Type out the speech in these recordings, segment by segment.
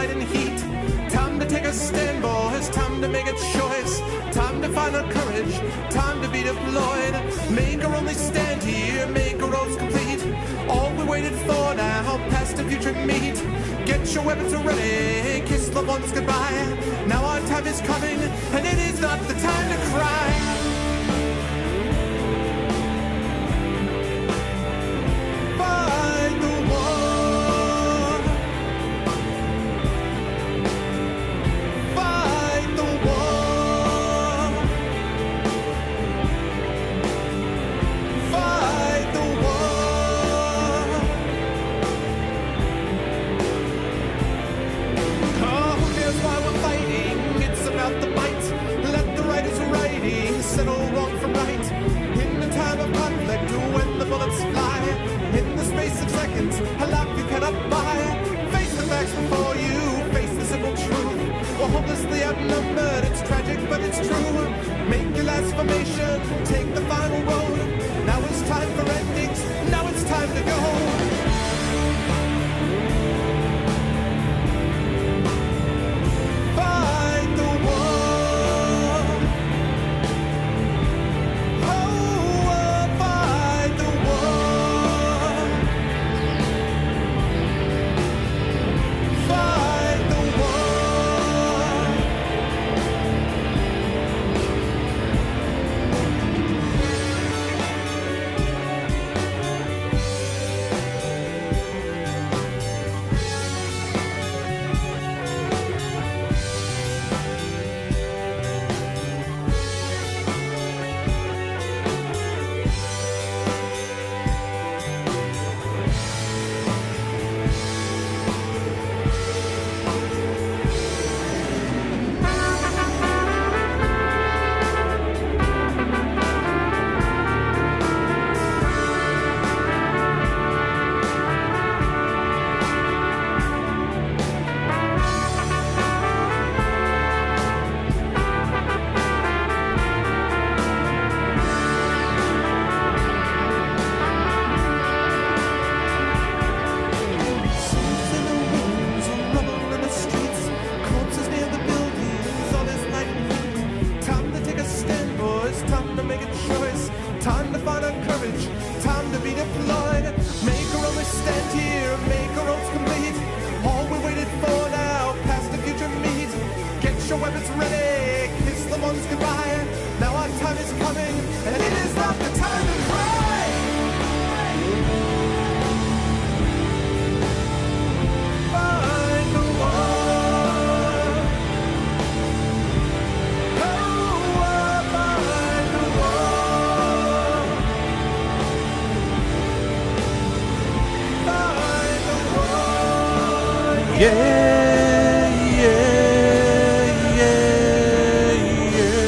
light and heat. Time to take a stand, boys. Time to make a choice. Time to find our courage. Time to be deployed. Make our only stand here. Make our roads complete. All we waited for now, past and future meet. Get your weapons ready. Kiss loved ones goodbye. Now our time is coming, and it is not the time to cry. Fight the war. Fight the war. Fight the war. Oh, who cares why we're fighting? It's about the fight. Let the writers writing settle wrong from right. In the time of conflict, when the bullets fly, in the space of seconds, a life you cannot buy. Face the facts before you, face the simple truth. We're hopelessly outnumbered, it's tragic but it's true. Make your last formation, take the final road. Now it's time for endings, now it's time to go. Fight the war. Oh, fight the war. Fight the war.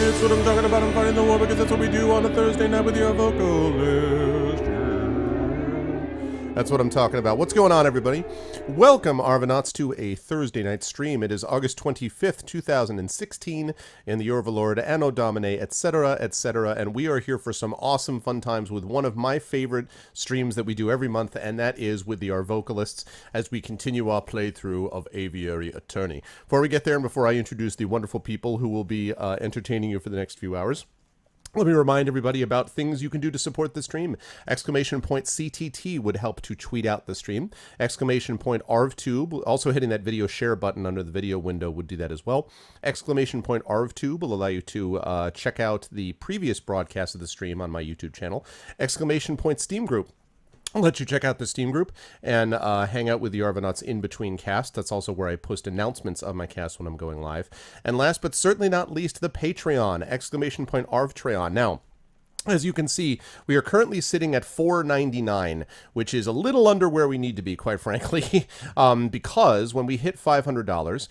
That's what I'm talking about. I'm fighting the war because that's what we do on a Thursday night with your vocalist. That's what I'm talking about. What's going on, everybody? Welcome, Arvanauts, to a Thursday night stream. It is August 25th, 2016, in the year of the Lord, Anno Domini, etc., etc., and we are here for some awesome fun times with one of my favorite streams that we do every month, and that is with the Arvocalists, as we continue our playthrough of Aviary Attorney. Before we get there, and before I introduce the wonderful people who will be entertaining you for the next few hours, let me remind everybody about things you can do to support the stream. Exclamation point CTT would help to tweet out the stream. Exclamation point ArvTube, also hitting that video share button under the video window would do that as well. Exclamation point ArvTube will allow you to check out the previous broadcast of the stream on my YouTube channel. Exclamation point Steam Group. I'll let you check out the Steam group and hang out with the Arvanauts in between casts. That's also where I post announcements of my cast when I'm going live. And last but certainly not least, the Patreon, exclamation point Arvtreon. Now, as you can see, we are currently sitting at $4.99, which is a little under where we need to be, quite frankly, because when we hit $500,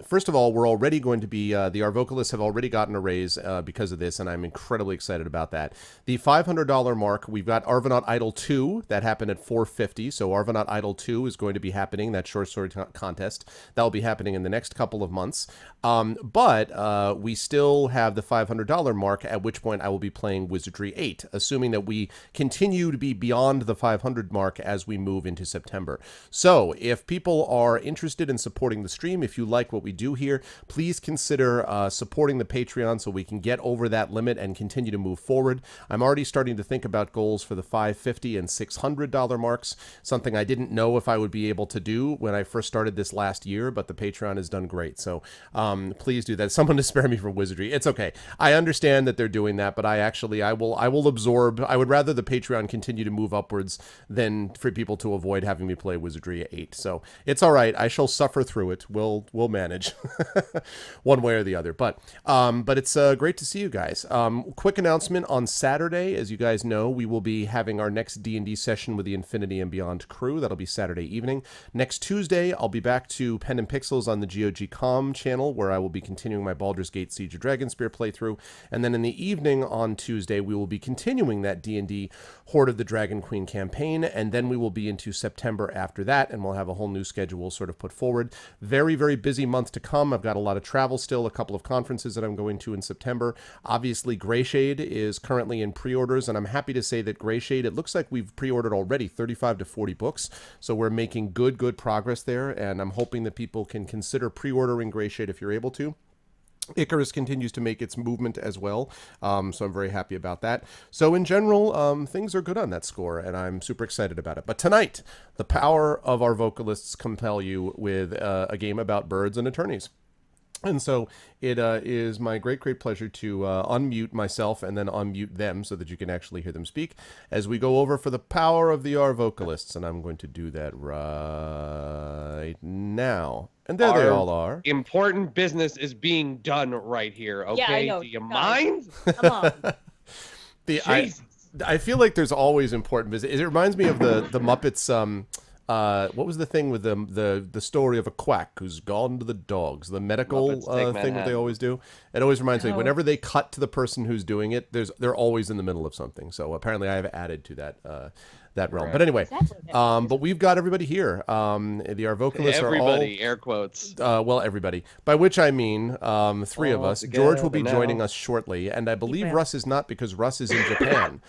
first of all, we're already going to be, the Arvocalists have already gotten a raise because of this, and I'm incredibly excited about that. The $500 mark, we've got Arvanaut Idol 2, that happened at $450, so Arvanaut Idol 2 is going to be happening, that short story contest. That will be happening in the next couple of months, but we still have the $500 mark, at which point I will be playing with Wizardry 8, assuming that we continue to be beyond the 500 mark as we move into September. So if people are interested in supporting the stream, if you like what we do here, please consider supporting the Patreon so we can get over that limit and continue to move forward. I'm already starting to think about goals for the $550 and $600 marks, something I didn't know if I would be able to do when I first started this last year, but the Patreon has done great. So please do that. Someone to spare me from Wizardry. It's okay. I understand that they're doing that, but I will absorb. I would rather the Patreon continue to move upwards than for people to avoid having me play Wizardry 8. So it's all right. I shall suffer through it. We'll manage one way or the other. But it's great to see you guys. Quick announcement on Saturday, as you guys know, we will be having our next D&D session with the Infinity and Beyond crew. That'll be Saturday evening. Next Tuesday, I'll be back to Pen and Pixels on the GOG.com channel, where I will be continuing my Baldur's Gate Siege of Dragonspear playthrough. And then in the evening on Tuesday, we will be continuing that D&D Horde of the Dragon Queen campaign, and then we will be into September after that, and we'll have a whole new schedule sort of put forward. Very, very busy month to come. I've got a lot of travel still, a couple of conferences that I'm going to in September. Obviously, Greyshade is currently in pre-orders, and I'm happy to say that Greyshade, it looks like we've pre-ordered already 35 to 40 books, so we're making good progress there, and I'm hoping that people can consider pre-ordering Greyshade if you're able to. Icarus continues to make its movement as well, so I'm very happy about that. So in general, things are good on that score, and I'm super excited about it. But tonight, the power of our vocalists compel you with a game about birds and attorneys. And so it is my great pleasure to unmute myself and then unmute them so that you can actually hear them speak as we go over for the power of the Arvocalists. And I'm going to do that right now. And there they all are. Important business is being done right here, okay? Yeah, I know. Do you mind? Come on. I feel like there's always important business. It reminds me of the Muppets. What was the thing with the story of a quack who's gone to the dogs? The medical thing that they always do. It always reminds me whenever they cut to the person who's doing it, they're always in the middle of something. So apparently, I have added to that realm. Right. But anyway, but we've got everybody here. The Arvocalists are all air quotes. Well, everybody. By which I mean three of us. George will be joining us shortly, and I believe Russ is not because Russ is in Japan.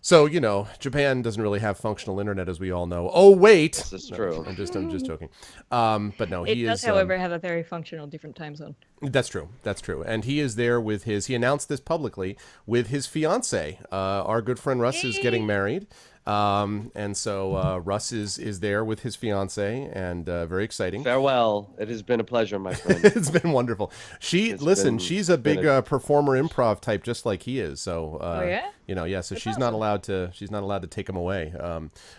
So, you know, Japan doesn't really have functional internet, as we all know. Oh, wait. This is true. I'm just joking. But no, he does, however, have a very functional different time zone. That's true. And he is there with he announced this publicly, with his fiance. Our good friend Russ is getting married. And so Russ is there with his fiance, and very exciting. Farewell. It has been a pleasure, my friend. It's been wonderful. She's a big performer improv type, just like he is. So so she's not allowed to take him away.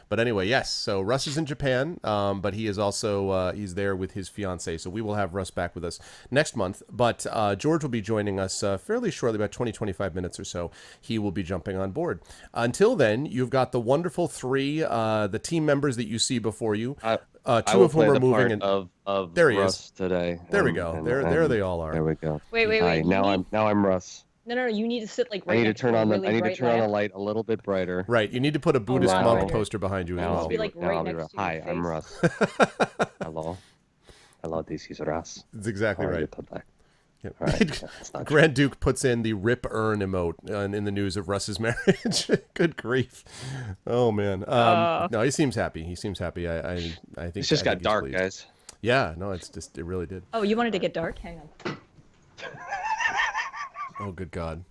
But anyway, yes. So Russ is in Japan, but he is also he's there with his fiance. So we will have Russ back with us next month. But George will be joining us fairly shortly, about 20-25 minutes or so. He will be jumping on board. Until then, you've got the wonderful three, the team members that you see before you. Two of whom are moving in. Of there he Russ is today. There we go. There they all are. There we go. Wait. Now I'm Russ. No. You need to sit like right. I need to turn on the the light a little bit brighter. Right. You need to put a Buddhist monk poster behind you as well. Be like right next to Hi, your I'm face. Russ. Hello. This is Russ. That's exactly right. Yeah. Right. Grand Duke puts in the rip urn emote in the news of Russ's marriage. Good grief. Oh man. No, he seems happy. I think It's just got dark, pleased. guys. Yeah, no, it really did. Oh, you wanted to get dark? Hang on. Oh, good God.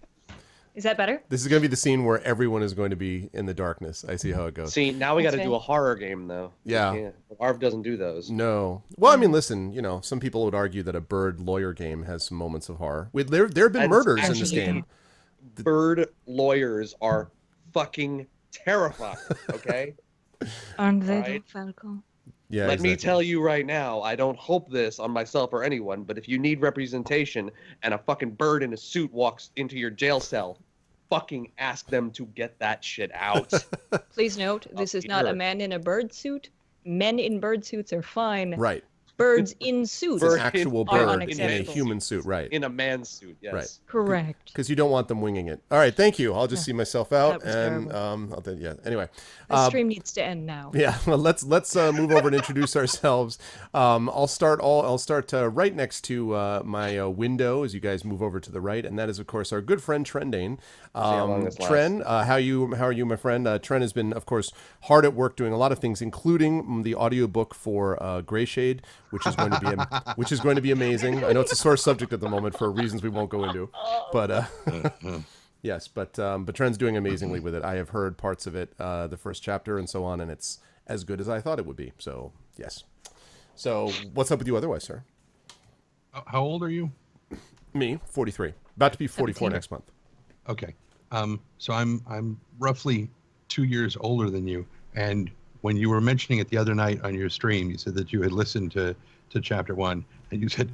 Is that better? This is going to be the scene where everyone is going to be in the darkness. I see how it goes. See, now we got to do a horror game, though. Yeah. Arv doesn't do those. No. Well, I mean, listen, you know, some people would argue that a bird lawyer game has some moments of horror. There have been murders in this game. Bird lawyers are fucking terrifying, okay? Aren't they, Falco? Yeah, Let me tell you right now, I don't hope this on myself or anyone, but if you need representation and a fucking bird in a suit walks into your jail cell, fucking ask them to get that shit out. Please note, this is not a man in a bird suit. Men in bird suits are fine. Right. birds in suits. An Bird actual are bird in a unacceptable. human suit, right? In a man's suit, yes. Right. Correct. Because you don't want them winging it. All right, thank you. I'll just see myself out, That was and terrible. yeah. Anyway, The stream needs to end now. yeah. Well, let's move over and introduce ourselves. I'll start right next to my window as you guys move over to the right, and that is of course our good friend Trendane. how long this lasts. Tren, how are you, my friend? Tren has been, of course, hard at work doing a lot of things, including the audiobook for Gray Shade, which is going to be amazing. I know it's a sore subject at the moment for reasons we won't go into, but yes, but Tren's doing amazingly with it. I have heard parts of it, the first chapter and so on, and it's as good as I thought it would be. So yes. So what's up with you otherwise, sir? How old are you? Me, 43, about to be 44 next month. Okay. So I'm roughly 2 years older than you. And when you were mentioning it the other night on your stream, you said that you had listened to chapter 1, and you said,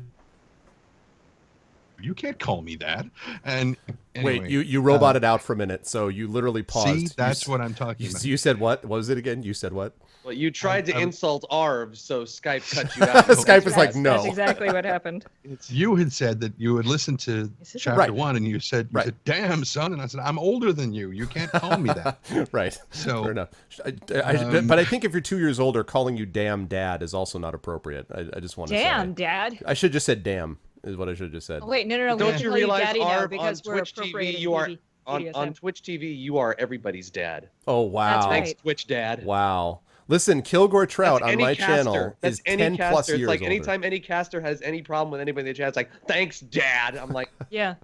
"You can't call me that." And anyway, Wait, you roboted out for a minute, so you literally paused. See, that's what I'm talking about. You said what? What was it again? You said what? Well, you tried to insult Arv, so Skype cut you out. Skype was like, That's no. exactly what happened. You had said that you had listened to Is this chapter right? 1, and you said, Right. "Damn, son," and I said, "I'm older than you. You can't call me that." Right. So, fair enough. But I think if you're 2 years older, calling you damn dad is also not appropriate. I just want to Damn, say. Dad. I should just said damn is what I should have just said. Oh, wait, no. We Don't have to you call you realize, Daddy now Arv, on because we're Twitch TV, appropriating you are on BDSM. Twitch TV, you are everybody's dad. Oh wow. That's Thanks, right. Twitch Dad. Wow. Listen, Kilgore Trout That's on my any caster. channel That's is any 10 caster. plus It's years like older. anytime any caster has any problem with anybody in the chat, it's like, "Thanks, Dad." I'm like, Yeah,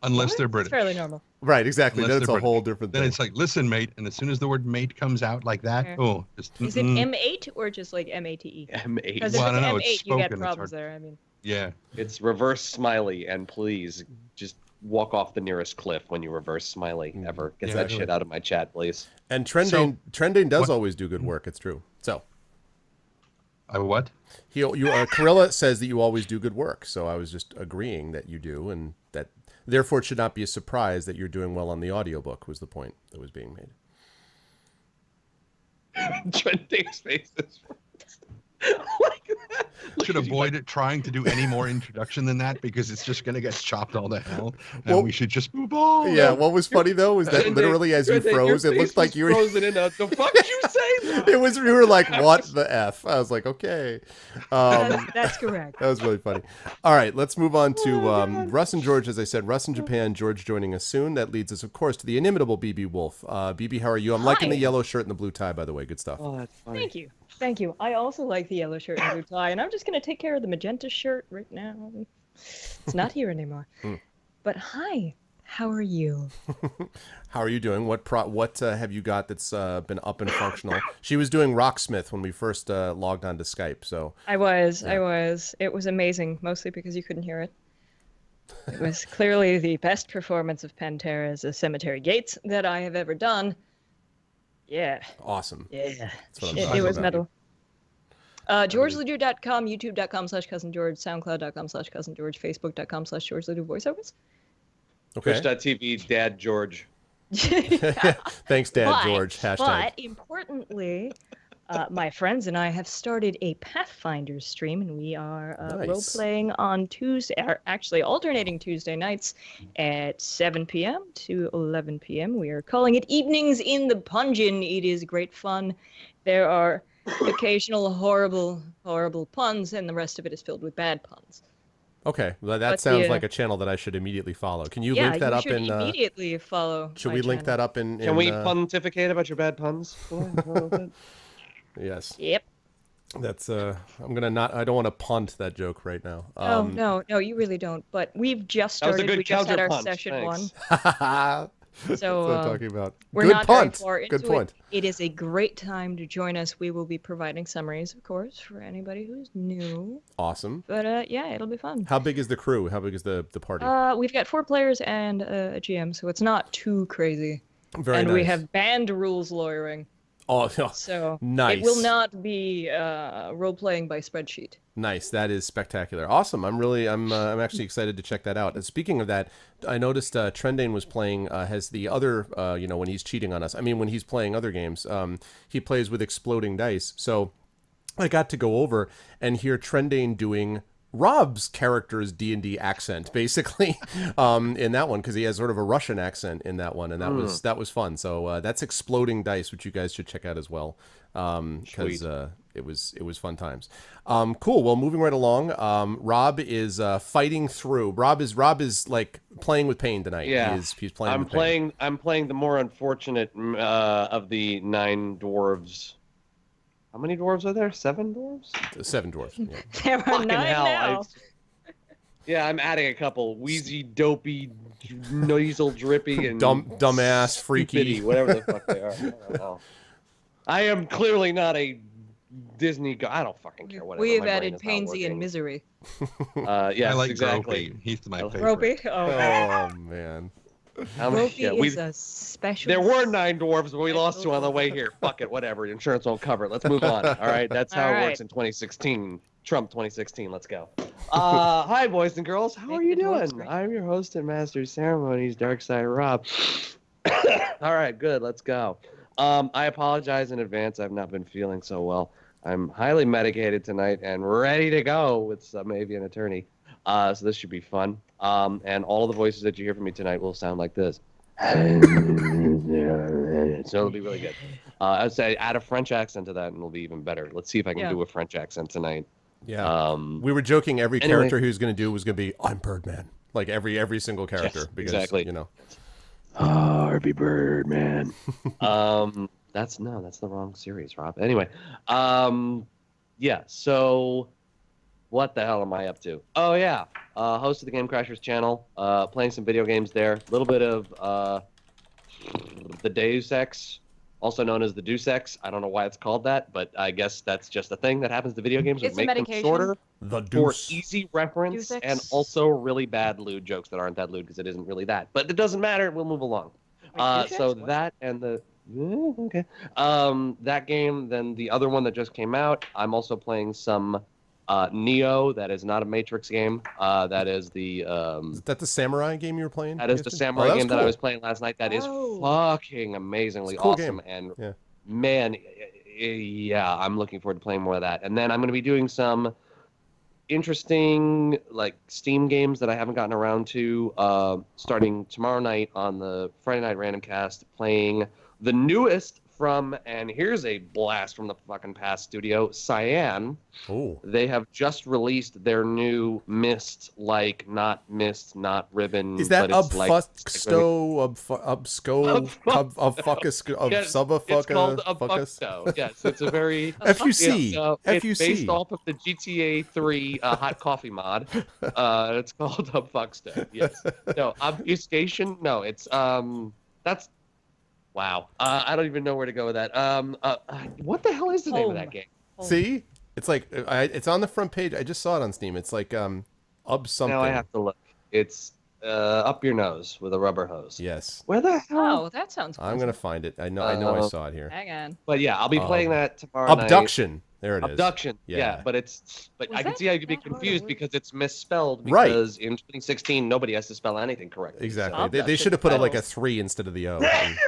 unless they're it's British. fairly normal. Right, exactly. Unless Then it's they're a whole British. different Then thing. it's like, "Listen, mate," and as soon as the word "mate" comes out like that, Yeah. oh, just Is it M8 or just like MATE? M8. Because Well, I if don't know, it's it's M8, you get spoken, it's problems hard. there. I mean, yeah. It's reverse smiley, and please just walk off the nearest cliff when you reverse smiley ever. Get Yeah, that really. shit out of my chat, please. And Trendane does always do good work. It's true. So What? Carilla says that you always do good work. So I was just agreeing that you do, and that therefore it should not be a surprise that you're doing well on the audiobook was the point that was being made. Trending's faces. Like that. Should avoid it trying to do any more introduction than that because it's just going to get chopped all to hell. And Well- we should just move on. Yeah, what was funny though is that Trending- literally as you Trending, froze, your it looked face like was you were frozen in a. The fuck did you say? It was, we were like, what the F? I was like, okay. that's correct. That was really funny. All right, let's move on to Russ and George. As I said, Russ in Japan, George joining us soon. That leads us, of course, to the inimitable BB Wolf. BB, how are you? I'm liking Hi. the yellow shirt and the blue tie, by the way. Good stuff. Oh, that's funny. Thank you. Thank you. I also like the yellow shirt and blue tie, and I'm just going to take care of the magenta shirt right now. It's not here anymore. But hi, how are you? How are you doing? What have you got that's been up and functional? She was doing Rocksmith when we first logged on to Skype. So I was. It was amazing, mostly because you couldn't hear it. It was clearly the best performance of Pantera's Cemetery Gates that I have ever done. Yeah. awesome. Yeah. That's what I'm It talking was about. metal. GeorgeLedoux.com, YouTube.com/CousinGeorge, SoundCloud.com/CousinGeorge, Facebook.com/GeorgeLedoux voiceovers. Okay. Twitch.tv, Dad George. Thanks, Dad George. Hashtag. But importantly, my friends and I have started a Pathfinder stream, and we are Nice. role-playing on Tuesday, or actually alternating Tuesday nights at 7 p.m. to 11 p.m. We are calling it Evenings in the Pungeon. It is great fun. There are occasional horrible puns, and the rest of it is filled with bad puns. Okay, well, that But sounds the, like a channel that I should immediately follow. Can you Yeah, link that you up should in? immediately follow. Should my we link channel. that up in? Can we pontificate pontificate about your bad puns? Yes, Yep. that's. I'm gonna not. I don't want to punt that joke right now. No, you really don't. But we've just That was a started. good We just had our counterpunch, session thanks. one. That's So what I'm talking about. we're Good not punt. very far into Good point. it. It is a great time to join us. We will be providing summaries, of course, for anybody who's new. Awesome. But yeah, it'll be fun. How big is the crew? How big is the party? We've got 4 players and a GM, so it's not too crazy. Very and nice. we have banned rules lawyering, Oh, so nice. it will not be role playing by spreadsheet. Nice. That is spectacular. Awesome. I'm actually excited to check that out. And speaking of that, I noticed Trendane was playing, has the other, when he's cheating on us. I mean, when he's playing other games, he plays with exploding dice. So I got to go over and hear Trendane doing Rob's character's D&D accent, basically, in that one, because he has sort of a Russian accent in that one, and that was fun. So that's Exploding Dice, which you guys should check out as well, because it was fun times. Cool. Well, moving right along, Rob is fighting through. Rob is like playing with pain tonight. Yeah, he's playing. with pain. I'm playing the more unfortunate of the 9 dwarves. How many dwarves are there? 7 dwarves? 7 dwarves. Yeah. There are Fucking 9 hell, now. Yeah, I'm adding a couple. Wheezy, dopey, nasal, drippy, and Dumbass, freaky, stupidity, whatever the fuck they are. I don't know. I am clearly not a Disney. I don't fucking care. Whatever. We have My brain added is not Pansy and working. Misery. Yes, I like exactly. Gropey. He's my favorite. Ropey? Oh, Oh man. Ropey Yeah, is a special. there were 9 dwarves, but we lost 2 on the way here. Fuck it, whatever. Insurance won't cover it. Let's move on. All right, that's how All it right. works in 2016. Trump 2016. Let's go. Hi, boys and girls. How Make are you the dwarves doing? great. I'm your host and master of ceremonies, Darkside Rob. All right, good. Let's go. I apologize in advance. I've not been feeling so well. I'm highly medicated tonight and ready to go with some Aviary Attorney. So this should be fun. And all the voices that you hear from me tonight will sound like this. So it'll be really good. I'd say add a French accent to that and it'll be even better. Let's see if I can do a French accent tonight. Yeah. We were joking every anyway. character he was going to do was going to be I'm Birdman. Like every single character. Yes, because, exactly. you know. Harvey Birdman. That's the wrong series, Rob. Anyway, yeah. So, what the hell am I up to? Oh yeah, host of the Game Crashers channel. Playing some video games there. A little bit of the Deus Ex, also known as the Deus Ex. I don't know why it's called that, but I guess that's just a thing that happens to video games. It's a Make them medication. shorter. The For Deuce. easy reference Deus Ex. and also really bad lewd jokes that aren't that lewd because it isn't really that. But it doesn't matter. We'll move along. Wait, Deus So Ex? What? that and the okay. That game, then the other one that just came out. I'm also playing some Neo. That is not a Matrix game. That is the Is that the samurai game you were playing? that is the Houston? samurai Oh, was game that I cool. was playing last night. That is Oh. fucking amazingly It's a cool awesome. game. And Yeah. man, yeah, I'm looking forward to playing more of that. And then I'm going to be doing some interesting like Steam games that I haven't gotten around to. Starting tomorrow night on the Friday Night Random Cast, playing the newest from, and here's a blast from the fucking past studio, Cyan. Oh. They have just released their new Mist, like not Mist, not Ribbon. Is that but it's like Ubfucksto, Ubsco, Ubfuckus, Yes, Ubsubafucka, it's called Fuckus? Ubfucksto. Yes, it's a very FUC. It's FUC. based off of the GTA 3 hot coffee mod. It's called Ubfucksto. Yes. No, obfuscation. No, it's that's wow. I don't even know where to go with that. What the hell is the name of that Home. game? See? It's like it's on the front page. I just saw it on Steam. It's like Ub something. Now I have to look. It's up your nose with a rubber hose. Yes. Where the hell? Oh, that sounds I'm going to find it. I know I saw it here. Hang on. But yeah, I'll be playing that tomorrow night. Abduction. There it is. Abduction. Yeah. Yeah, but Was I can that see how you could be that hard a confused word? because it's misspelled Right. because in 2016 nobody has to spell anything correctly. Exactly. So- They Abduction should have put like a spells. 3 instead of the O.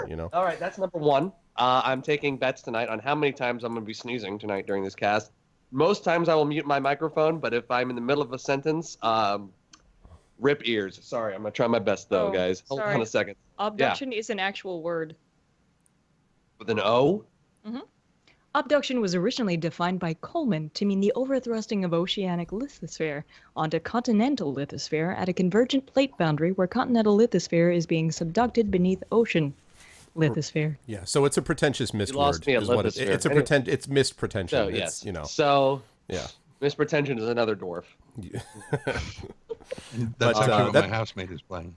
You know. All right, that's number 1. I'm taking bets tonight on how many times I'm going to be sneezing tonight during this cast. Most times I will mute my microphone, but if I'm in the middle of a sentence, rip ears. Sorry, I'm going to try my best though, Oh, guys. Hold sorry. on a second. Abduction is an actual word. With an O? Abduction was originally defined by Coleman to mean the overthrusting of oceanic lithosphere onto continental lithosphere at a convergent plate boundary where continental lithosphere is being subducted beneath ocean lithosphere. Yeah. So it's a pretentious mist lost word. me at is what it- lithosphere. it's a Anyway. it's mist pretension. So, It's, yes. you know. So, Yeah. Miss Pretension is another dwarf. That's But, actually what that- my housemate is playing.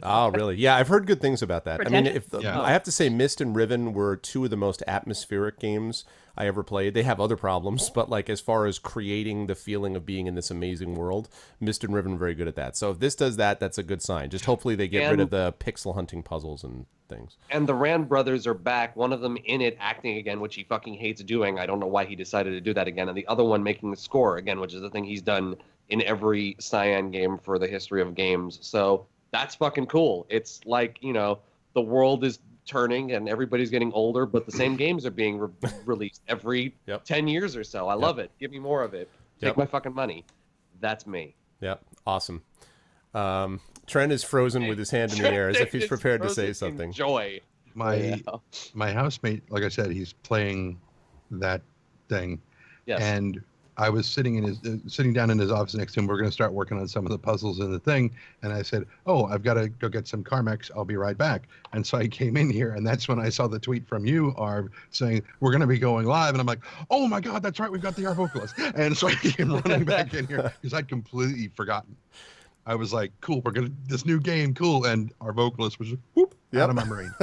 Oh, really? Yeah, I've heard good things about that. I mean, Pretension? Yeah. I have to say, Myst and Riven were 2 of the most atmospheric games I ever played. They have other problems, but like as far as creating the feeling of being in this amazing world, Myst and Riven are very good at that. So if this does that, that's a good sign. Just hopefully they get rid of the pixel hunting puzzles and things. And the Rand brothers are back. One of them in it acting again, which he fucking hates doing. I don't know why he decided to do that again. And the other one making the score again, which is the thing he's done in every Cyan game for the history of games. So that's fucking cool. It's like, you know, the world is turning and everybody's getting older, but the same games are being released every 10 years or so. I love it. Give me more of it. Take my fucking money. That's me. Yep. Awesome. Trent is frozen with his hand in the air as if he's prepared to say something. Joy. My housemate, like I said, he's playing that thing. Yes. And I was sitting down in his office next to him. We're going to start working on some of the puzzles in the thing. And I said, "Oh, I've got to go get some Carmex. I'll be right back." And so I came in here, and that's when I saw the tweet from you, Arv, saying we're going to be going live. And I'm like, "Oh my God, that's right. We've got the Arvocalists." And so I came running back in here because I'd completely forgotten. I was like, "Cool, we're gonna this new game, cool." And our vocalist was whoop out of my brain.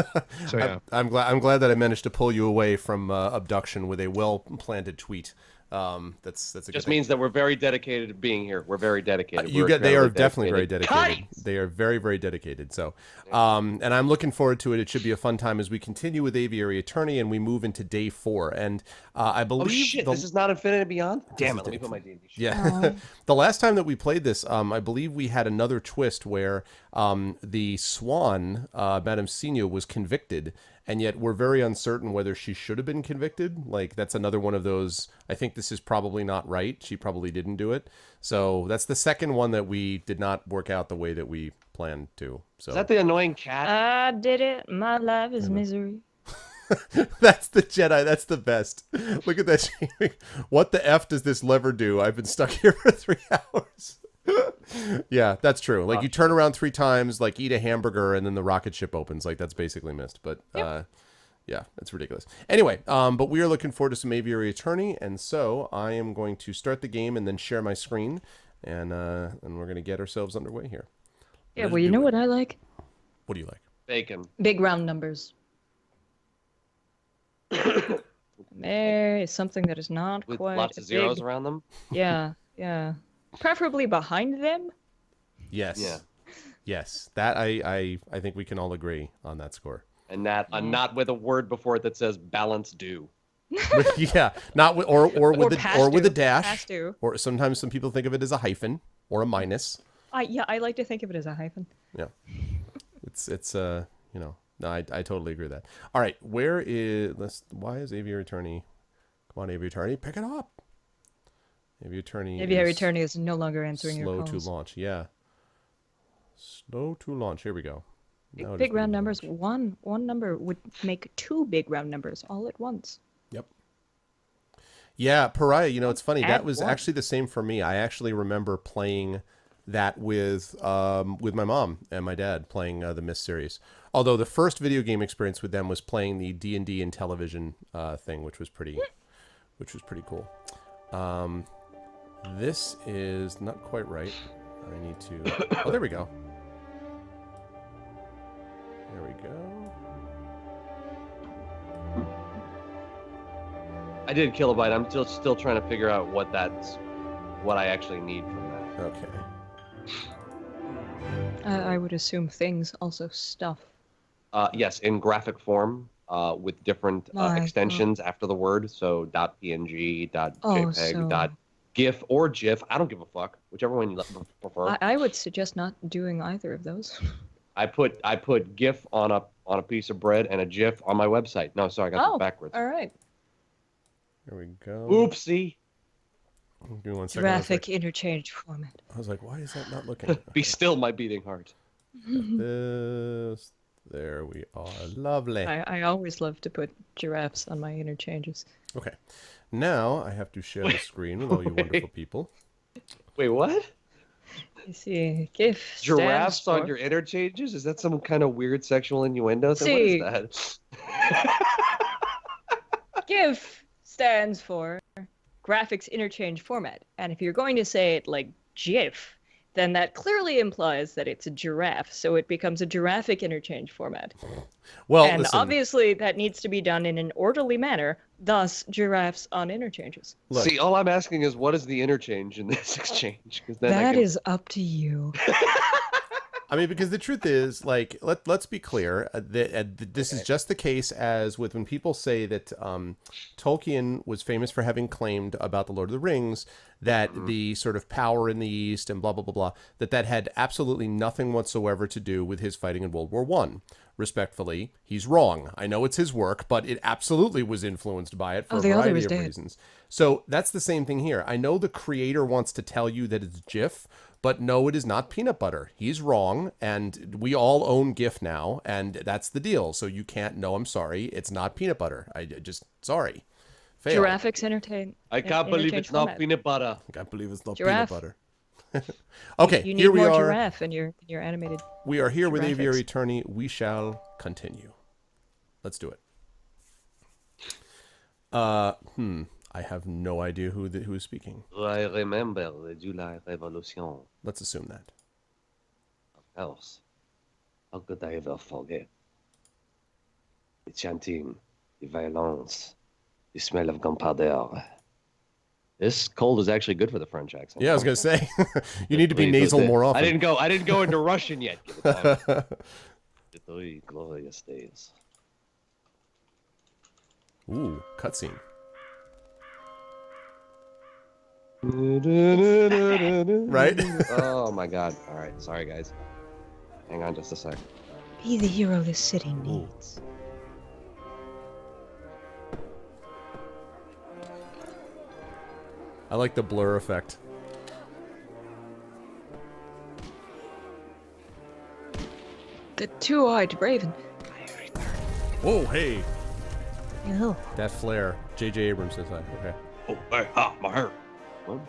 So yeah, I'm glad that I managed to pull you away from abduction with a well-planted tweet. That's a good Just thing. means that we're very dedicated to being here. We're very dedicated. They are definitely very dedicated. They are very, very dedicated. So, and I'm looking forward to it. It should be a fun time as we continue with Aviary Attorney and we move into day 4. And I believe this is not Infinity Beyond. Damn it! Let me put my D&D. Yeah, the last time that we played this, I believe we had another twist where the Swan, Madame Senior, was convicted. And yet we're very uncertain whether she should have been convicted. Like, that's another one of those, I think this is probably not right. She probably didn't do it. So that's the second one that we did not work out the way that we planned to. So is that the annoying cat? I did it. My life is misery. That's the Jedi. That's the best. Look at that. What the F does this lever do? I've been stuck here for 3 hours. Yeah, that's true. Like, you turn around 3 times, like eat a hamburger, and then the rocket ship opens. Like, that's basically missed. But yeah, it's ridiculous. Anyway, but we are looking forward to some Aviary Attorney, and so I am going to start the game and then share my screen, and we're going to get ourselves underway here. Yeah, well, you know what I like? What do you like? Bacon. Big round numbers. There is something that is not With quite lots of zeros around them. Yeah. Preferably behind them. Yes. Yeah. Yes. That I think we can all agree on that score. And not with a word before it that says balance due. Yeah, not with or with a dash. Past due. Or sometimes some people think of it as a hyphen or a minus. I like to think of it as a hyphen. Yeah. It's no, I totally agree with that. All right, why is Aviary Attorney? Come on, Aviary Attorney, pick it up. Aviary Attorney is no longer answering your calls. Slow to launch, yeah. Slow to launch. Here we go. Big round numbers. One number would make 2 big round numbers all at once. Yep. Yeah, Pariah. It's funny. That was 1. actually the same for me. I actually remember playing that with my mom and my dad, playing the Myst series. Although the first video game experience with them was playing the D&D and television thing, which was pretty cool. This is not quite right. I need to... Oh, there we go. There we go. I did Kilobyte. I'm still trying to figure out what I actually need from that. Okay. I would assume things, also stuff. Yes, in graphic form, with different extensions after the word. So .png, .jpeg, .gif, or GIF. I don't give a fuck. Whichever one you prefer. I would suggest not doing either of those. I put GIF on a piece of bread and a GIF on my website. No, sorry, I got that backwards. All right. There we go. Oopsie. Give me 1 second. Graphic interchange format. I was like, why is that not looking? Be still, my beating heart. This. There we are. Lovely. I always love to put giraffes on my interchanges. Okay. Now I have to share the screen with all you wonderful people. Wait, what? You see, GIF Giraffes stands on your interchanges? Is that some kind of weird sexual innuendo? See. What is that? GIF stands for graphics interchange format. And if you're going to say it like GIF, then that clearly implies that it's a giraffe, so it becomes a giraffic interchange format. Well, and listen, obviously that needs to be done in an orderly manner, thus giraffes on interchanges. look, See, all I'm asking is what is the interchange in this exchange? Because then That is up to you. I mean, because the truth is, like, let's be clear. This is just the case as with when people say that Tolkien was famous for having claimed about the Lord of the Rings that the sort of power in the East and blah, blah, blah, blah, that had absolutely nothing whatsoever to do with his fighting in World War I. respectfully, he's wrong. I know it's his work, but it absolutely was influenced by it for a the other variety is of dead. reasons. So that's the same thing here. I know the creator wants to tell you that it's Jif, but no, it is not peanut butter. He's wrong, and we all own GIF now, and that's the deal. So you can't, no, I'm sorry, it's not peanut butter. I just, sorry. Fail. Giraffix entertain. I can't believe it's not peanut butter. I can't believe it's not Giraffe. peanut butter. Okay, You need here we more are. giraffe in your animated. We are here with Giraffics. Aviary Attorney. We shall continue. Let's do it. I have no idea who is speaking. I remember the July Revolution. Let's assume that. Of course. How could I ever forget? The chanting, the violence, the smell of gunpowder. This cold is actually good for the French accent. Yeah, I was gonna say, you need to be nasal more often. I didn't go into Russian yet. Give it time. The 3 glorious days. Ooh, cutscene. Right? Oh my god. Alright, sorry guys. Hang on just a sec. Be the hero this city needs. I like the blur effect. The two-eyed raven. Whoa, hey, Ew. that flare. J.J. Abrams says that. Okay. Oh, hey, my hair. What?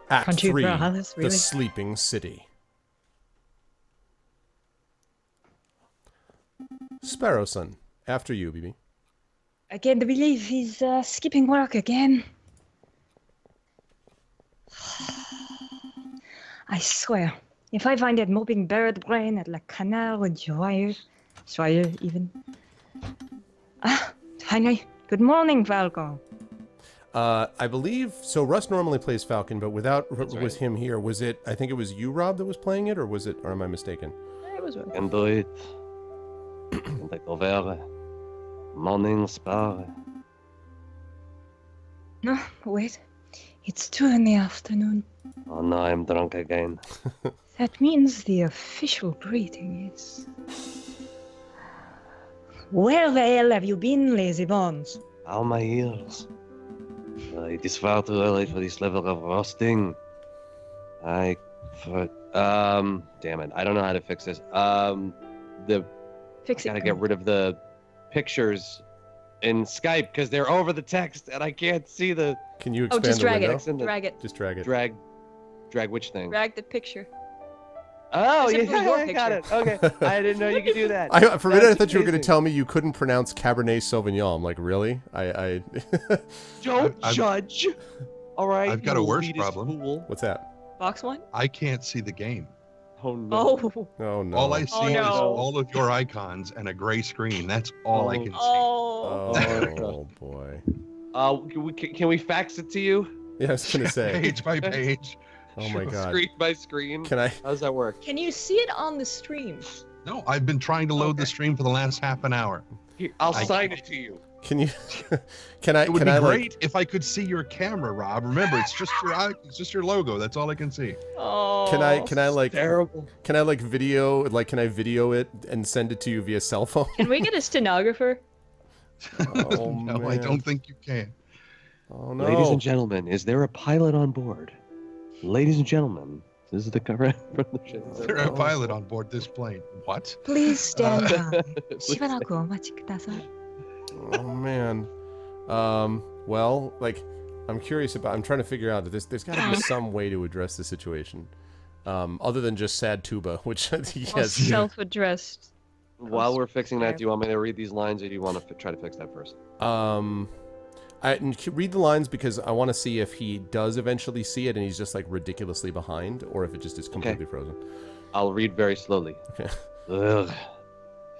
Act Country 3, Brawlers, The really? Sleeping City. Sparrowson, after you, BB. I can't believe he's skipping work again. I swear, if I find that moping bird brain at La Canal Joyeux even. Ah, Henry, good morning, Falcon. I believe so. Russ normally plays Falcon, but without That's was right. him here. Was it? I think it was you, Rob, that was playing it, or was it? Or am I mistaken? It was Can do it. And I go over. Morning spar. No, wait. It's 2 in the afternoon. Oh no, I'm drunk again. That means the official greeting is... Where the hell have you been, lazy bones? How my ears? It is far too early for this level of roasting. Damn it, I don't know how to fix this. Fix it. Gotta get rid of the pictures in Skype because they're over the text and I can't see the Can you Oh, expand just the drag window? it. Drag it. Just drag it. drag which thing? Drag the picture. Oh, Simply yeah, your I got it. picture. Okay, I didn't know you could do that. For a minute, I That's thought you were going to amazing. tell me you couldn't pronounce Cabernet Sauvignon. I'm like, really? I Don't I've- judge. All right. I've got a you worse elitist problem. fool. What's that? Box one? I can't see the game. Oh no. Oh. Oh no. All I see is no. all of your icons and a gray screen. That's all I can see. Oh. Oh boy. Can we fax it to you? Yeah, I was gonna say. Page by page. Oh my god. Screen by screen. Can I? How does that work? Can you see it on the stream? No, I've been trying to load the stream for the last half an hour. Here, I'll I- sign it to you. Can you? Can I? It would Can be I great like? if I could see your camera, Rob. Remember, it's just your logo. That's all I can see. Oh. Can I like? Terrible. Can I like video? Like, can I video it and send it to you via cell phone? Can we get a stenographer? Oh No, I man. don't think you can. Oh no. Ladies and gentlemen, is there a pilot on board? Ladies and gentlemen, this is the cover from the ship. There's a pilot on board this plane. What? Please stand by. Please. しばらくお待ちください. Oh man. Well, like, I'm curious about. I'm trying to figure out that there's got to be some way to address the situation, other than just sad tuba, which yes. Self-addressed. While we're fixing that, do you want me to read these lines, or do you want to try to fix that first? I read the lines because I want to see if he does eventually see it and he's just like ridiculously behind, or if it just is completely frozen. I'll read very slowly. Okay. Ugh,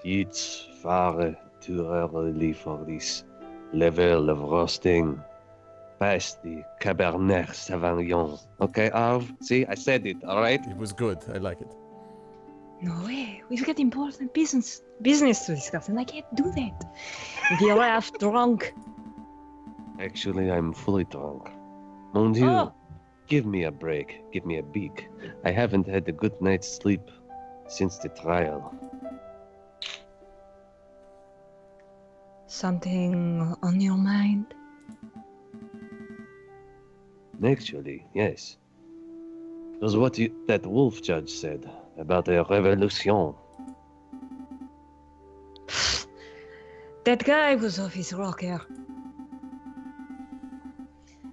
it's far too early for this level of roasting. Past the Cabernet Sauvignon. Okay, Arv? See, I said it, alright? It was good. I like it. No way. We've got important business to discuss, and I can't do that. You're half drunk. Actually, I'm fully drunk. Mon Dieu. Oh. Give me a break. Give me a beak. I haven't had a good night's sleep since the trial. Something on your mind? Actually, yes. It was what that wolf judge said about a revolution. That guy was off his rocker.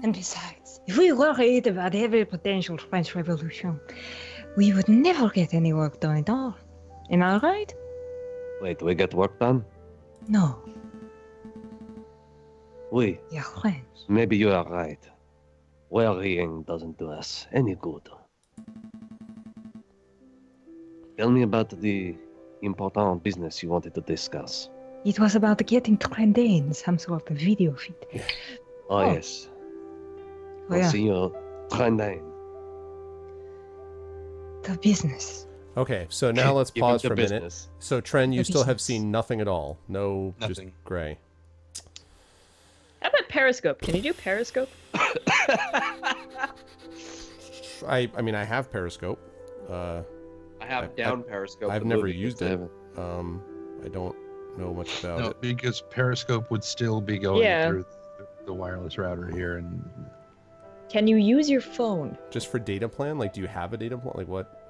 And besides, if we worried about every potential French Revolution, we would never get any work done at all. Am I right? Wait, we got work done? No, We. you're French. Maybe you are right. Worrying doesn't do us any good. Tell me about the important business you wanted to discuss. It was about getting Trendane some sort of video feed. Oh, Oh. yes. Oh, I'll yeah, see you trending. the business. Okay, so now let's Give him pause the for a minute. business. So, Tren, you The still have business. seen nothing at all. No, just Nothing. gray. How about Periscope? Can you do Periscope? I mean, I have Periscope. I have I- down Periscope. I've the never movie, used I it. haven't. I don't know much about No, it. because Periscope would still be going Yeah. through the wireless router here, and Can you use your phone? Just for data plan? Like, do you have a data plan? Like, what?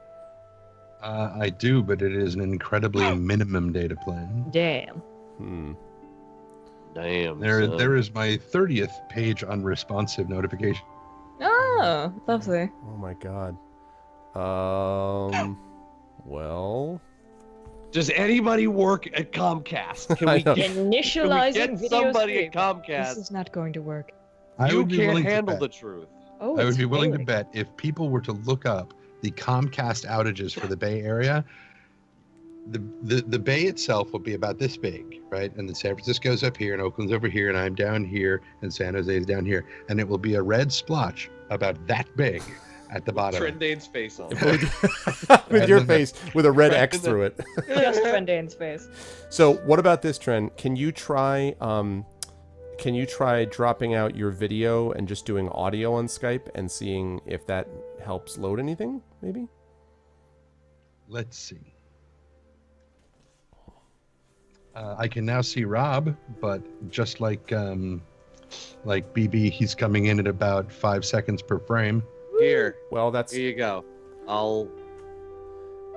I do, but it is an incredibly minimum data plan. Damn. Damn. There, son. there is my 30th page unresponsive notification. Oh, lovely. Oh my god. Well. Does anybody work at Comcast? Can I we know. get, Initializing get video somebody stream. at Comcast? This is not going to work. I You would be can't willing handle to the bet. truth. Oh, I would it's be willing to failing. bet if people were to look up the Comcast outages for the Bay Area, the Bay itself will be about this big, right? And then San Francisco's up here, and Oakland's over here, and I'm down here, and San Jose's down here, and it will be a red splotch about that big at the bottom. Trendane's face on. With your face, with a red X through it. Just Trendane's face. So, what about this, Trent? Can you try dropping out your video and just doing audio on Skype and seeing if that helps load anything? Maybe. Let's see. I can now see Rob, but just like BB, he's coming in at about 5 seconds per frame. Here, Well, that's here you go. I'll.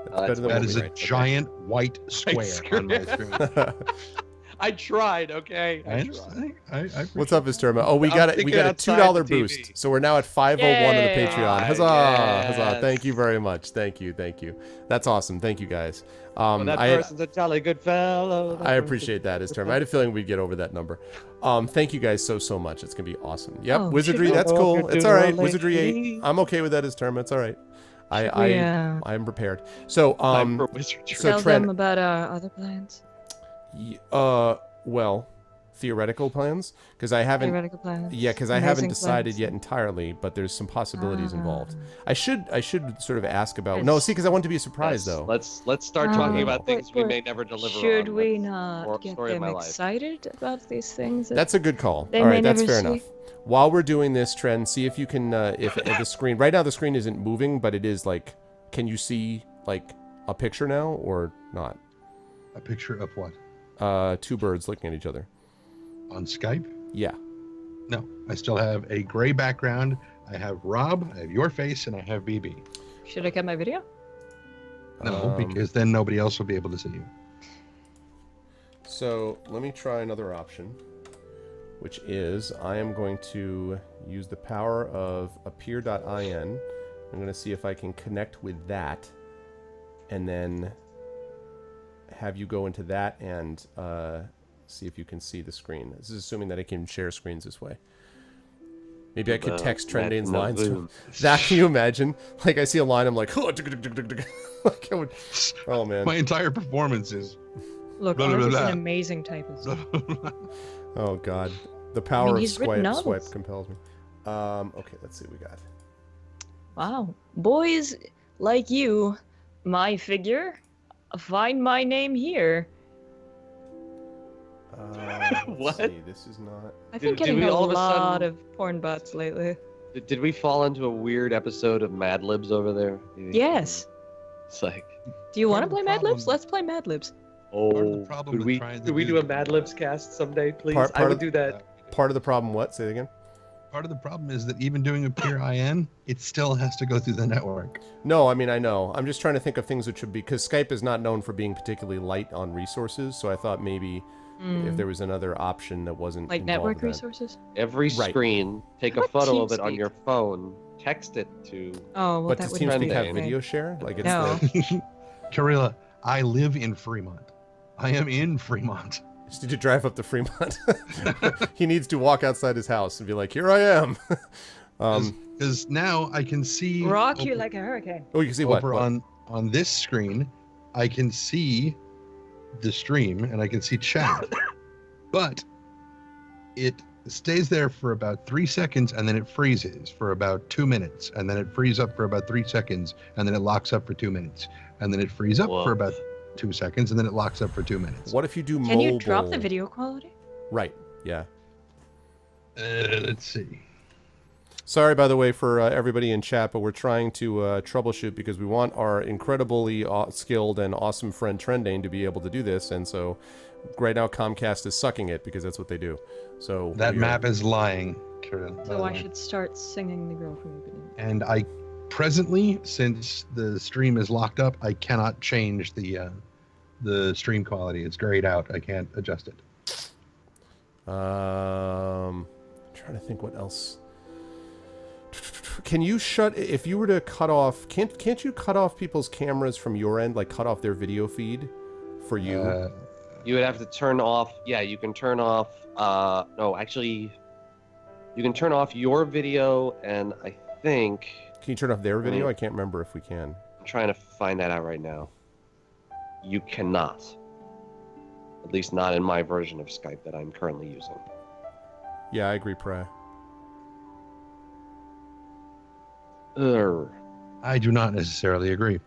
better than That what is we a write. giant white square on my screen. I tried. Okay. I understand. I What's up, Mister? Oh, we I'm got thinking a outside $2 the TV. boost. So we're now at 501 on the Yay. Patreon. Huzzah! Yes. Huzzah! Thank you very much. Thank you. That's awesome. Thank you guys. Well, that person's a jolly good fellow. I appreciate that, his term. I had a feeling we'd get over that number. Thank you guys so much. It's gonna be awesome. Yep, Oh, Wizardry, sure. that's cool. It's all right. Wizardry 8. Lady. I'm okay with that, his term. It's all right. Yeah. I'm prepared. So Time for wizardry. so Tell Trent, them about our other plans. well, theoretical plans because I haven't. Theoretical plans. Yeah, because I haven't Amazing decided plans. yet entirely, but there's some possibilities involved. I should sort of ask about. Yes. No, see, because I want to be a surprise Yes, though. Let's start talking about But- things we but may never deliver Should on. we That's not more get story of them my life. excited about these things? That's a good call. They All may right, that's never fair see. enough. While we're doing this, Trend, see if you can, if the screen, right now the screen isn't moving, but it is like, can you see like a picture now or not? A picture of what? Two birds looking at each other. On Skype? Yeah. No, I still have a gray background. I have Rob, I have your face, and I have BB. Should I cut my video? No, because then nobody else will be able to see you. So let me try another option, which is I am going to use the power of appear.in. I'm going to see if I can connect with that and then have you go into that and see if you can see the screen. This is assuming that I can share screens this way. Maybe I could text Trendane's lines to him. That, can you imagine? Like I see a line, I'm like, like I would, oh man. My entire performance is. Look, Blah, blah, Art is blah, an blah. amazing typist. Oh god, the power he's of written swipe novels. compels me. Okay, let's see what we got. Wow. Boys like you, my figure, find my name here. Let's What? see, this is not. I've been Did getting we a all of a lot sudden- of porn bots lately. Did we fall into a weird episode of Mad Libs over there? Yes. It's like, Do you want to Part play of the Mad Libs? problem- Let's play Mad Libs. oh, problem could with we trying to could we do- do a Mad Libs cast someday, please? Part I would of- do that. Part of the problem, what? Say it again. Part of the problem is that even doing a pure IN, it still has to go through the network. No, I mean, I know. I'm just trying to think of things that should be, because Skype is not known for being particularly light on resources, so I thought maybe if there was another option that wasn't Like involved network with that. resources? Every Right. screen, take How a about photo of it on TeamSpeak? your phone, text it to. Oh, well, But that does would TeamSpeak be have okay. video share? Like it's No. the, Karila, I live in Fremont. I am in Fremont. just need to drive up to Fremont. He needs to walk outside his house and be like, "Here I am." Because now I can see rock you over- like a hurricane. Oh, you can see what? over What? on this screen, I can see the stream and I can see chat, but it stays there for about 3 seconds and then it freezes for about 2 minutes and then it freezes up for about 3 seconds and then it locks up for 2 minutes and then it freezes up Whoa. for about 2 seconds and then it locks up for 2 minutes. What if you do Can mobile? you drop the video quality? Right. Yeah. Let's see. Sorry, by the way, for everybody in chat, but we're trying to troubleshoot because we want our incredibly skilled and awesome friend Trendane to be able to do this, and so right now Comcast is sucking it because that's what they do. So That we are- map is lying, Kirill, by So the I way. should start singing the girl from Ipanema. And I presently, since the stream is locked up, I cannot change the stream quality. It's grayed out. I can't adjust it. I'm trying to think what else. Can you shut if you were to cut off? Can't you cut off people's cameras from your end, like cut off their video feed for you? You would have to turn off. Yeah, you can turn off. No, actually, you can turn off your video, and I think Can you turn off their video? I can't remember if we can. I'm trying to find that out right now. You cannot. At least not in my version of Skype that I'm currently using. Yeah, I agree, Pry. I do not necessarily agree.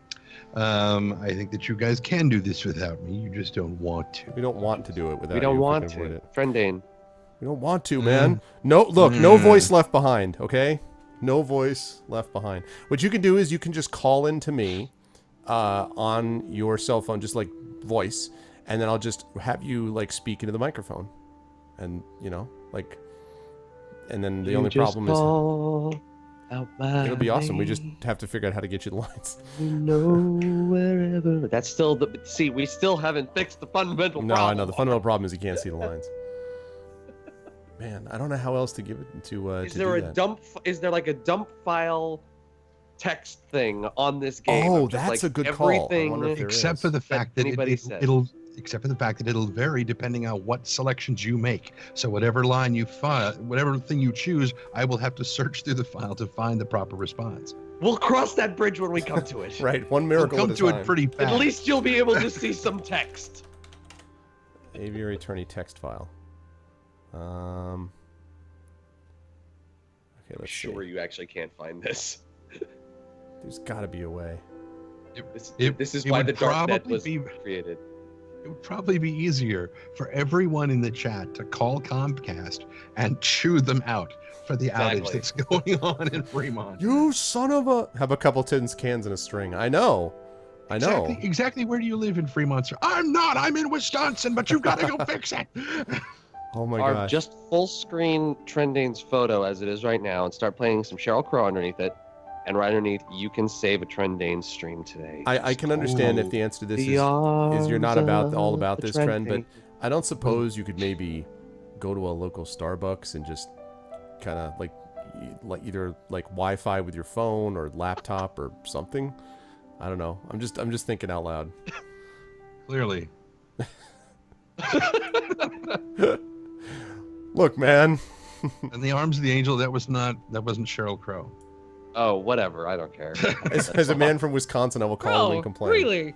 I think that you guys can do this without me. You just don't want to. We don't want to do it without We don't you if want can avoid to. it. Friendane. We don't want to, man. No, look, no voice left behind, okay? No voice left behind. What you can do is you can just call in to me on your cell phone, just like voice, and then I'll just have you like speak into the microphone. And, you know, like, and then the only problem is it'll be awesome. We just have to figure out how to get you the lines. Wherever. That's still the. See, we still haven't fixed the fundamental No, problem. I know. The fundamental problem is you can't see the lines. Man, I don't know how else to give it to. Is to there do a that. dump? Is there like a dump file text thing on this game? Oh, of just, that's like, a good call. I everything wonder if there Except is. for the fact that anybody said. it'll vary depending on what selections you make. So whatever line you file, whatever thing you choose, I will have to search through the file to find the proper response. We'll cross that bridge when we come to it. Right, one We'll miracle come at a to time. it pretty fast. At least you'll be able to see some text. Aviary Attorney text file. Okay, I'm let's sure see. you actually can't find this. There's got to be a way. This is it why would the dark net probably was be- created. It would probably be easier for everyone in the chat to call Comcast and chew them out for the outage Exactly. that's going on in Fremont. You son of a! Have a couple tins cans and a string. I know. I know. Exactly where do you live in Fremont, sir? I'm not. I'm in Wisconsin, but you've got to go fix it. Oh my Or gosh. just full screen Trendane's photo as it is right now and start playing some Sheryl Crow underneath it. And right underneath, you can save a Trendane stream today. I can understand if the answer to this is you're not all about this trend, but I don't suppose you could maybe go to a local Starbucks and just kind of like either like Wi-Fi with your phone or laptop or something. I don't know. I'm just thinking out loud. Clearly. Look, man. In the arms of the angel, that wasn't Sheryl Crow. Oh, whatever. I don't care. As a man from Wisconsin, I will call Oh, and complain. really?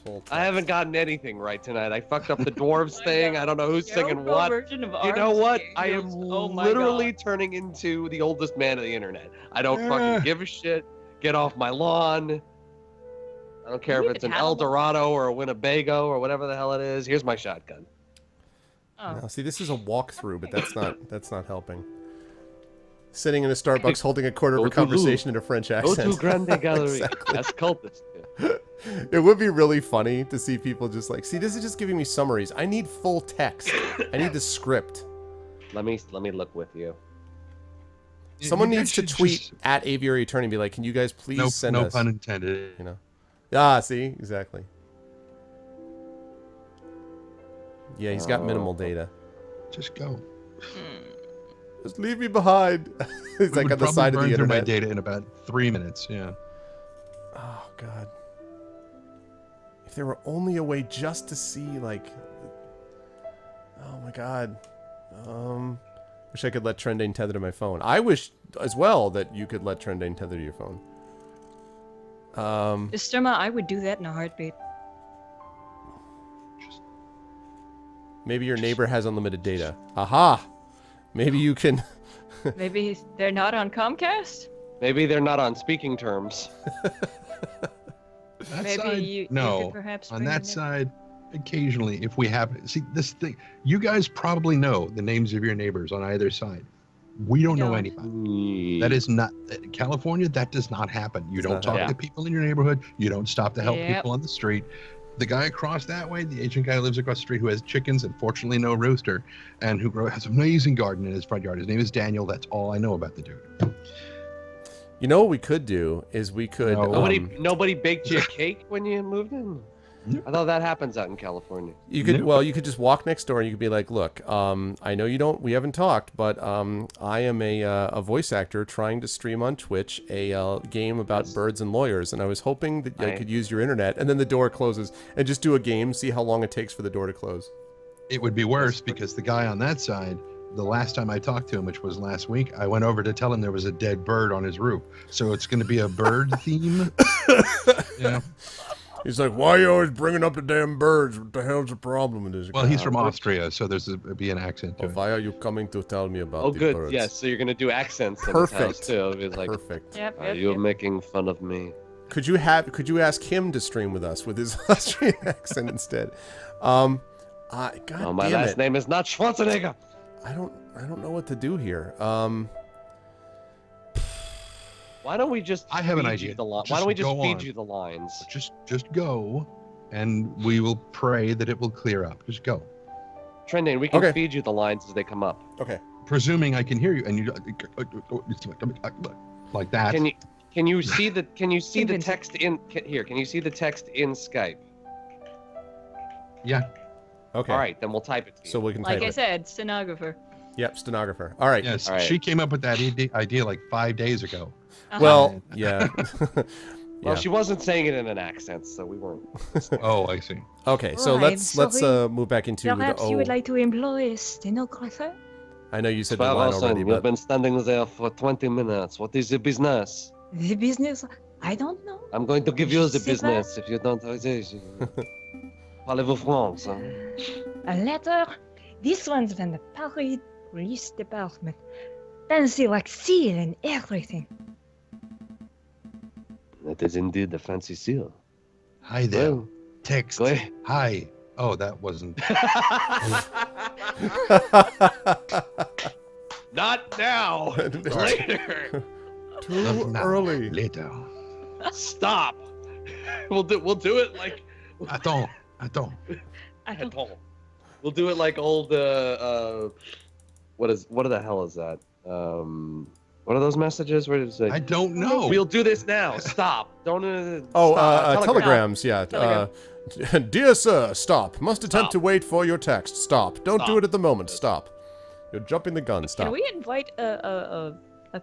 Full text. I haven't gotten anything right tonight. I fucked up the dwarves thing. I don't know who's singing Sheryl Crow what. version of You know Arms what? Angels. I am Oh my literally God. turning into the oldest man of the internet. I don't fucking give a shit. Get off my lawn. I don't care You if it's an even have El a lawn. Dorado or a Winnebago or whatever the hell it is. Here's my Oh. shotgun. Now, see, this is a walkthrough, but that's not helping. Sitting in a Starbucks holding a quarter of Go a to conversation in a French Go accent. to Grande Gallery. Exactly. That's cultist. It would be really funny to see people just like, see, this is just giving me summaries. I need full text. I need the script. Let me look with you. Someone You needs guys to should tweet just- at Aviary Attorney and be like, can you guys please send no us? pun intended. You know? Ah, see? Exactly. Yeah, he's got minimal data. Just go. Just leave me behind. He's We like would on the probably side of burn the through my internet. data in about 3 minutes. Yeah. Oh, God. If there were only a way just to see, like... Oh, my God. Wish I could let Trending tether to my phone. I wish, as well, that you could let Trending tether to your phone. Mr. Ma, I would do that in a heartbeat. Maybe your neighbor has unlimited data. Aha! Maybe you can... Maybe they're not on Comcast? Maybe they're not on speaking terms. That Maybe side, you no. could perhaps On bring that them in. side, occasionally, if we have see this thing, you guys probably know the names of your neighbors on either side. We don't know don't. anybody. That is not California. That does not happen. You Does don't not talk happen. to people in your neighborhood. You don't stop to help Yep. people on the street. The guy across that way, the Asian guy who lives across the street, who has chickens and fortunately no rooster, and who has an amazing garden in his front yard. His name is Daniel. That's all I know about the dude. You know what we could do is we could... No. Nobody baked you a cake when you moved in? I thought that happens out in California. You could, Nope. well, you could just walk next door and you could be like, look, I know we haven't talked, but I am a voice actor trying to stream on Twitch a game about Yes. birds and lawyers, and I was hoping that I could use your internet, and then the door closes, and just do a game, see how long it takes for the door to close. It would be worse because the guy on that side, the last time I talked to him, which was last week, I went over to tell him there was a dead bird on his roof. So it's going to be a bird theme. Yeah. He's like, why are you always bringing up the damn birds? What the hell's the problem with this? Well, he's from Austria, so be an accent to it. Why are you coming to tell me about Oh, the good. birds? Yes, so you're gonna do accents in this house Perfect. too. It's like, Perfect. Yep, are yep, you yep. making fun of me? Could you ask him to stream with us with his Austrian accent instead? God No, my damn last it. name is not Schwarzenegger. I don't know what to do here. Why don't we just? I have an feed idea. You the li- Just Why don't we just go feed on. you the lines? Just go, and we will pray that it will clear up. Just go. Trending. We can Okay. feed you the lines as they come up. Okay. Presuming I can hear you, and you like that. Can you see the Convincing. text in here? Can you see the text in Skype? Yeah. Okay. All right, then we'll type it to you. So we can Like type I it. said, stenographer. Yep, stenographer. All right. Yes. All right. She came up with that idea like 5 days ago. Well, yeah. Well, Yeah. she wasn't saying it in an accent, so we weren't. Oh, I see. Okay, so Oh, let's I'm sorry. move back into the Perhaps you would like to employ a stenographer? I know you said the line already, You've but been standing there for 20 minutes. What is the business? The business? I don't know. I'm going to give you the C'est business if you don't. Parlez-vous français? A letter? This one's from the Paris Police Department. Fancy like seal and everything. That is indeed a fancy seal. Hi there. Well, Text. go ahead. Hi. Oh, that wasn't. Not now. Later. too Now, early. Later. Stop. We'll do it like. Attends. I don't We'll do it like old. What the hell is that? What are those messages? Where it's I like, don't know. we'll do this now. Stop. Don't. Oh, stop. telegrams, yeah. Telegram. Dear sir, stop. Must attempt Stop. to wait for your text. Stop. Don't do Stop. it at the moment. Stop. You're jumping the gun. Stop. Can we invite a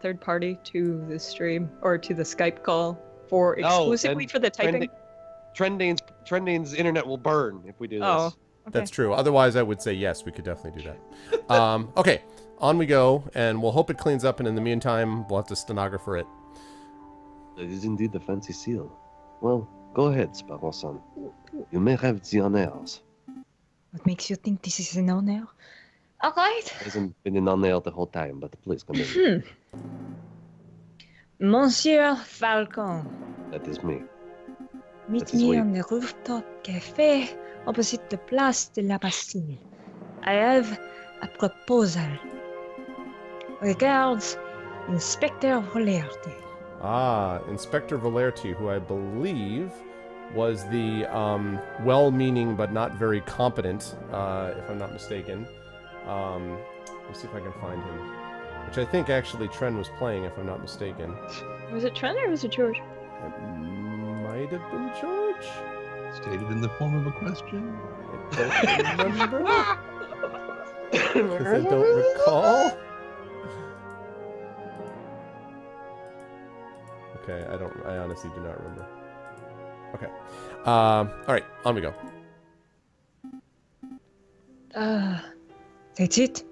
third party to the stream or to the Skype call for No, exclusively then for the typing? Trending's internet will burn if we do this. Oh, okay. That's true. Otherwise, I would say yes, we could definitely do that. Okay, on we go, and we'll hope it cleans up, and in the meantime, we'll have to stenographer it. It is indeed a fancy seal. Well, go ahead, Sparrow-san. You may have the honors. What makes you think this is an honor? All right. It hasn't been an honor the whole time, but please continue. Monsieur Falcon, That is me. meet That is me we. on the rooftop cafe opposite the Place de la Bastille. I have a proposal. Regards, Inspector Volerty. Ah, Inspector Valerti, who I believe was the well-meaning but not very competent, if I'm not mistaken. Let me see if I can find him. Which I think actually Tren was playing, if I'm not mistaken. Was it Trent or was it George? It might have been George. Stated in the form of a question. I don't remember. Because I don't recall. Okay, I honestly do not remember. Okay. Alright, on we go. That's it.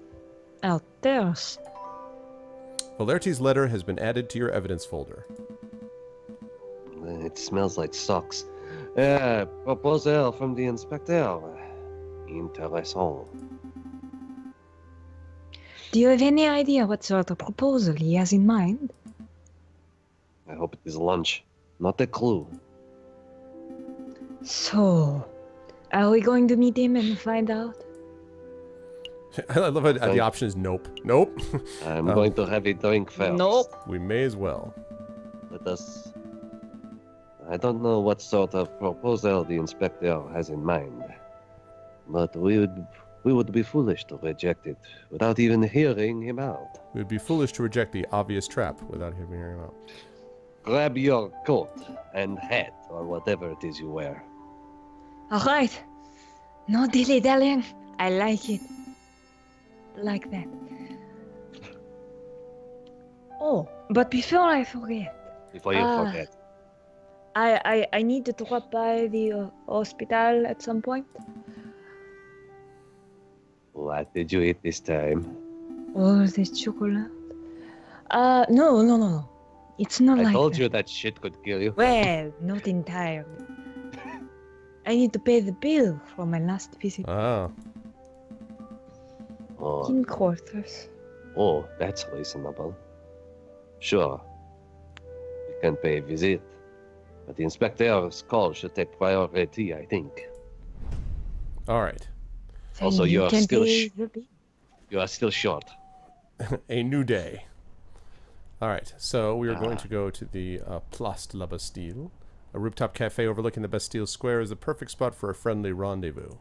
Alters. Valerti's letter has been added to your evidence folder. It smells like socks. Proposal from the inspector. Intéressant. Do you have any idea what sort of proposal he has in mind? I hope it is lunch. Not a clue. So, are we going to meet him and find out? I love how the option is nope. Nope. I'm going to have a drink first. Nope. We may as well. Let us... I don't know what sort of proposal the inspector has in mind, but we would be foolish to reject it without even hearing him out. We would be foolish to reject the obvious trap without hearing him out. Grab your coat and hat or whatever it is you wear. All right. No dilly-dallying. I like it. Like that. Oh, but before I forget, Before you forget. I need to drop by the hospital at some point. What did you eat this time? Oh, the chocolate. No. It's not I like told that. you that shit could kill you. Well, not entirely. I need to pay the bill for my last visit Ah. in quarters. Oh, that's reasonable. Sure. You can pay a visit. But the inspector's call should take priority, I think. Alright. Also, Then you are can still pay the bill. You are still short. A new day. Alright, so we are going to go to the Place de la Bastille. A rooftop cafe overlooking the Bastille Square is the perfect spot for a friendly rendezvous.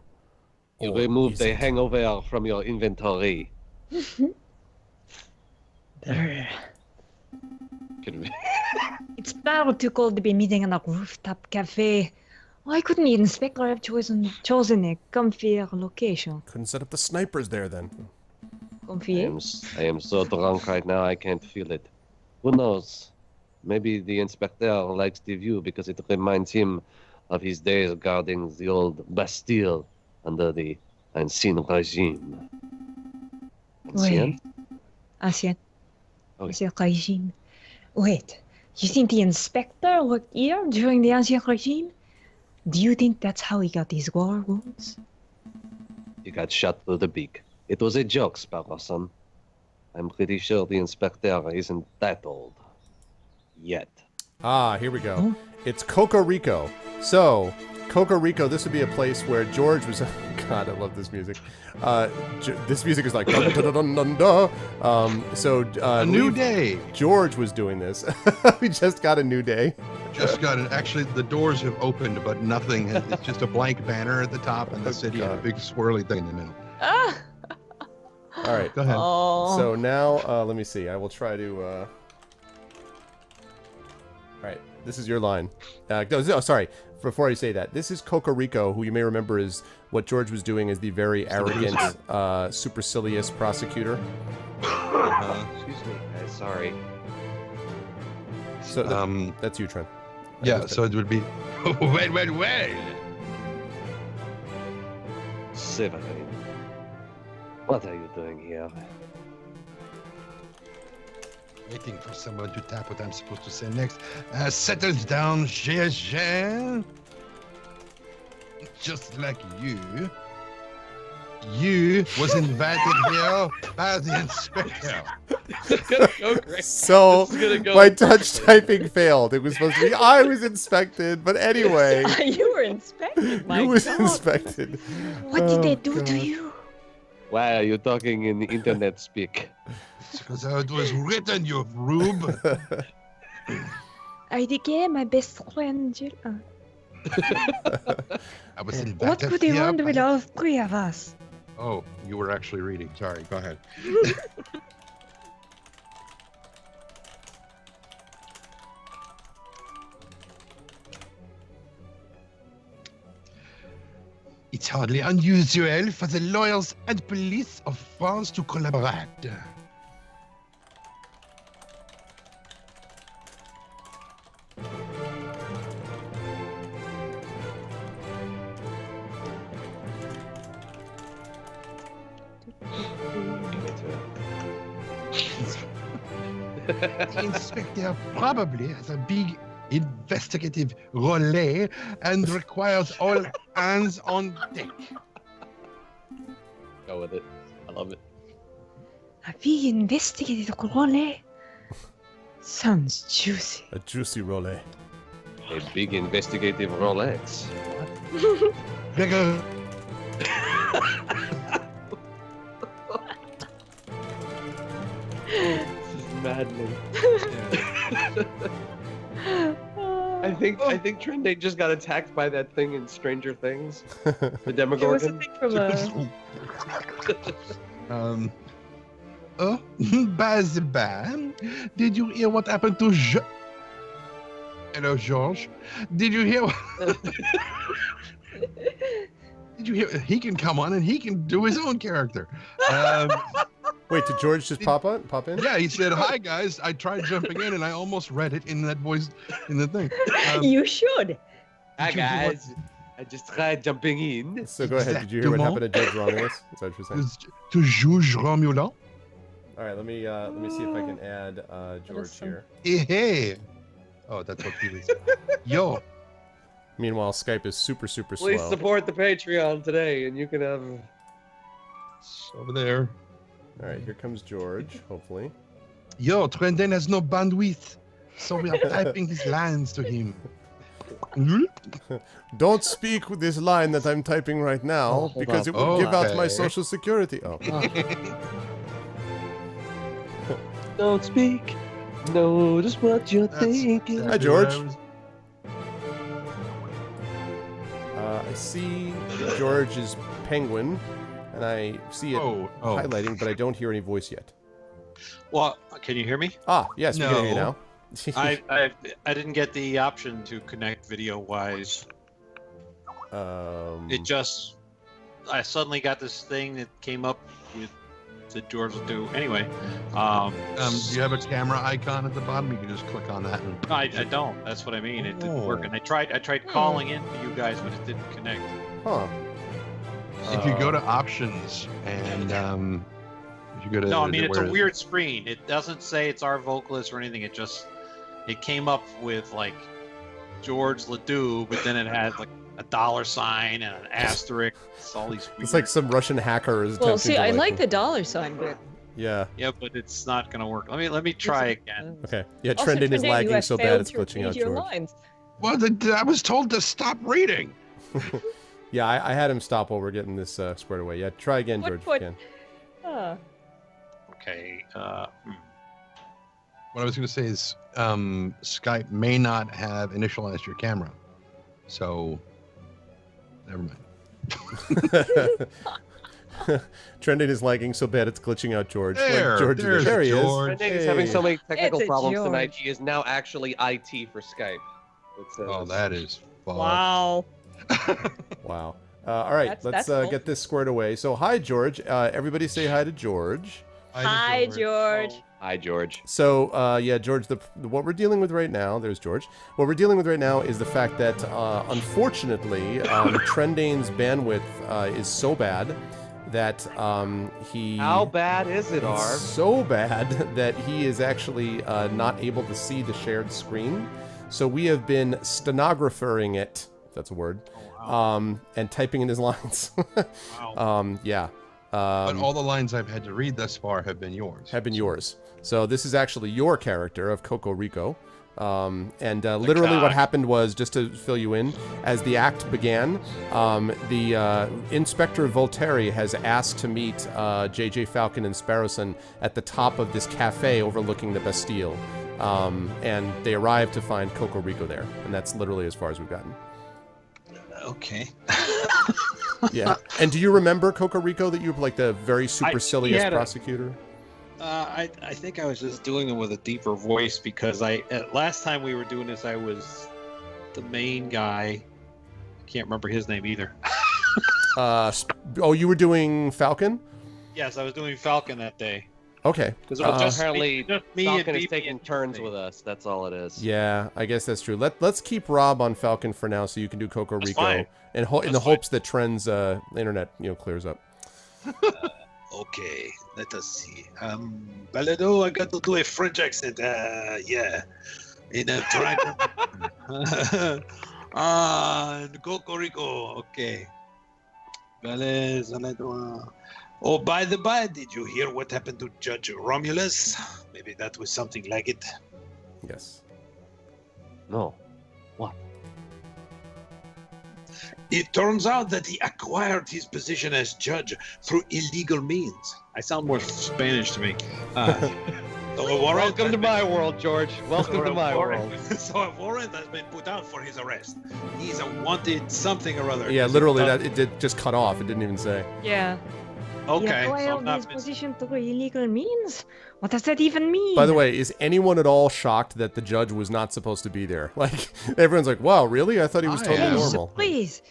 You Or removed is the it? hangover from your inventory. Could we- It's far too cold to be meeting in a rooftop cafe. Why couldn't the inspector have chosen a comfier location? Couldn't set up the snipers there then. Comfier? I am so drunk right now I can't feel it. Who knows? Maybe the inspector likes the view because it reminds him of his days guarding the old Bastille under the Ancien regime. Ancien? Ancien. Okay. Ancien regime. Wait, you think the inspector worked here during the Ancien regime? Do you think that's how he got his war wounds? He got shot through the beak. It was a joke, Sparrowson. I'm pretty sure the inspector isn't that old. Yet. Ah, here we go. Oh. It's Coco Rico. So, Coco Rico, this would be a place where George was... God, I love this music. This music is like... Dun, dun, dun, dun, dun. A new day. George was doing this. We just got a new day. Just got it. Actually, the doors have opened, but nothing. It's just a blank banner at the top and the city and a big swirly thing in the middle. Ah! All right. Go ahead. Oh. So now, let me see. I will try to... All right. This is your line. No, sorry. Before I say that, this is Coco Rico, who you may remember is what George was doing as the very arrogant, supercilious prosecutor. Excuse me. Sorry. So that's you, Trent. Yeah, so it would be, well. Severin. What are you doing here? Waiting for someone to tap what I'm supposed to say next. Settles down, GSG. Just like you. You was invited here by the inspector. Go great. So This is gonna go my touch typing failed. It was supposed to be I was inspected, but anyway, You were inspected, my you was God. inspected. What did Oh, they do to God. you? Why are you talking in the internet speak? Because it was written, you rube. I became my best friend. I was in What could he want with all three of us? Oh, you were actually reading. Sorry, go ahead. It's hardly unusual for the lawyers and police of France to collaborate. The inspector probably has a big investigative relay and requires all hands on deck. Go with it. I love it. A big investigative role. Sounds juicy. A juicy role. A big investigative Rolex. Gregor, This is maddening. I think Trendane just got attacked by that thing in Stranger Things. The It was a Demogorgon. thing from oh, by the by, did you hear what happened to Hello, George. Did you hear? Did you hear? He can come on and he can do his own character. Wait, did George just pop in? Yeah, he said, "Hi guys, I tried jumping in and I almost read it in that voice in the thing." You should. Hi guys. I just tried jumping in. So go ahead. Did you hear what happened to Judge Romulus? Is that what you're saying? To juge Romulan. All right, let me see if I can add George here. Hey. Oh, that's what he was. Yo. Meanwhile, Skype is super Please slow. support the Patreon today, and you can have. It's over there. All right, here comes George. Hopefully. Yo, Trendane has no bandwidth, so we are typing his lines to him. Don't speak with this line that I'm typing right now hold because on. it will give out my Okay. social security. Oh. Don't speak. Notice what you're thinking. Hi, George. I see George's penguin, and I see it highlighting, but I don't hear any voice yet. Well, can you hear me? Ah, yes, we can hear you now. I didn't get the option to connect video wise. It just I suddenly got this thing that came up with the George will do anyway. Do you have a camera icon at the bottom? You can just click on that. And... I don't. That's what I mean. It didn't work, and I tried calling in to you guys, but it didn't connect. Huh. If you go to options and if you go to No, I mean it's a where- weird screen. It doesn't say it's Arvocalists or anything. It came up with like George Ledoux, but then it had like a $sign and an asterisk. It's all these. It's like some Russian hacker is Well, attempting see, to, I like the $sign bit. Yeah. Yeah, but it's not gonna work. Let me try again. Okay. Yeah, Also, Trending is Trendane, you lagging have so bad failed it's to glitching read out your George. lines. Well, I was told to stop reading. Yeah, I had him stop while we're getting this squared away. Yeah, try again, George, if you can. Okay. What I was going to say is Skype may not have initialized your camera. So, never mind. Trending is lagging so bad it's glitching out George. There, George there's there he George. is. Trendane is having so many technical It's a problems George. tonight. He is now actually IT for Skype. Oh, that is fun. Wow. Wow. All right, let's that's cool. get this squared away. So, hi, George. Everybody say hi to George. Hi, George. Hi, George. So, yeah, George, what we're dealing with right now, there's George. What we're dealing with right now is the fact that, unfortunately, Trendane's bandwidth is so bad that he... How bad is it, It's Arv? so bad that he is actually not able to see the shared screen. So we have been stenographering it, if that's a word, and typing in his lines. Wow. Yeah. But all the lines I've had to read thus far have been yours. Have been yours. So this is actually your character of Coco Rico. Literally what happened was, just to fill you in, as the act began, the Inspector Voltaire has asked to meet J.J. Falcon and Sparrowson at the top of this cafe overlooking the Bastille. And they arrive to find Coco Rico there. And that's literally as far as we've gotten. Okay. Yeah. And do you remember Coco Rico, that you were like the very supercilious had a- prosecutor? I think I was just doing it with a deeper voice because last time we were doing this, I was the main guy. I can't remember his name either. You were doing Falcon? Yes, I was doing Falcon that day. Okay. Because it was just Apparently, me Falcon and is BB taking and turns me. with us. That's all it is. Yeah, I guess that's true. Let's keep Rob on Falcon for now, so you can do Coco That's Rico, fine. and in the That's hopes that Trent's internet clears up. Okay, let us see. Balado, I got to do a French accent. Yeah. In a dragon. Coco Rico. Okay. Oh, by the by, did you hear what happened to Judge Romulus? Maybe that was something like it. Yes. No. What? It turns out that he acquired his position as judge through illegal means. I sound more Spanish to me. So a warrant Welcome has to been- my world, George. Welcome so to a my warrant- world. So a warrant has been put out for his arrest. He's a wanted something or other. Yeah, Is it literally, done? that it did just cut off. It didn't even say. Yeah. Okay, Yeah, so well, I'm not his position through illegal means? What does that even mean? By the way, is anyone at all shocked that the judge was not supposed to be there? Like, everyone's like, "Wow, really? I thought he was I totally am. normal." Please.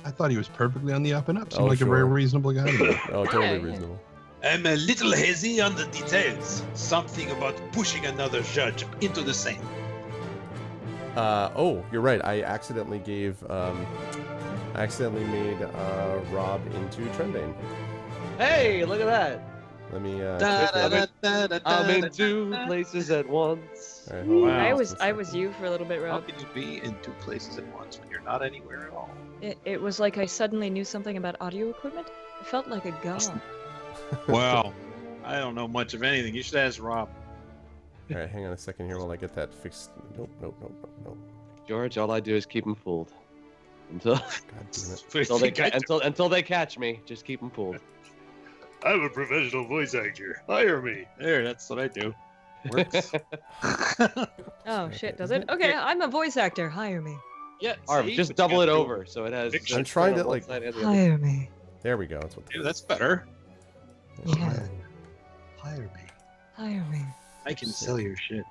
I thought he was perfectly on the up and up. Seemed Oh, like a very sure. reasonable guy. to me. Oh, totally Yeah. reasonable. I'm a little hazy on the details. Something about pushing another judge into the same. You're right. I accidentally made Rob into Trendbane. Hey, look at that. Let me. I'm in two places at once. All right, hold on. I Let's was you for a little bit, How Rob. can you be in two places at once when you're not anywhere at all? It was like I suddenly knew something about audio equipment. It felt like a god. Wow. I don't know much of anything. You should ask Rob. All right, hang on a second here while I get that fixed. Nope. George, all I do is keep them fooled. Until God damn it. until they catch me, just keep them fooled. I'm a professional voice actor. Hire me. There, that's what I do. Works. Oh shit, does it? Okay, I'm a voice actor. Hire me. Yeah, Arv, see? just But you double it gotta do over so it has. Fiction. I'm trying to, on one like- side and the other. Hire me. There we go. That's what. Yeah, that's better. Yeah. Hire me. Hire me. I can sell your shit.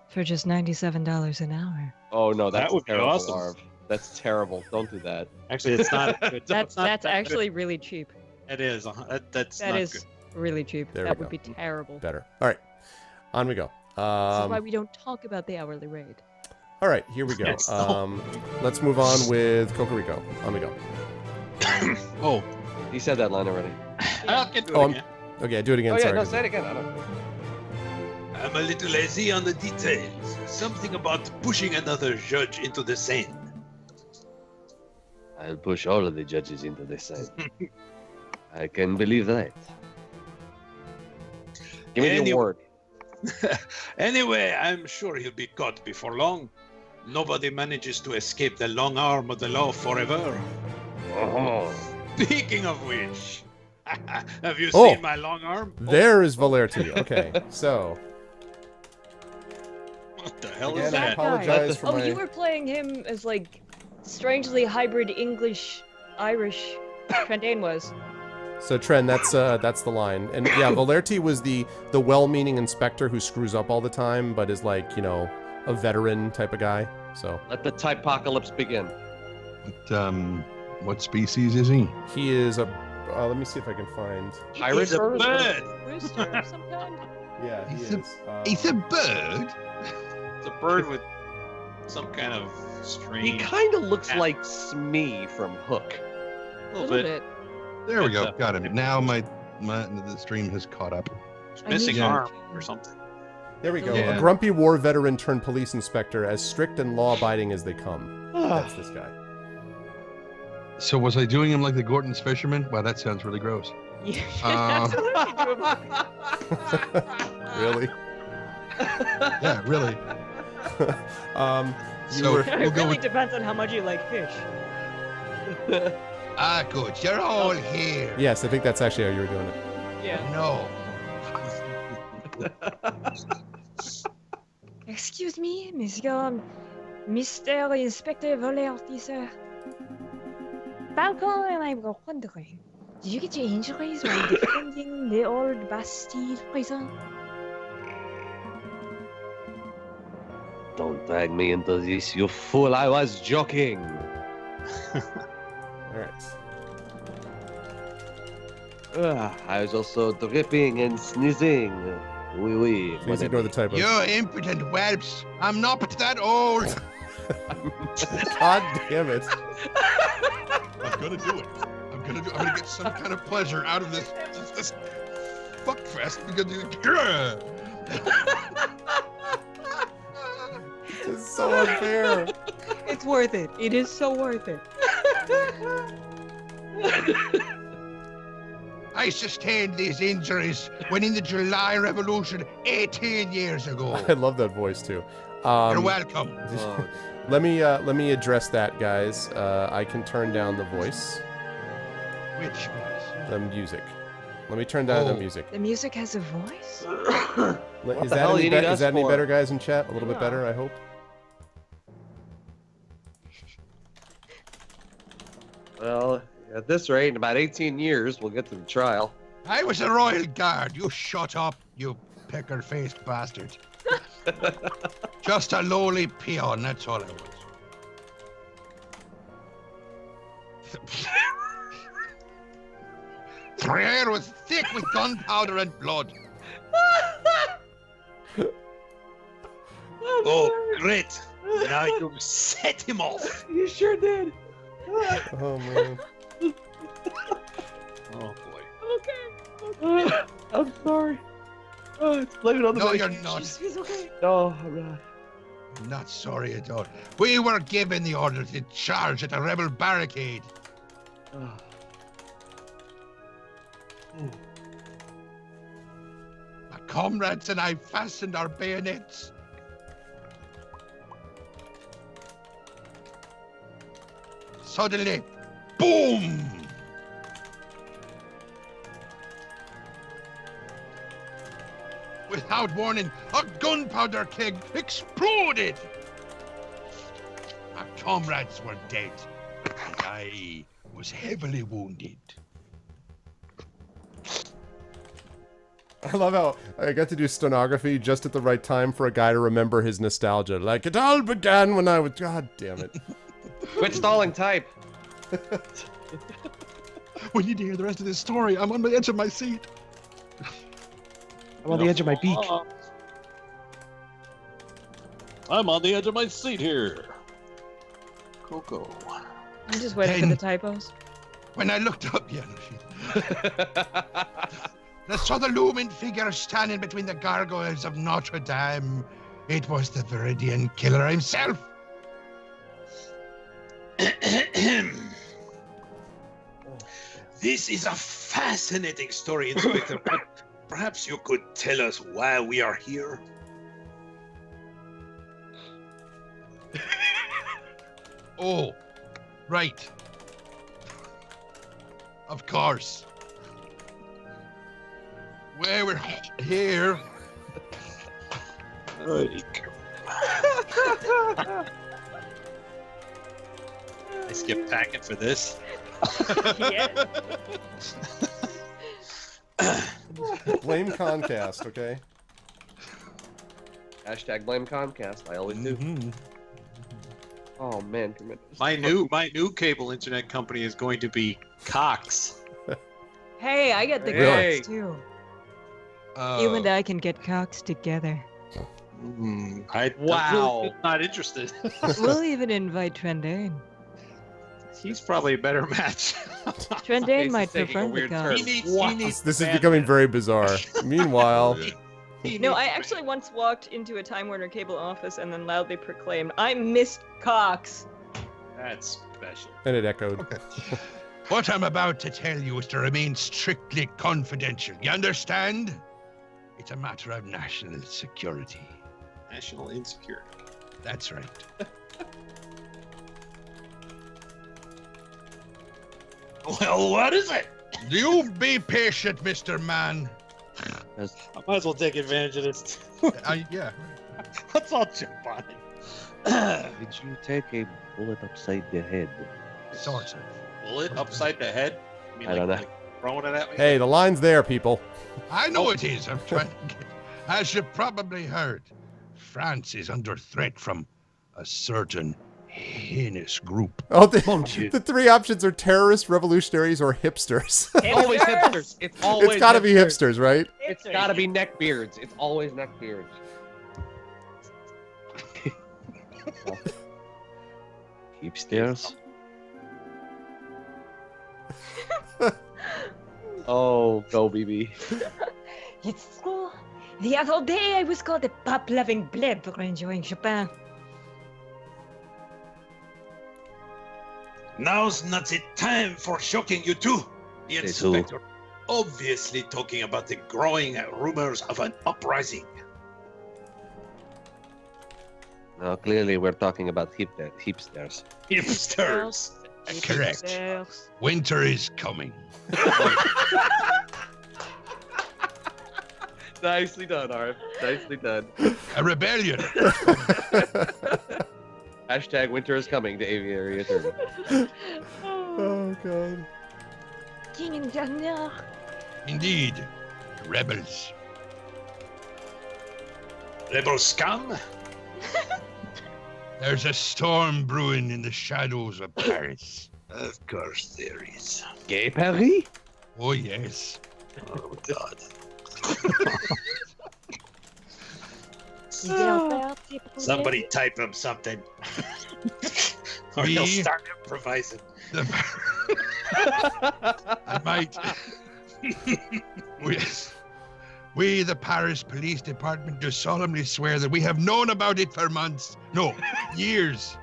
For just $97 an hour. Oh no, That that's would be terrible, awesome. Arv. That's terrible. Don't do that. Actually, it's not. It's That's not that actually really cheap. Good. It is. That's That not is good. really cheap. There That we would be terrible. Better. All right, on we go. This is why we don't talk about the hourly rate. All right, here we go. Yes. Let's move on with Coco Rico. On we go. Oh, He said that line already. I can do it Oh, again. Okay, do it again. Oh yeah, sorry. no, say it again. I don't. I'm a little lazy on the details. Something about pushing another judge into the same. I'll push all of the judges into the same. I can believe that. Give me the Anyway- award. Anyway, I'm sure he'll be caught before long. Nobody manages to escape the long arm of the law forever. Oh. Speaking of which, have you Oh. seen my long arm? There is Valerti. Okay, so What the hell again, is I that? apologize for Oh, my. you were playing him as like strangely hybrid English Irish Trendane was. So Tren, that's the line, and yeah, Valerti was the well-meaning inspector who screws up all the time, but is like a veteran type of guy. So Let the typocalypse begin. But, what species is he? he is a. Let me see if I can find. Pirate He's a bird? bird. Rooster of some kind? Yeah, he He's a- is. He's a bird. It's a bird with some kind of He strange. kind of looks like Smee from Hook. A A little little bit. bit. There we It's go. a- Got him. Now the stream has caught up. Missing need- arm or something. There we go. Yeah. A grumpy war veteran turned police inspector, as strict and law-abiding as they come. That's this guy. So was I doing him like the Gorton's fisherman? Wow, that sounds really gross. You Uh, absolutely do him. Really? Yeah, really. You So were. we'll It go really with depends on how much you like fish. good. You're all here. Yes, I think that's actually how you were doing it. Yeah. No. Excuse me, Mr. Inspector Volley Officer. Falcon and I were wondering, did you get your injuries while defending the old Bastille prison? Don't drag me into this, you fool. I was joking. All right. I was also dripping and sneezing. Oui, oui. Please ignore the typos. You impotent whelps. I'm not that old. God damn it. I'm gonna do it. I'm gonna get some kind of pleasure out of this fuck fest because This is so unfair. It's worth it. It is so worth it. I sustained these injuries when in the July Revolution 18 years ago. I love that voice too. You're welcome. Let me address that, guys. I can turn down the voice, Which was? the music. Let me turn down the music. The music has a voice? Is the that hell any, you need us is that any for? better, guys, in chat? A little bit better, I hope. Well, at this rate, in about 18 years, we'll get to the trial. I was a royal guard. You shut up, you pecker-faced bastard. Just a lowly peon, that's all I was. The air was thick with gunpowder and blood. Oh, great. Now you set him off. You sure did. Oh man. Oh, boy. I'm sorry. Blame it on the No, you're medication. not. He's okay. No, I'm not. I'm not sorry at all. We were given the order to charge at a rebel barricade. My comrades and I fastened our bayonets. Suddenly, boom! Without warning, a gunpowder keg exploded. My comrades were dead, and I was heavily wounded. I love how I got to do stenography just at the right time for a guy to remember his nostalgia. Like, it all began when I was... God damn it. Quit stalling type. We need to hear the rest of this story. I'm on the edge of my seat. I'm on the edge of my beak. I'm on the edge of my seat here. Coco. I'm just waiting for the typos. When I looked up, I saw the looming figure standing between the gargoyles of Notre Dame. It was the Viridian Killer himself. This is a fascinating story, Inspector. Perhaps you could tell us why we are here? Oh, right. Of course. Well, we're here. I skipped packing for this. Yeah. Blame Comcast, okay? Hashtag blame Comcast. I always do. Oh man, tremendous. My new cable internet company is going to be Cox. Hey, I get the Really? cocks too. Oh. You and I can get cocks together. I'm Wow. really not interested. We'll even invite Trendane. He's probably a better match. Trendane Face might is taking prefer a the weird cocks. turn. This is becoming very bizarre. Meanwhile, No, I actually once walked into a Time Warner Cable office and then loudly proclaimed, "I missed Cox." That's special. and it echoed. Okay. What I'm about to tell you is to remain strictly confidential. You understand? It's a matter of national security. National insecurity. That's right. Well, what is it? You be patient, Mr. Man. I might as well take advantage of this. Yeah. Let's all jump on it. Did you take a bullet upside the head? Sort of. Bullet upside the head? I mean, I don't know. like throwing it at me? Hey, the line's there, people. I know it is. I'm trying to get... As you probably heard, France is under threat from a certain heinous group. Oh, the three options are terrorists, revolutionaries, or hipsters. Always hipsters. It's always. It's got to be hipsters, right? It's got to be neckbeards. It's always neckbeards. Hipsters. Oh, go, BB. It's true. The other day I was called a pop-loving bleb for enjoying Chopin. Now's not the time for shocking you too. The Say who? inspector obviously talking about the growing rumors of an uprising. Now, clearly, we're talking about hipsters. Hipsters. Correct. Hipsters. Winter is coming. Nicely done, Arv. Nicely done. A rebellion. Hashtag winter is coming to Aviary Attorney. Oh, God. King and Daniel. Indeed. Rebels. Rebel scum. There's a storm brewing in the shadows of Paris. Of course there is. Gay Paris? Oh, yes. Oh God. Somebody type him something. Or he'll We- start improvising. I might. We, the Paris Police Department, do solemnly swear that we have known about it for months. No, years.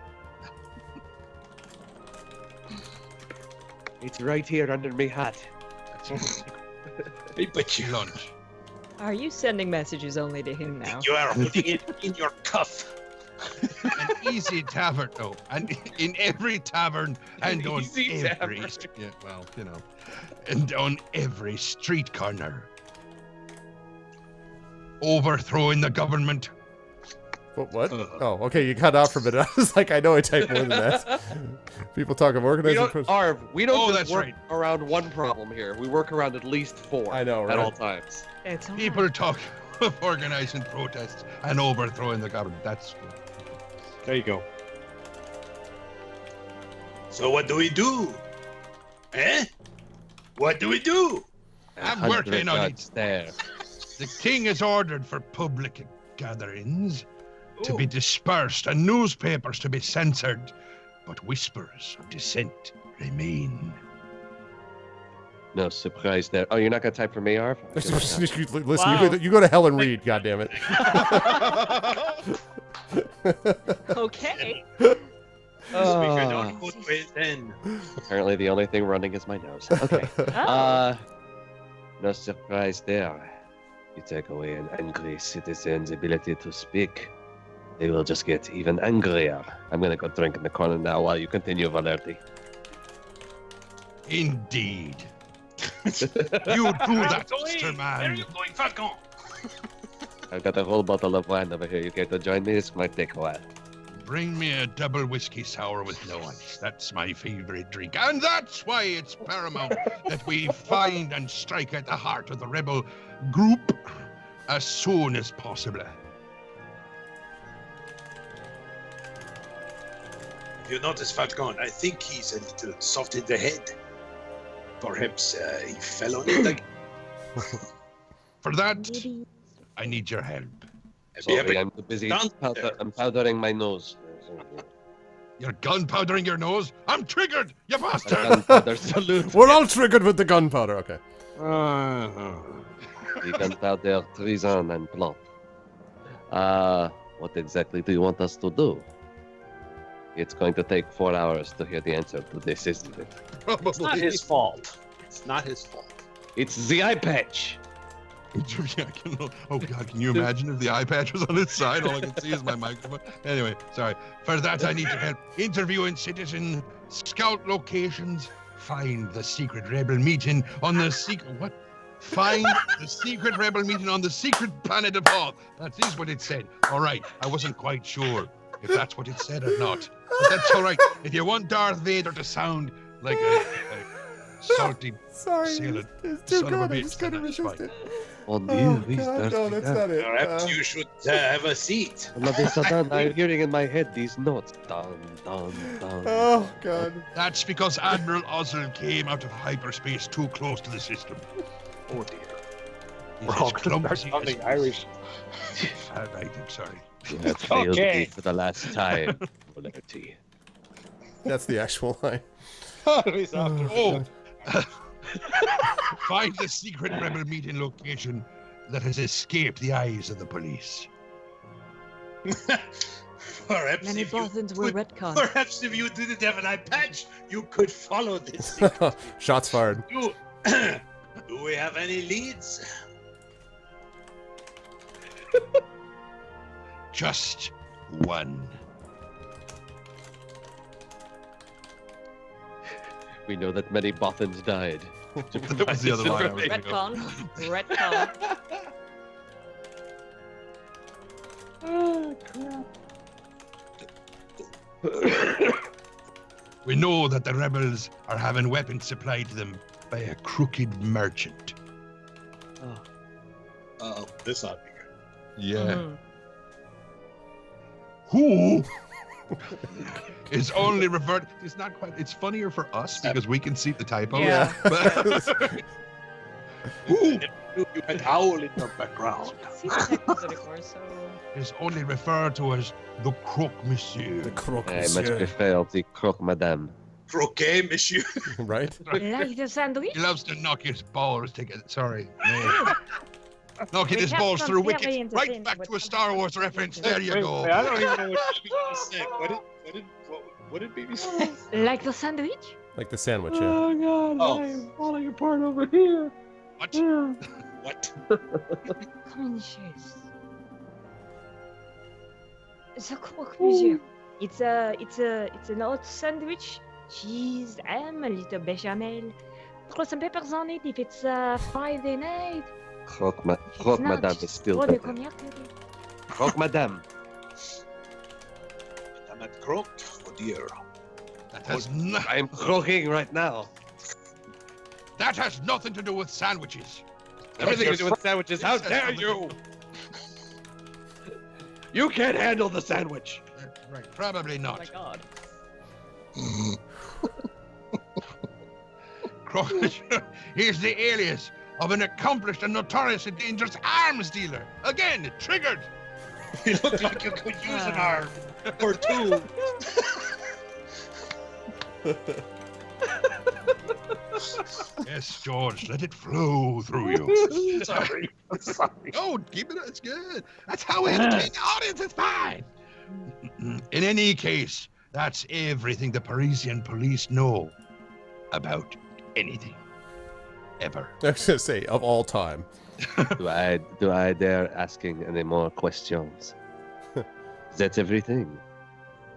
It's right here under me hat. I bet you Lunch. Are you sending messages only to him now? you are putting it in your cuff. An easy tavern, no. And in every tavern and An on easy every... tavern. Yeah, well, you know. And on every street corner. Overthrowing the government. What? Oh, okay, you cut out for a minute. I was like, I know I typed more than that. People talk of We organizing... don't, Arv, we don't Oh, just that's work right. around one problem here. We work around at least four. I know, At right? all times. It's all People right. talk of organizing protests and overthrowing the government. That's... There you go. So what do we do? Eh? What do we do? I'm working on it. There. The king has ordered for public gatherings to be Ooh. dispersed and newspapers to be censored, but whispers of dissent remain. No surprise there. Oh, you're not gonna type for me, Arv? Listen, Wow. you go to hell and read, goddammit. Okay. Oh. We should not put with then. Apparently, the only thing running is my nose. Okay. Oh. No surprise there. You take away an angry citizen's ability to speak, they will just get even angrier. I'm gonna go drink in the corner now while you continue, Valerti. Indeed. You do that, Where Mr. are Man. you going, Falcon? I've got a whole bottle of wine over here. You care to join me? This might take a while. Bring me a double whiskey sour with no ice. That's my favorite drink. And that's why it's paramount that we find and strike at the heart of the rebel group as soon as possible. If you notice, Falcon, I think he's a little soft in the head. Perhaps he fell on it again. For that, I need your help. Sorry, I'm too busy. Down I'm powdering my nose. You're gunpowdering your nose? I'm triggered, you bastard! Gunpowder salute. We're all triggered with the gunpowder. Okay. The gunpowder, treason, and plot. What exactly do you want us to do? It's going to take 4 hours to hear the answer to this, isn't it? It's not his fault. It's not his fault. It's the eye patch. Oh God, can you imagine if the eye patch was on his side? All I can see is my microphone. Anyway, sorry. For that, I need your help. Interviewing citizen, scout locations, find the secret rebel meeting on the secret. What? Find the secret rebel meeting on the secret planet of Hoth. That is what it said. All right, I wasn't quite sure if that's what it said or not. But that's all right. If you want Darth Vader to sound like a salty Sorry, sailor, it's too son of a good. I bitch, just then couldn't that's resist fine. it. Oh, Oh, God, no, that's not it. Perhaps you should have a seat. I'm hearing in my head these notes. Dun, dun, dun. Oh, God. That's because Admiral Ozzel came out of hyperspace too close to the system. Oh dear. He's We're as all gonna start clumsy talking as- Irish. All right, I'm sorry. You have failed Okay. me for the last time. Polarity. That's the actual line. Oh, find the secret rebel meeting location that has escaped the eyes of the police. Perhaps Many if you Bothans were could- retconned. Perhaps if you didn't have an eye patch, you could follow this. Shots fired. Do, do we have any leads? Just one. We know that many Bothans died. That was the other line I was gonna go. Retcon. We know that the rebels are having weapons supplied to them by a crooked merchant. Oh, this ought to be good. Yeah. Mhm. Who is only revert. It's not quite. It's funnier for us because we can see the typo. Yeah. But who You had howl in the background. See the typos anymore, so. is only referred to as the croque monsieur. The croque I much monsieur. prefer the croque madame. Croquet, monsieur. Right? Like the sandwich? He loves to knock his balls together. Sorry. No. Knocking We his have balls some through very wickets. Right entertaining back to a with Star some- Wars reference. There you go. I don't even know what you said. What did BB say? Like the sandwich? Like the sandwich, yeah. God, Oh. I am falling apart over here. What? What? How many shares? The croque monsieur. It's an old sandwich, cheese, ham, a little bechamel. Throw some peppers on it if it's Friday night. Croque If it's not, madame is just still pour the better. cognac with it. Croque madame. I'm at croaked. Oh dear. That has, no- I'm croaking right now. that has nothing to do with sandwiches. Everything to do with sandwiches. How dare you? You can't handle the sandwich. Right. Probably Oh not. my god. Croque monsieur is the alias of an accomplished and notoriously dangerous arms dealer. Again, triggered. You look like you could use an arm or two. Yes, George, let it flow through you. Sorry. I'm sorry. Oh, keep it. It's good. That's how we entertain the audience. It's fine. In any case, that's everything the Parisian police know about anything. Ever. I was going to say, of all time. Do I dare asking any more questions? That's everything.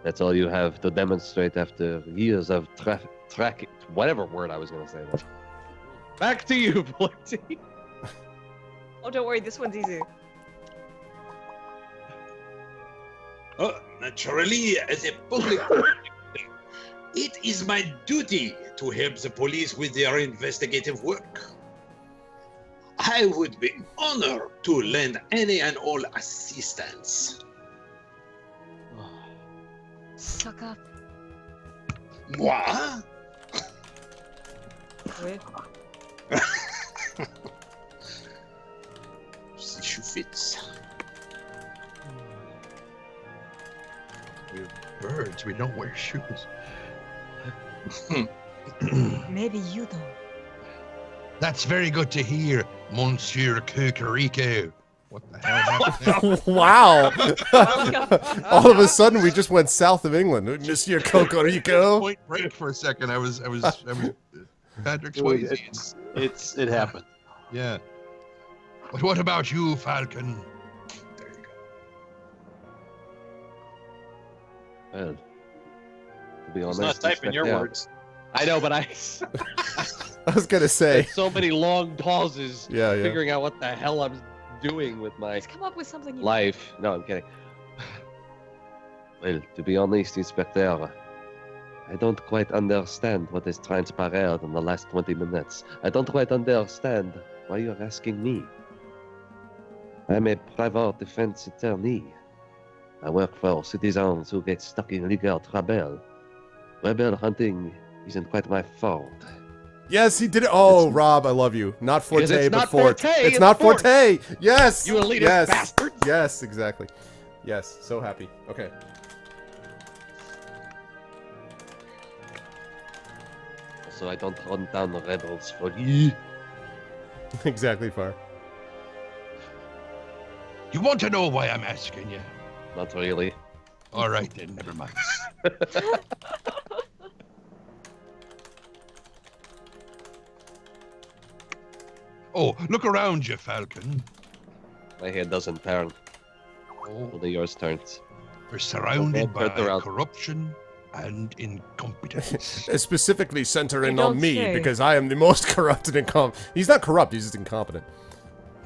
That's all you have to demonstrate after years of tracking. Whatever word I was going to say. That. Back to you, Polarity. Oh, don't worry, this one's easy. Naturally, as a public it is my duty to help the police with their investigative work. I would be honored to lend any and all assistance. Suck up. Moi? Wait. The shoe fits. We're birds. We don't wear shoes. Maybe you don't. That's very good to hear, Monsieur Cucurico. What the hell happened there? Wow. All of a sudden, we just went south of England. Monsieur Cocorico. Point break for a second. I was Patrick Dude, Swayze. it happened. Yeah. But what about you, Falcon? There you go. Well, to be He's honest, not typing your yeah. words. I know, but I I was gonna say. so many long pauses Yeah, yeah. figuring out what the hell I'm doing with my Let's come up with something. life. No, I'm kidding. Well, to be honest, Inspector, I don't quite understand what has transpired in the last 20 minutes. I don't quite understand why you're asking me. I'm a private defense attorney. I work for citizens who get stuck in legal trouble. Rebel hunting isn't quite my fault. Yes, he did it. Oh, Rob, I love you. Not Forte, Because it's but not Fort. Forte, It's it's not Fort. Forte. Yes. You elitist yes. bastards. Yes, exactly. Yes, so happy. Okay. So I don't hunt down the rebels for you. Exactly, Far. You want to know why I'm asking you? Not really. All right, then, never mind. Oh, look around you, Falcon. My head doesn't turn. Oh, Only yours turns. we're surrounded Okay, by turn around. corruption and incompetence. Specifically centering You on don't me say. because I am the most corrupt and incompetent. He's not corrupt, he's just incompetent.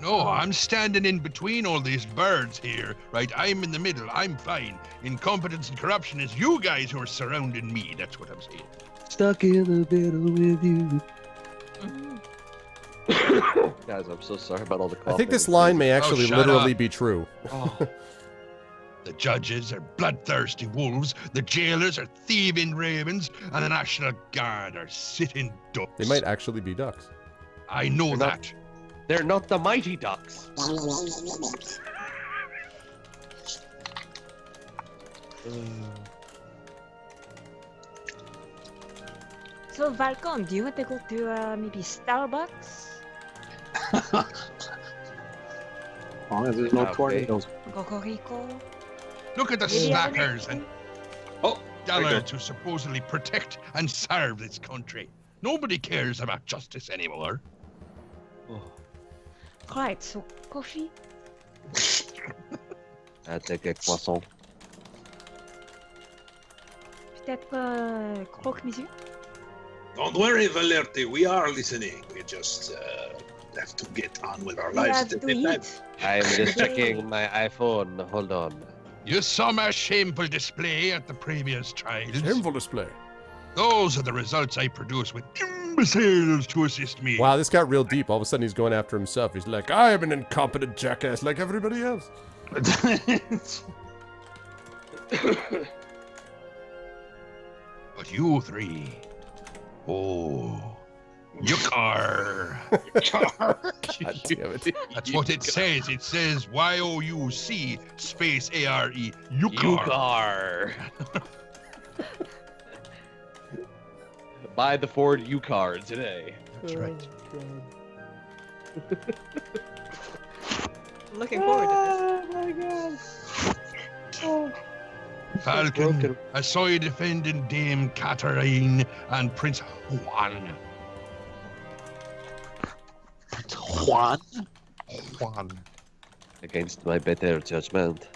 No, I'm standing in between all these birds here, right? I'm in the middle. I'm fine. Incompetence and corruption is you guys who are surrounding me. That's what I'm saying. Stuck in the middle with you. Guys, I'm so sorry about all the coughing. I think this line may actually shut literally up. be true. Oh. The judges are bloodthirsty wolves, the jailers are thieving ravens, and the National Guard are sitting ducks. They might actually be ducks. I know They're not- that. They're not the mighty ducks. So, Falcon, do you want to go to maybe Starbucks? As long as there's no Okay. tornadoes. Cocorico? Look at the Maybe have an slackers and Oh, there you go. dullards who supposedly protect and serve this country. Nobody cares about justice anymore. Right, so coffee? I take a croissant. Peut-être croque-monsieur? Don't worry, Valerti. We are listening. We just have to get on with our We lives have at the to same time. eat. I'm just checking my iPhone. Hold on. You saw my shameful display at the previous trials. Shameful display. Those are the results I produce with imbeciles to assist me. Wow, this got real deep. All of a sudden he's going after himself. He's like, I am an incompetent jackass like everybody else. But you three, oh, Yukar. God damn it. That's what it says. It says Y-O-U-C space A-R-E. Yukar. U-Car. Buy the Ford U-Car today. That's right. I'm looking forward to this. Falcon, broken. I saw you defending Dame Catherine and Prince Juan. Juan? Juan. Against my better judgment.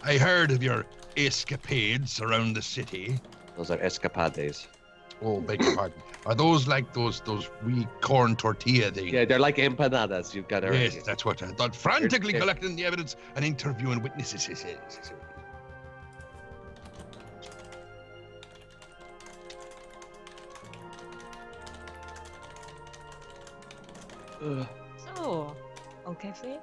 I heard of your escapades around the city. Those are escapades. Oh, beg your pardon. Are those like those wee corn tortilla things? Yeah, they're like empanadas. You've got to. Yes, that's what I thought. Frantically Yes. collecting the evidence and interviewing witnesses. So, on cafe?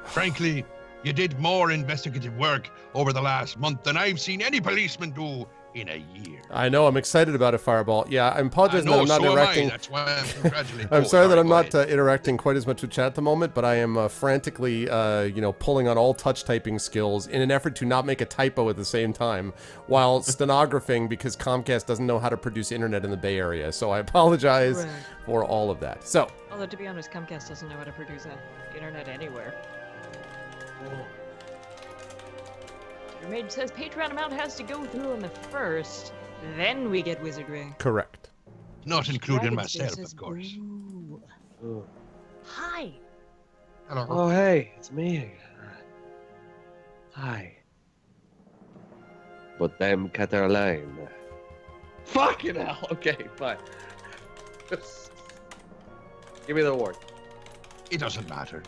Frankly, you did more investigative work over the last month than I've seen any policeman do in a year. I know, I'm excited about it, Fireball. Yeah, I'm I apologizing know, that I'm not so interacting. am I. That's why I'm congratulating. I'm Oh, sorry that I'm go not ahead. interacting quite as much with chat at the moment, but I am frantically, pulling on all touch typing skills in an effort to not make a typo at the same time while stenographing because Comcast doesn't know how to produce internet in the Bay Area. So I apologize Right. for all of that. So, Although, to be honest, Comcast doesn't know how to produce internet anywhere. Your mage says Patreon amount has to go through on the 1st. Then we get wizardry. Correct. Not including Dragon's myself, says of course. boo. Oh. Hi. Hello. Oh, hey, it's me. Hi. But damn Caterline. Fucking hell. Okay, fine. Give me the award. It doesn't matter.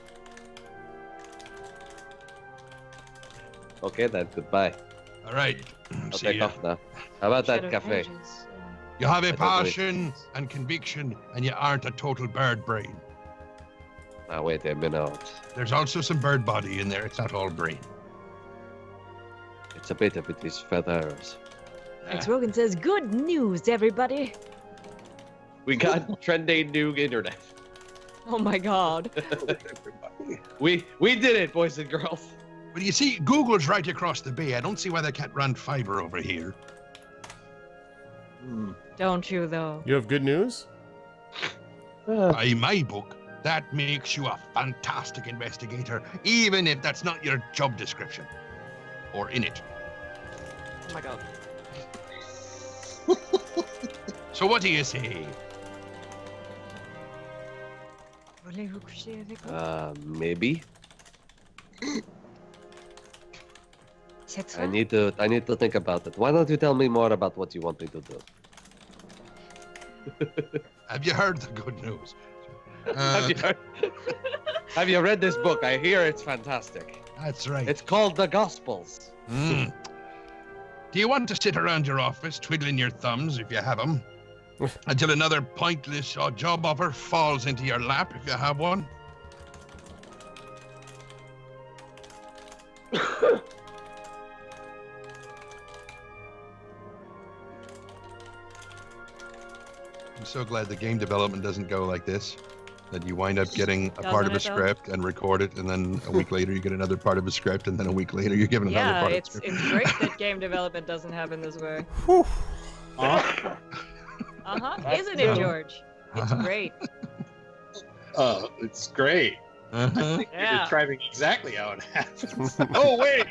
Okay, then. Goodbye. All right. I'll See take ya. off now. How about that Shadow cafe? Pages, You have a I don't passion and conviction, and you aren't a total bird brain. Now, wait a minute. There's also some bird body in there. It's not all brain. It's a bit of it is feathers. Alex Rogan says, good news, everybody. We got trending new internet. Oh my god. We did it, boys and girls. But you see, Google's right across the bay. I don't see why they can't run fiber over here. Don't you, though? You have good news? By my book, that makes you a fantastic investigator, even if that's not your job description. Or in it. Oh my god. So what do you say? Voulez-vous coucher avec moi? Maybe. Cette I soir? need to think about it. Why don't you tell me more about what you want me to do? Have you heard the good news? Have you read this book? I hear it's fantastic. That's right. It's called The Gospels. Mm. Do you want to sit around your office twiddling your thumbs, if you have them, until another pointless job offer falls into your lap, if you have one? I'm so glad the game development doesn't go like this. That you wind up getting a part of a Doesn't it, though? script and record it, and then a week later you get another part of a script, and then a week later you're given another Yeah, part it's of the it's script. great that game development doesn't happen this way. Huh? Isn't it, George? It's great. It's great. Uh-huh. Yeah. You're describing exactly how it happens. Oh, wait!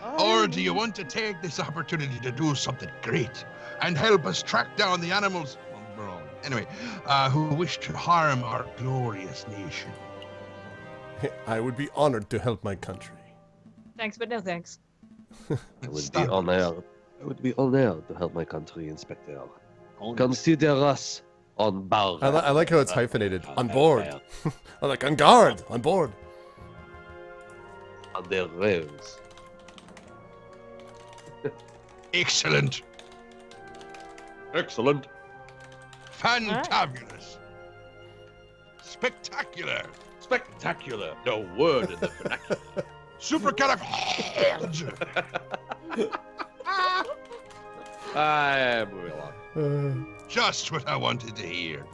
Oh. Or do you want to take this opportunity to do something great and help us track down the animals? Well, we're all- Anyway, who wish to harm our glorious nation? I would be honored to help my country. Thanks, but no thanks. I would Stop be it. honored. I would be honored to help my country, Inspector. Own it. Consider us on board. I like how it's hyphenated. On board. I like on guard. On board. On the rails. Excellent. Excellent. Fantabulous. Spectacular. Spectacular. No word in the vernacular. Supercalifragilistic. I'm moving along. Just what I wanted to hear.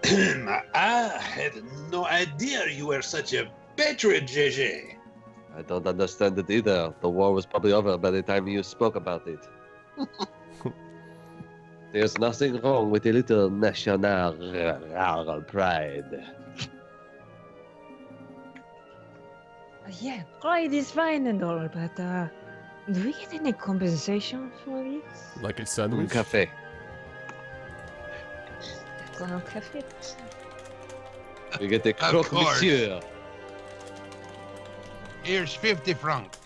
I had no idea you were such a patriot, JJ. I don't understand it either. The war was probably over by the time you spoke about it. There's nothing wrong with a little national pride. Yeah, pride is fine and all, but do we get any compensation for this? Like a Un sandwich. café. Gonna cafe? We get a Of croque course. monsieur. Here's 50 francs.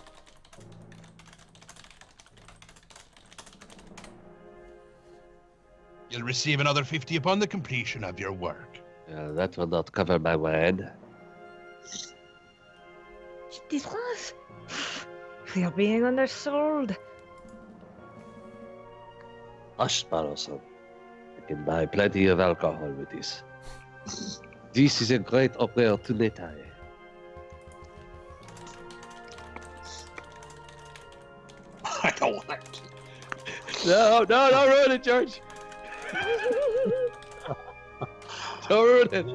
You'll receive another 50 upon the completion of your work. That will not cover my wine. 50 francs? We are being undersold. Hush, Barroso. I can buy plenty of alcohol with this. This is a great opportunity. I don't want it. No, don't ruin it, George. Don't ruin it.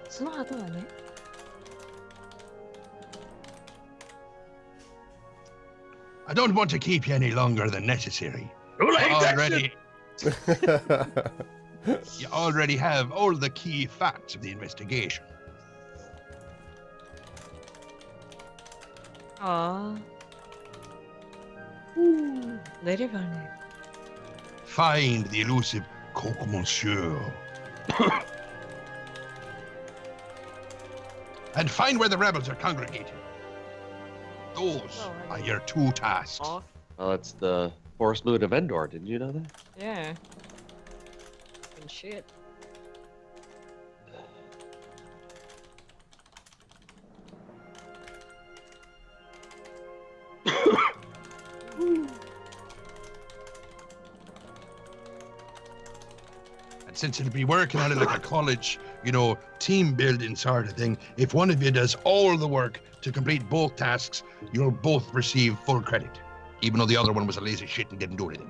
Sono adone. I don't want to keep you any longer than necessary. You already have all the key facts of the investigation. Aw. Later, Varney. Find the elusive Coco Monsieur. And find where the rebels are congregated. Those are your 2 tasks. Off. Well, it's the Forest Moon of Endor. Didn't you know that? Yeah. And shit. And since it'll be working on it like a college, team building sort of thing, if one of you does all the work to complete both tasks, you'll both receive full credit, even though the other one was a lazy shit and didn't do anything.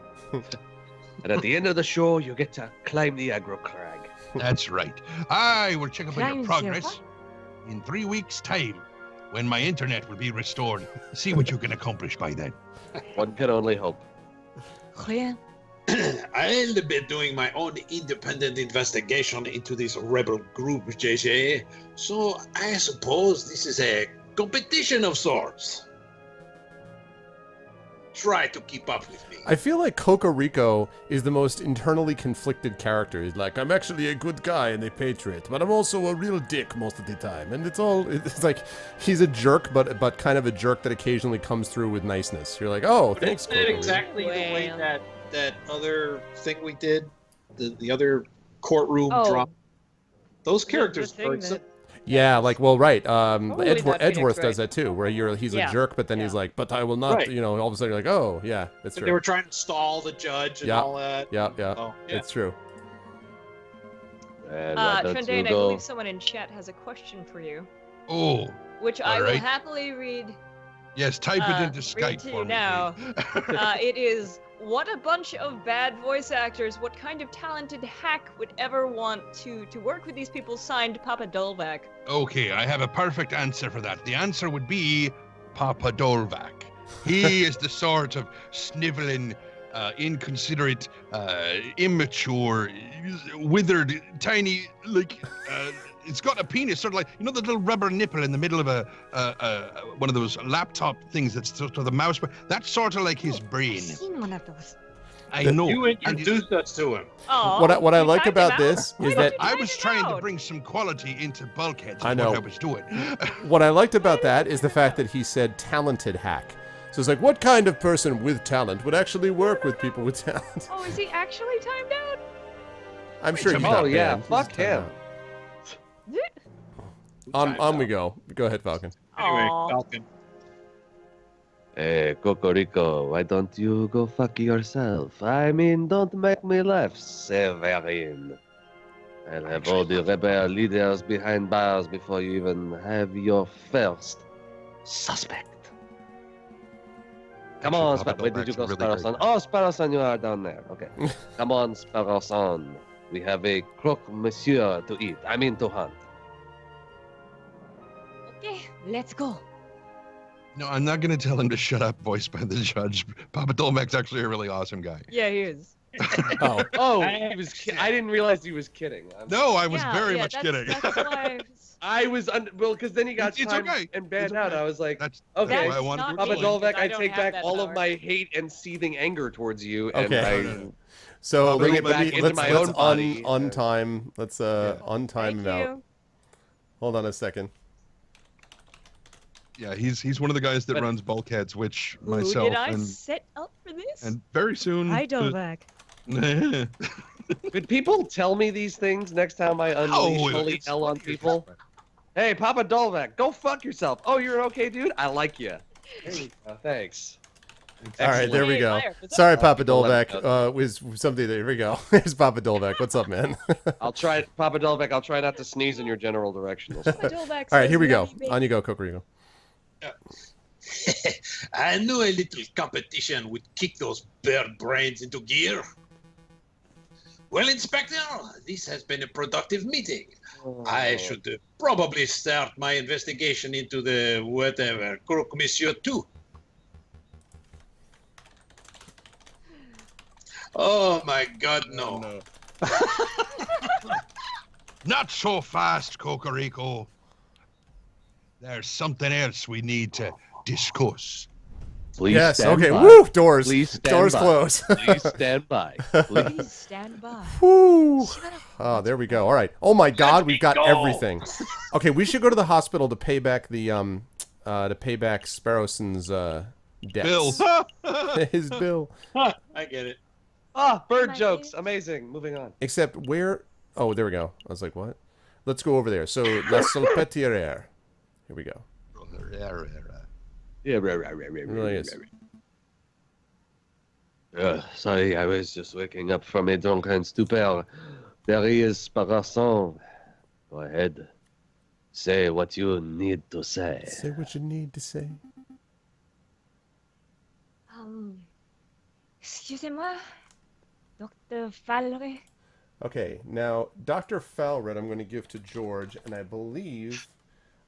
And at the end of the show, you get to climb the aggro crag. That's right. I will check up on Climb your the progress what? in 3 weeks' time, when my internet will be restored. See what you can accomplish by then. One can only hope. Rien. I'll be doing my own independent investigation into this rebel group, JJ. So I suppose this is a competition of sorts. Try to keep up with me. I feel like Cocorico is the most internally conflicted character. He's like, I'm actually a good guy and a patriot, but I'm also a real dick most of the time. And it's like, he's a jerk, but kind of a jerk that occasionally comes through with niceness. You're like, oh, thanks, Isn't it Cocorico. exactly the way Well. that other thing we did, the other courtroom Oh. drama? Those The characters thing are that- Yeah, like, well, right. Totally not Edgeworth Phoenix, does right. that too, where he's Yeah, a jerk, but then he's yeah. like, but I will not, Right. all of a sudden you're like, oh, yeah, that's They true. were trying to stall the judge and Yeah. all that. Yeah, Oh, yeah. it's true. And why don't you Trendane, I go- believe someone in chat has a question for you, Oh, which I All will right. happily read. yes, type it into Read Skype to for you me, now. please. It is, what a bunch of bad voice actors. What kind of talented hack would ever want to work with these people? Signed, Papa Dolvac. Okay, I have a perfect answer for that. The answer would be Papa Dolvac. He is the sort of sniveling, inconsiderate, immature, withered, tiny, it's got a penis, sort of like, the little rubber nipple in the middle of one of those laptop things that's sort of the mouse. But that's sort of like his brain. I've seen one of those. I know. You and he's- introduced us to him. Oh, What I you like typed about him out? this Why is don't that you I type was it trying to out? bring some quality into Bulkheads. I is know. what I was doing. What I liked about that is the fact that he said talented hack. So it's like, what kind of person with talent would actually work with people with talent? Oh, is he actually timed out? I'm sure he's Oh, not yeah, banned. fuck He's just him. on we go. Go ahead, Falcon. Anyway, Aw. Falcon. Hey, Cocorico, why don't you go fuck yourself? I mean, don't make me laugh, Severin. I'll have all the rebel leaders behind bars before you even have your first suspect. Come on, Papa Where did you Dolvac's go, really Sparrowson? great. Oh, Sparrowson, you are down there. Okay. Come on, Sparrowson. We have a croque monsieur to eat. I mean to hunt. Okay, let's go. No, I'm not going to tell him to shut up, voiced by the judge. Papa Dolmac's actually a really awesome guy. Yeah, he is. Oh, Oh, he was. I didn't realize he was kidding. No, I was Yeah, very yeah, much that's- kidding. That's why. I was well, because then he got It's timed okay. and banned It's out. okay. I was like, That's Okay. why I wanted That's to not Papa me. explain. Dolvac, I I don't take have back that all of power. my hate and seething anger towards you, and Okay. I so I'll bring it let back me, into let's my let's own body. on time. Let's on time him Thank out. you. Hold on a second. Yeah, he's one of the guys that But- runs Bulkheads, which Who myself did I and set up for this? very soon. Hi, Dolvac. Could people tell me these things next time I unleash holy it's hell on funny. people? Hey, Papa Dolvac, go fuck yourself. Oh, you're an okay dude? I like you. Thanks. All right, there we Hey, go. liar, what's up? Sorry, Papa People let me Dolvac. Was something. There we go. Here's Papa Dolvac. What's up, man? I'll try, Papa Dolvac. I'll try not to sneeze in your general direction. this time. Papa Dolvac All right, says here we go. love you, On you go, Cocorico. I knew a little competition would kick those bird brains into gear. Well, Inspector, this has been a productive meeting. I should probably start my investigation into the whatever, Croque Monsieur too. Oh my God, no. Not so fast, Cocorico. There's something else we need to discourse. Please Yes. stand Okay. by. Woo! Doors. Please stand Doors by. close. Please stand by. Please. Please stand by. Woo! Oh, there we go. All right. Oh my God, we've got everything. Okay, we should go to the hospital to pay back the Sparrowson's debts. Bill. His bill. I get it. Ah, bird My jokes. dear. Amazing. Moving on. Except where? Oh, there we go. I was like, what? Let's go over there. So La Salpêtrière. Here we go. Yeah, Really is. Sorry, I was just waking up from a drunken stupor. There is Sparrowson. Go ahead. Say what you need to say. Say what you need to say. Excusez-moi, Dr. Falre. Okay, now Dr. Falred, I'm going to give to George, and I believe.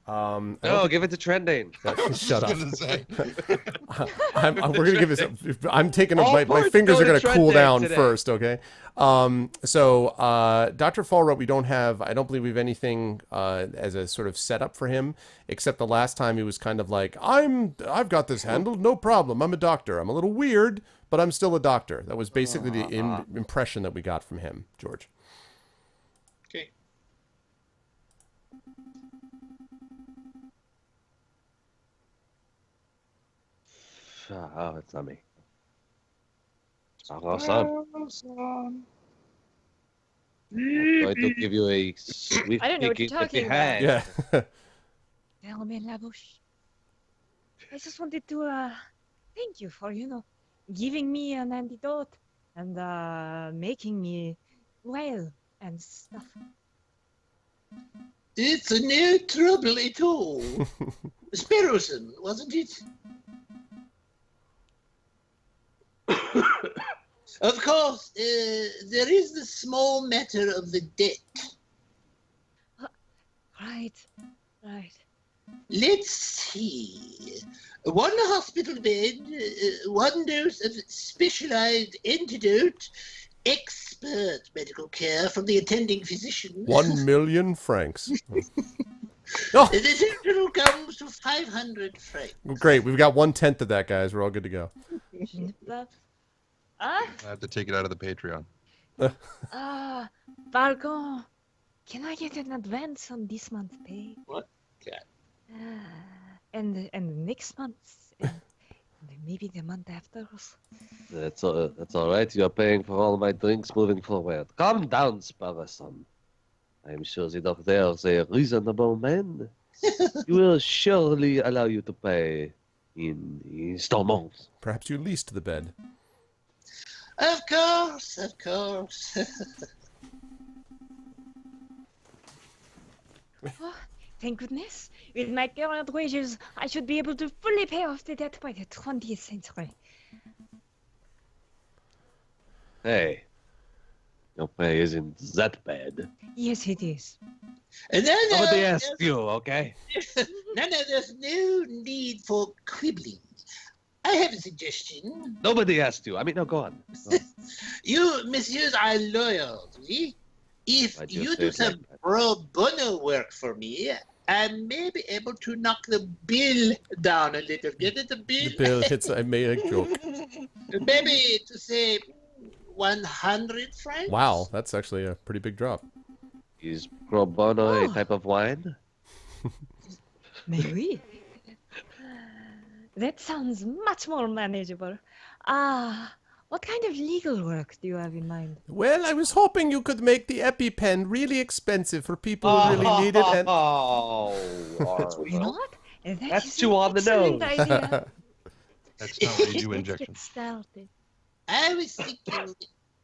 No, give it to Trendane. Shut up. Gonna say. We're gonna give this. I'm taking All my parts fingers go are to gonna cool Trendane down today. first. Okay. So Dr. Falrut, we don't have. I don't believe we have anything as a sort of setup for him, except the last time he was kind of like, I've got this handled, no problem. I'm a doctor. I'm a little weird, but I'm still a doctor. That was basically the impression that we got from him, George. Okay. Oh, it's not me. Sparrowson. I'm going to give you a sweet I don't know what you're kicking with the talking about. hand. Yeah. Fermez la bouche. I just wanted to thank you for, giving me an antidote and making me well and stuff. It's no trouble at all. Sparrowson, wasn't it? Of course, there is the small matter of the debt. Right. Let's see. One hospital bed, one dose of specialized antidote, expert medical care from the attending physician. 1 million francs. Oh, The total comes to 500 francs. great. We've got 1/10 of that, guys. We're all good to go. I have to take it out of the Patreon. Falcon, can I get an advance on this month's pay? What? Okay. And next month's, and maybe the month after. That's all right. You're paying for all my drinks moving forward. Calm down, Sparrowson. I'm sure the doctor is a reasonable man. He will surely allow you to pay in installments. Perhaps you leased the bed. Of course. Oh, thank goodness. With my current wages, I should be able to fully pay off the debt by the 20th century. Hey, your pay isn't that bad. Yes, it is. Nobody asked you, okay? No, there's no need for quibbling. I have a suggestion. Nobody asked you. I mean, no, go on. Go on. You, messieurs, are lawyers, oui? If Why'd you you say do it some like that? pro bono work for me, I may be able to knock the bill down a little. Get it, the bill? The bill hits. I made a joke. Maybe to say 100 francs? Wow, that's actually a pretty big drop. Is pro bono a Oh. type of wine? Maybe. That sounds much more manageable. What kind of legal work do you have in mind? Well, I was hoping you could make the EpiPen really expensive for people who really need it. And Oh, You know what? That's is too an on the excellent nose. idea. That's not what you do Let's injections. get started. I was thinking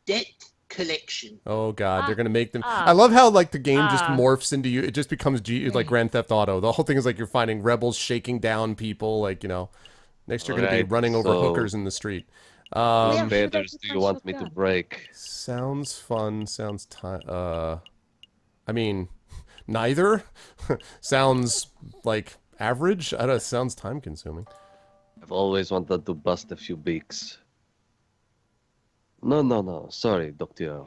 debt collection. oh God, they're Ah, gonna make them. ah, I love how like the game just ah. morphs into you. It just becomes like Grand Theft Auto. The whole thing is like you're finding rebels shaking down people. Like next you're gonna be Alright, running over so- hookers in the street. Which Yeah. banners do you want me to break? Sounds fun. Sounds I mean, neither. Sounds like average. I don't. Sounds time consuming. I've always wanted to bust a few beaks. No. Sorry, Doctor.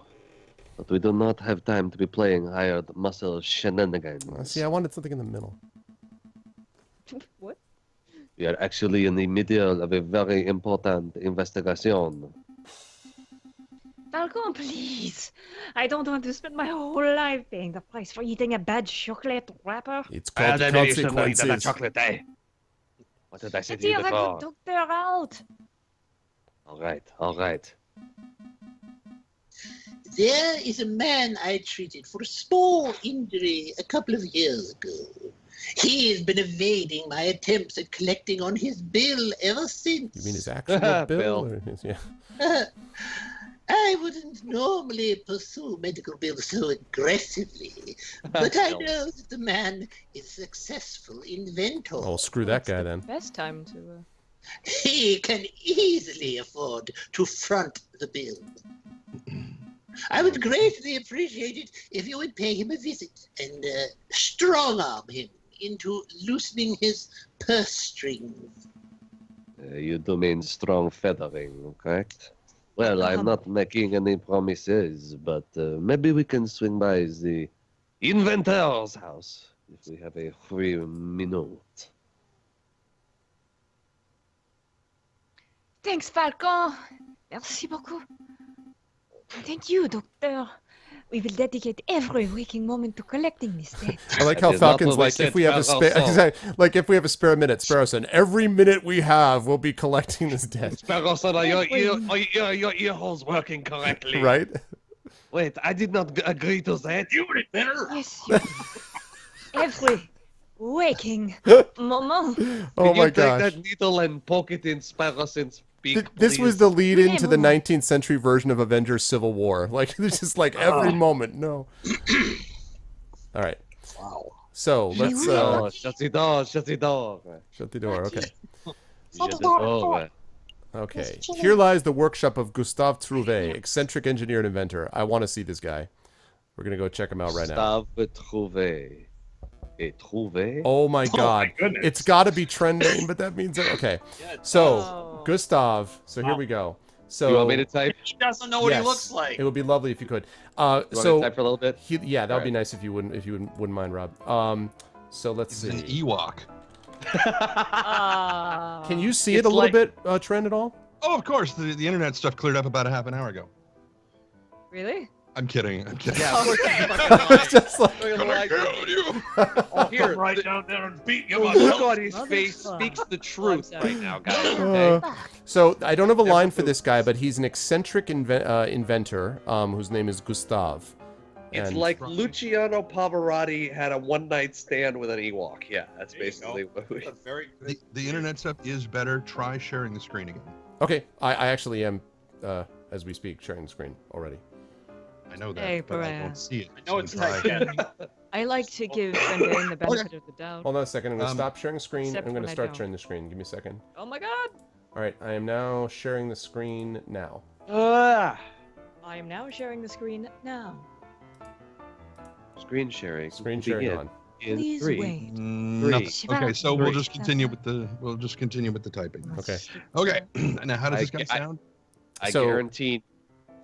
But we do not have time to be playing hired muscle shenanigans. See, I wanted something in the middle. What? We are actually in the middle of a very important investigation. Falcon, please. I don't want to spend my whole life paying the price for eating a bad chocolate wrapper. It's called consequences. chocolate, eh? What did I say Let's to you hear a before? good doctor out. All right, all right. There is a man I treated for a small injury a couple of years ago. He has been evading my attempts at collecting on his bill ever since. You mean his actual bill? Bill. Or his, yeah. I wouldn't normally pursue medical bills so aggressively, but I know that the man is a successful inventor. Oh, screw that It's guy the then. Best time to. He can easily afford to front the bill. I would greatly appreciate it if you would pay him a visit and strong-arm him into loosening his purse strings. You do mean strong feathering, correct? Well, I'm not making any promises, but maybe we can swing by the inventor's house if we have a free minute. Thanks, Falcon. Merci beaucoup. Thank you, doctor. We will dedicate every waking moment to collecting this debt. I like I how did not Falcon's like, always if we have a say spare, Sparrow like if we have a spare minute, Sparrow said, every minute we have, we'll be collecting this debt. Sparrowson, are your ear holes working correctly? Right? Wait, I did not agree to that. You would better. Yes, you. Every waking moment. Oh Can you my take gosh. that needle and poke it in Sparrowson's beak, This was please? the lead into the Remember. 19th century version of Avengers Civil War. Like, it's just like every moment. No. All right. Wow. So let's Oh, shut the door, shut the door. shut the door. Okay. Shut the door. Okay. Here lies the workshop of Gustave Trouvé, eccentric engineer and inventor. I want to see this guy. We're going to go check him out right now. Gustave Trouvé. Et Trouvé? Oh my god. goodness. It's got to be trend name, but that means okay. So, Gustave. So here we go. So You want me to type? He doesn't know what yes, he looks like. It would be lovely if you could. You want me So to type for a little bit? yeah, that would be Alright. nice if you wouldn't mind, Rob. So let's He's an see. Ewok. Can you see it It's a little like- bit, Trend, at all? Oh, of course. The internet stuff cleared up about a half an hour ago. Really? I'm kidding. I'm kidding. Yeah, of course. It's just like, Oh, here, right down there and beat the look on his Mother face fuck. speaks the I'm truth sorry. right now, guys. Okay? so I don't have a line for this guy, but he's an eccentric inventor whose name is Gustave. It's And- like Luciano Pavarotti had a one-night stand with an Ewok. Yeah, that's There you basically what we... A very good. The internet stuff is better. Try sharing the screen again. Okay, I actually am, as we speak, sharing the screen already. I know that, Hey, but I Brian. don't see it. I know it's try tight. again. I like to give Brendan the benefit of the doubt. Hold on a second. I'm going to stop sharing the screen. Except I'm going to when I start don't. sharing the screen. Give me a second. Oh my god! All right, I am now sharing the screen now. Ah, I am now sharing the screen now. screen sharing. Screen Begin sharing on. In Please 3. wait. Nothing. Okay, so we'll Three. just continue with the typing. Okay. Okay. Now, how does this guy I- sound? I So- guarantee...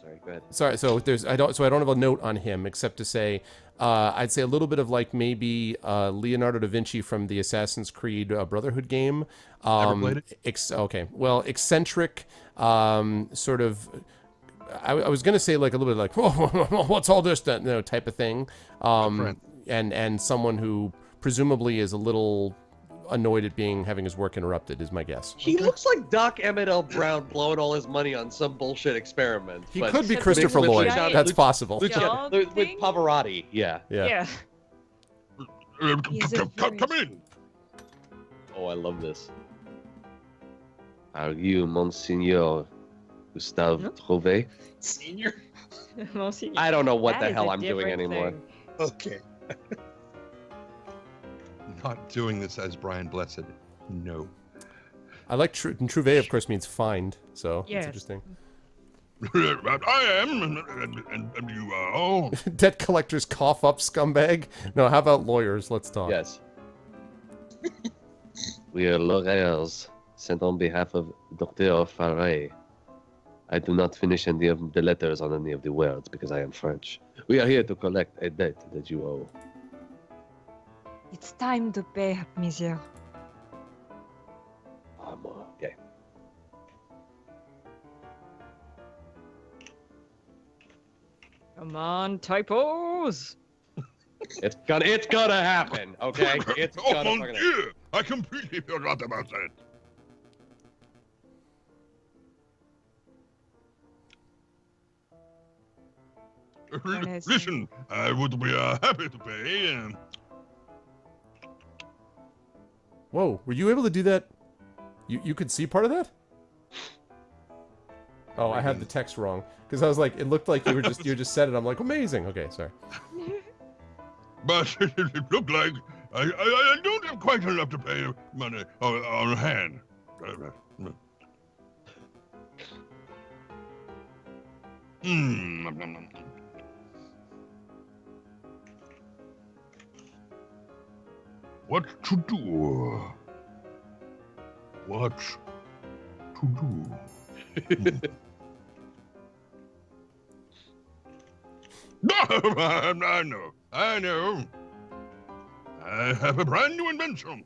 Sorry, go ahead. Sorry, so I don't have a note on him except to say I'd say a little bit of like maybe Leonardo da Vinci from the Assassin's Creed Brotherhood game. Never played it. Okay, well, eccentric, sort of. I was gonna say like a little bit like, whoa, what's all this? That type of thing. friend. And someone who presumably is a little annoyed at having his work interrupted is my guess. He looks like Doc Emmett L. Brown blowing all his money on some bullshit experiment. He but could be Except Christopher with Lloyd. giant That's possible. Dog with thing? Pavarotti, yeah. Yeah. He's a very- Come in. Oh, I love this. Are you Monsignor Gustave Trouvé? Senior? Mostly- I don't know what That the is hell a I'm doing different anymore. thing. Okay. Not doing this as Brian Blessed. No. I like Trouvé, of course, means find, so Yes. it's interesting. I am, and you are. Debt collectors cough up, scumbag. No, how about lawyers? Let's talk. Yes. We are lawyers sent on behalf of Dr. Farey. I do not finish any of the letters on any of the words because I am French. We are here to collect a debt that you owe. It's time to pay up, monsieur. Come on, typos. It's gonna happen, okay? It's Oh gonna mon fucking happen. Dieu! I completely forgot about that. Ernest. Listen, I would be happy to pay. Whoa, were you able to do that? You could see part of that? Oh, I have the text wrong. Because I was like, it looked like you just said it. I'm like, amazing. Okay, sorry. But it looked like I don't have quite enough to pay money on hand. What to do? What to do? I know. I have a brand new invention.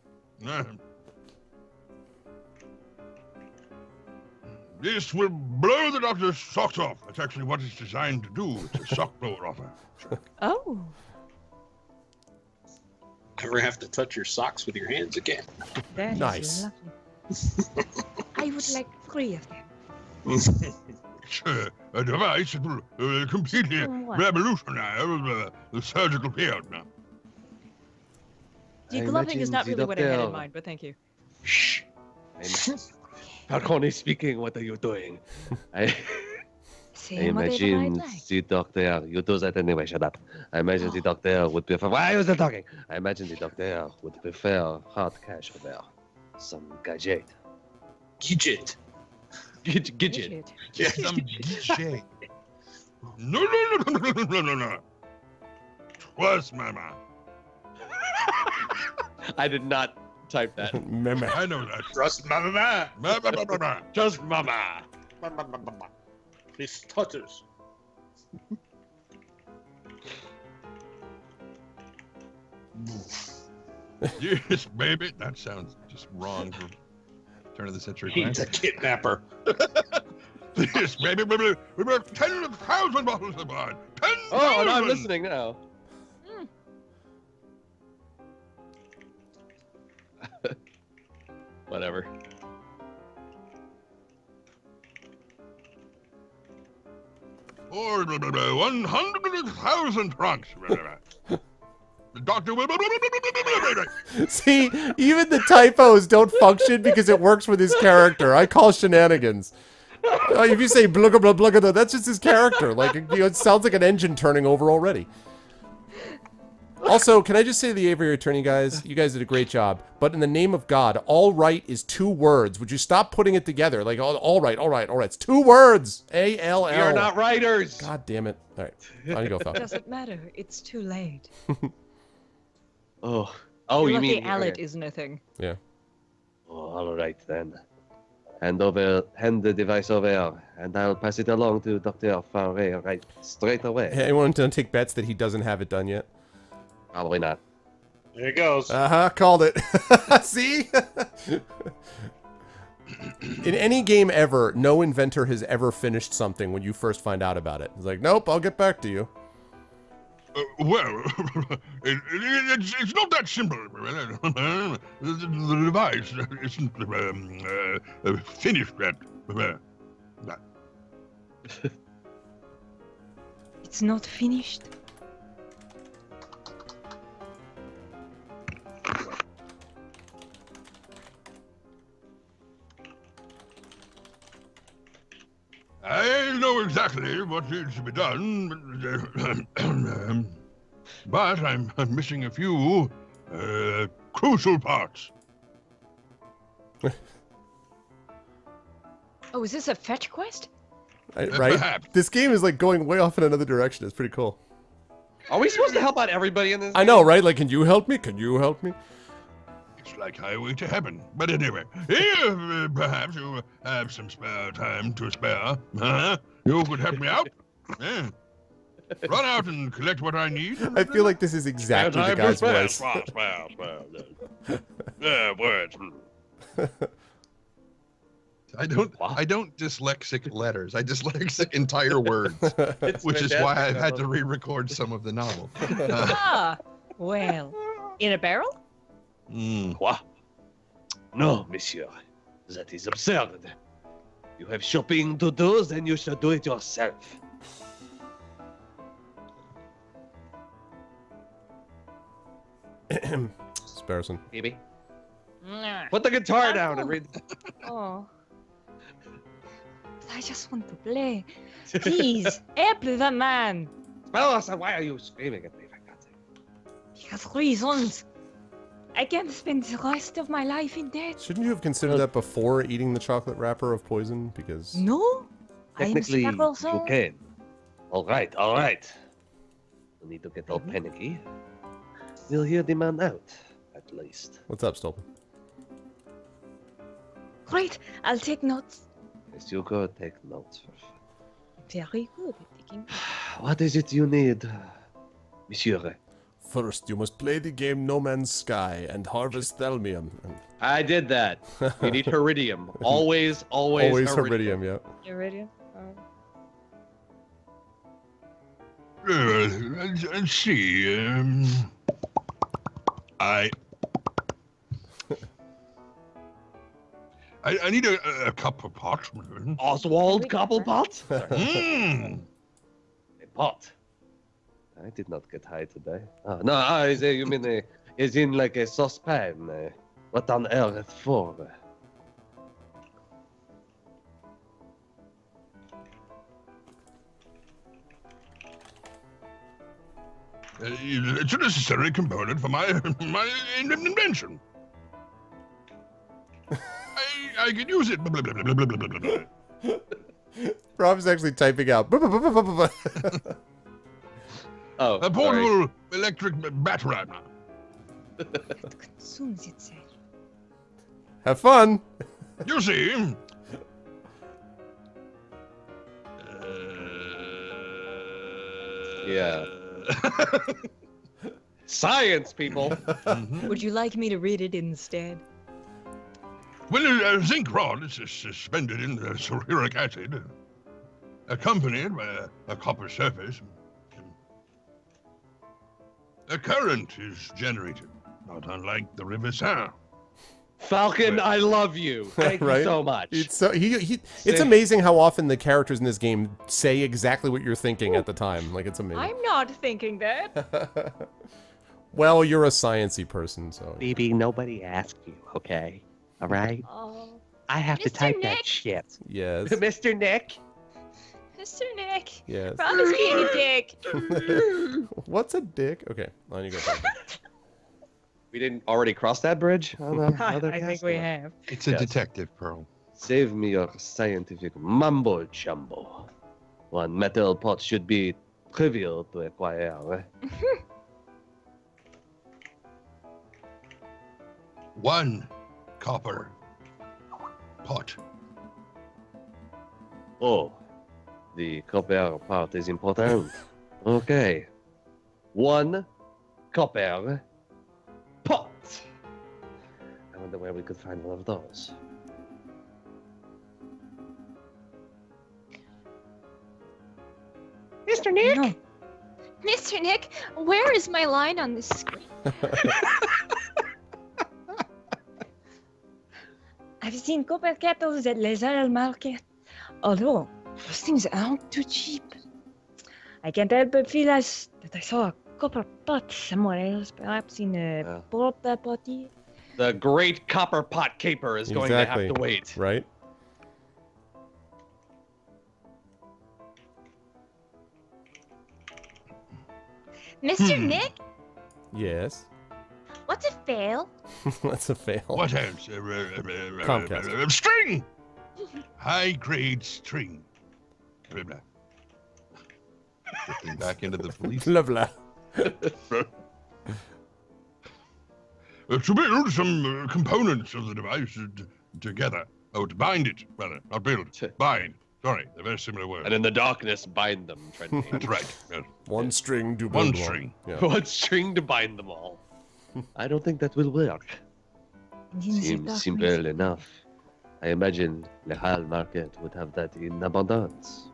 This will blow the doctor's socks off. That's actually what it's designed to do. It's a sock blower offer. Oh. Never have to touch your socks with your hands again. That is Nice. lovely. I would like 3 of them. It's a device that will completely What? revolutionize the surgical field now. Degloving is not really what I had in mind, but thank you. Shh. Falcone speaking, what are you doing? I Say whatever I'd imagine like. the doctor, you do that anyway, shut up. I imagine the doctor would prefer, why are you still talking? I imagine the doctor would prefer hard cash over some gadget. Gidget. Gadget. Some guichet. No. Twas mama. I did not type that. Meme. I know that. Trust mama. Mama. Just mama. He stutters. Yes, baby. That sounds just wrong for turn of the century. He's a kidnapper. Yes, baby. We have 10,000 bottles of wine. 10,000. Oh, and I'm listening now. Whatever. Or 100,000 trunks. The doctor will. See, even the typos don't function because it works with his character. I call shenanigans. If you say blugga blah blugga, that's just his character. Like, you know, it sounds like an engine turning over already. Also, can I just say to the Aviary Attorney guys, you guys did a great job. But in the name of God, all right is 2 words. Would you stop putting it together? Like, all right. It's 2 words. A-L-L. We are not writers. God damn it. All right. On you go, Falcon. Doesn't matter. It's too late. Oh, You're you lucky mean Allet okay. isn't a thing. Yeah. Oh, all right then. Hand the device over, and I'll pass it along to Dr. Farray right straight away. Hey, anyone to take bets that he doesn't have it done yet? Probably not. There it goes. Called it. See? In any game ever, no inventor has ever finished something when you first find out about it. It's like, nope, I'll get back to you. Well, it's not that simple. The device isn't finished yet. It's not finished. I know exactly what needs to be done, but I'm missing a few crucial parts. Oh, is this a fetch quest? Right? Perhaps. This game is like going way off in another direction. It's pretty cool. Are we supposed to help out everybody in this? I know, right? Like, can you help me? Can you help me? It's like Highway to Heaven. But anyway, if perhaps you have some spare time to spare, you could help me out. Yeah. Run out and collect what I need. I feel like this is exactly the guy's voice. Yeah, words. I don't dyslexic letters. I dyslexic entire words, which is why I've had to re-record some of the novel. Well, in a barrel? Quoi? No, monsieur. That is absurd. You have shopping to do, then you should do it yourself. Sparrowson. Baby. Nah. Put the guitar down and read. Oh. I just want to play. Please, help the man. Sparrowson, why are you screaming at me? For God's sake? Because reasons. I can't spend the rest of my life in debt. Shouldn't you have considered that before eating the chocolate wrapper of poison? Because No. Technically, I'm you Sparrowson. can. All right. No need to get all panicky. We'll hear the man out, at least. what's up, Stolpen? Great, I'll take notes. Yes, you go take notes. Very good at taking. What is it you need, monsieur? First, you must play the game No Man's Sky and harvest thelmium. I did that. You need Iridium. Always Iridium, yeah. Iridium. Let's see. I need a cup of pot. Oswald Cobblepot? Mm. A pot. I did not get high today. No, you mean is in like a saucepan. What on earth for? It's a necessary component for my invention. I can use it. Rob's actually typing out. Oh, A portable electric batarang. It consumes itself. Have fun. You see. Yeah. Science, people. Would you like me to read it instead? When a zinc rod is suspended in the sulfuric acid, accompanied by a copper surface, a current is generated, not unlike the River Seine. Falcon, I love you. Thank you Right? so much. It's so it's amazing how often the characters in this game say exactly what you're thinking at the time. Like, it's amazing. I'm not thinking that. Well, you're a sciencey person, so. Baby, nobody asked you, okay? All right? Oh, I have to Mr. type that Nick? shit. Yes. Mr. Nick? Mr. Nick. Yes. Rob is being a dick. What's a dick? Okay, on you go. Falcon. We didn't already cross that bridge? I think we have. It's a Yes. detective, Pearl. Save me your scientific mumbo jumbo. One metal pot should be trivial to acquire. One copper pot. Oh, the copper part is important. Okay. One copper pot. I wonder where we could find one of those. Mr. Nick? No. Mr. Nick, where is my line on this screen? I've seen copper kettles at Les Halles Market. Although, those things aren't too cheap. I can't help but feel as that I saw a copper pot somewhere else, perhaps in a Yeah. porta potty. The great copper pot caper is going to Exactly. have to wait. Right? Mr. Nick, Yes. what's a fail? That's a fail. What else? Comcast. String! High-grade string. Blah, blah. Getting back into the police. Blah blah. To build some components of the device together. Oh, to bind it, rather. Not build. Bind. Sorry, they're very similar words. And in the darkness, bind them, friendly. That's right. Yes. One string to One build string. Yeah. One string to bind them all. I don't think that will work. And in the Seems darkness, simple enough. I imagine the Hal market would have that in abundance.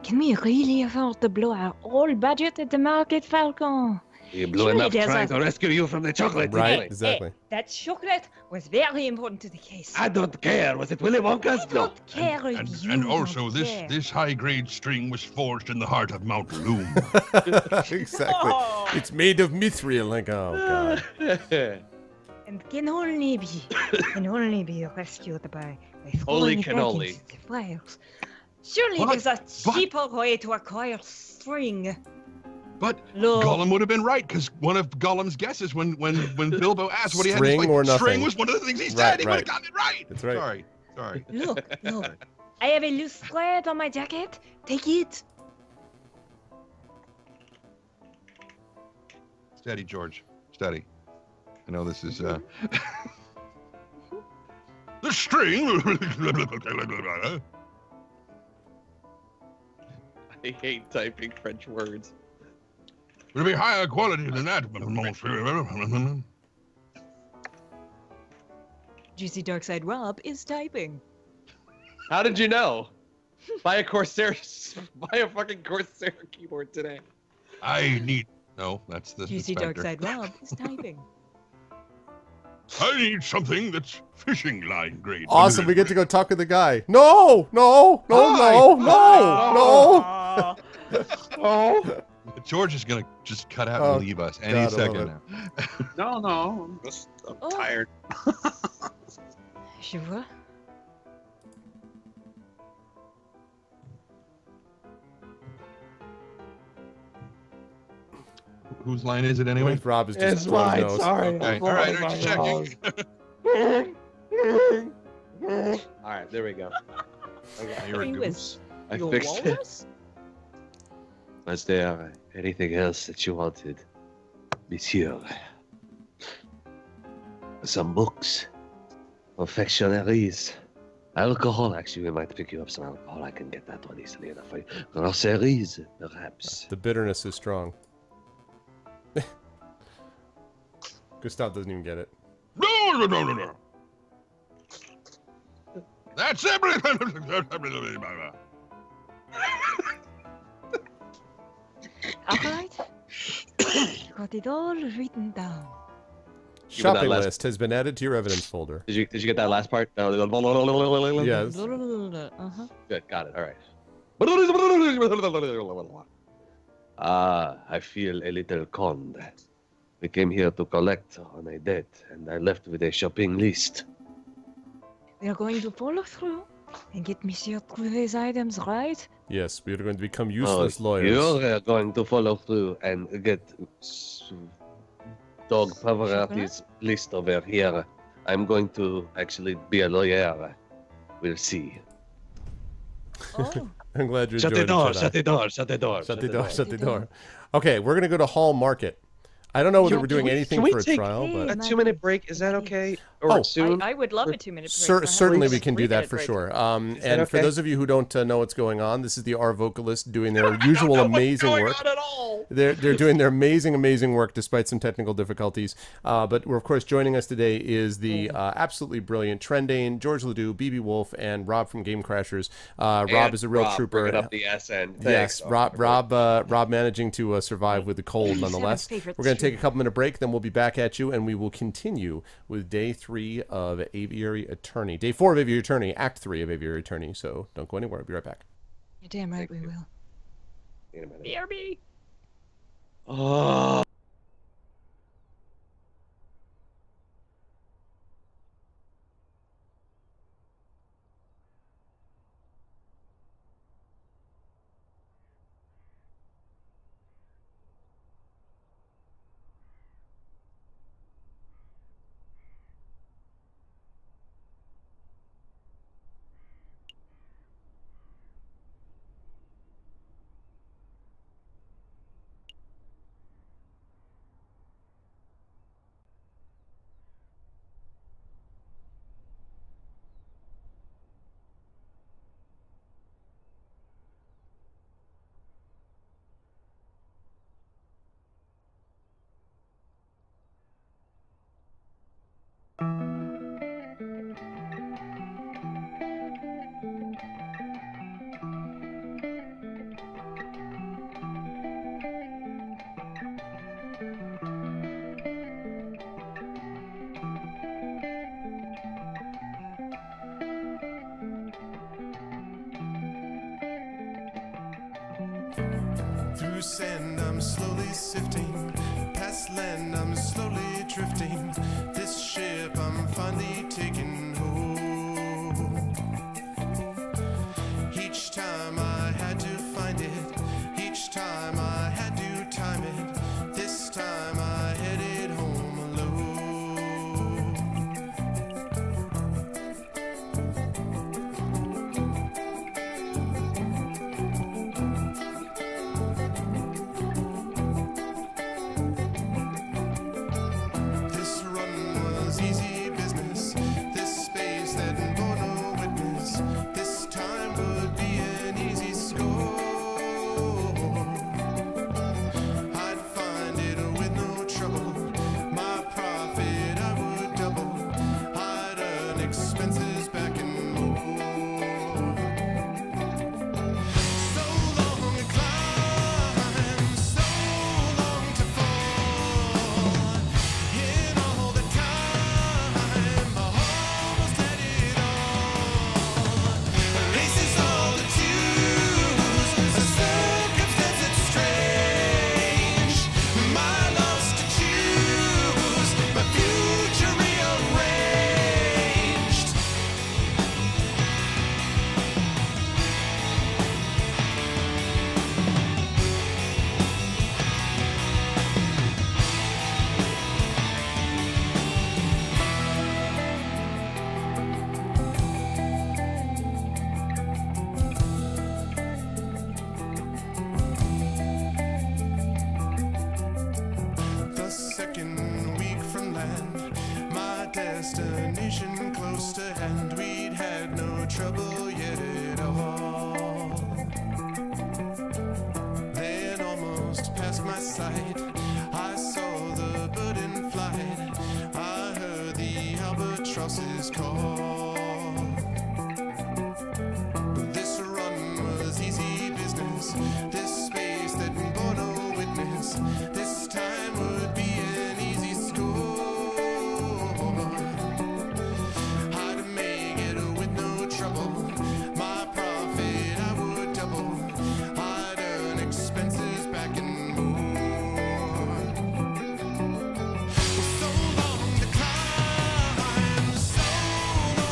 Can we really afford to blow our whole budget at the market, Falcon? You blew Surely enough there's trying a- to rescue you from the chocolate, Right, didn't we? exactly. Hey, that chocolate was very important to the case. I don't care. Was it Willy Wonka's? I No. don't care if you And don't also, care. this high-grade string was forged in the heart of Mount Loom. Exactly. Oh. It's made of mithril. Like, oh god. And can only be rescued by Holy throwing it back cannoli. into the fires. Surely But- there's a cheaper way to acquire string. But Look, Gollum would have been right, because one of Gollum's guesses when Bilbo asked what he had in his String plate, or nothing. string was one of the things he said. He would right. have gotten it right. That's right. Sorry. look. I have a loose thread on my jacket. Take it. Steady, George. Steady. I know this is. The string. I hate typing French words. Would be higher quality than that. Juicy Darkside Rob is typing. How did you know? Buy a fucking Corsair keyboard today. I need. No, that's the. Juicy Spectre. Darkside Rob is typing. I need something that's fishing line grade. Awesome. We get to go talk with the guy. No. George is gonna just cut out Oh, and leave us any God, I second love now. No, I'm Oh. tired. Je vois. Whose line is it anyway? Rob is just It's blowing mine. nose. Sorry. Okay. All right, I'm just checking. All right, there we go. Okay. You're a He goose. was I your fixed it. walrus? Was there anything else that you wanted, Monsieur? Some books, confectionaries, alcohol. Actually, we might pick you up some alcohol. I can get that one easily enough for you. Groceries, perhaps. The bitterness is strong. Gustav doesn't even get it. No. That's everything. All right. Got it all written down. Shopping last- list has been added to your evidence folder. Did you get that last part? Yes. Uh-huh. Good, got it. All right. I feel a little conned. We came here to collect on a debt, and I left with a shopping list. We are going to follow through and get Monsieur Trouvé's items right. Yes, we are going to become useless lawyers. You're going to follow through and get Dog Pavarotti's list over here. I'm going to actually be a lawyer. We'll see. Oh, I'm glad you're Shut enjoying the door, Jedi. shut the door, shut the door. Shut the door, shut the the door. door. Okay, we're going to go to Hall Market. I don't know whether Yo, we're doing can we- anything can we for a take trial, Hey, but A 2-minute break, is that okay? Or Oh. soon? I would love a 2-minute break. Perhaps certainly we a can do that 3-minute for break. sure. Is that And for okay? those of you who don't know what's going on, this is the Arvocalists doing their usual amazing work. Not at all. They're doing their amazing work despite some technical difficulties. But we're of course joining us today is the absolutely brilliant Trendane, George Ledoux, BB Wolf, and Rob from Game Crashers. Rob is a real trooper. Bringing up the SN. Yes, Thanks. Rob managing to survive with the cold nonetheless. favorite We're going to take a stream. couple minute break, then we'll be back at you, and we will continue with day 3 of Aviary Attorney. Day 4 of Aviary Attorney, Act 3 of Aviary Attorney. So don't go anywhere. I'll be right back. you're damn right we will. Wait a minute. BRB. Oh. Through sand I'm slowly sifting, past land I'm slowly drifting. This ship I'm finally taking home. Each time I had to find it, each time I had to time it. This time I headed home alone. This run was easy business. This space that bore no witness. This time would be an easy score. I'd find it with no trouble. My profit I would double. I'd earn expenses back and more. So long to climb, so long to fall. In all the time, I almost had it all. Laces all the twos, a circumstance that's strange. My loss to choose, my future rearranged. The second week from land, my destination close to hand. We'd had no trouble yet at all. Then almost past my sight, I saw the bird in flight. I heard the albatrosses call. This run was easy business. This space that bore no witness. This time would be an easy score. I'd make it with no trouble. My profit I would double. I'd earn expenses back and more. So long to climb, so long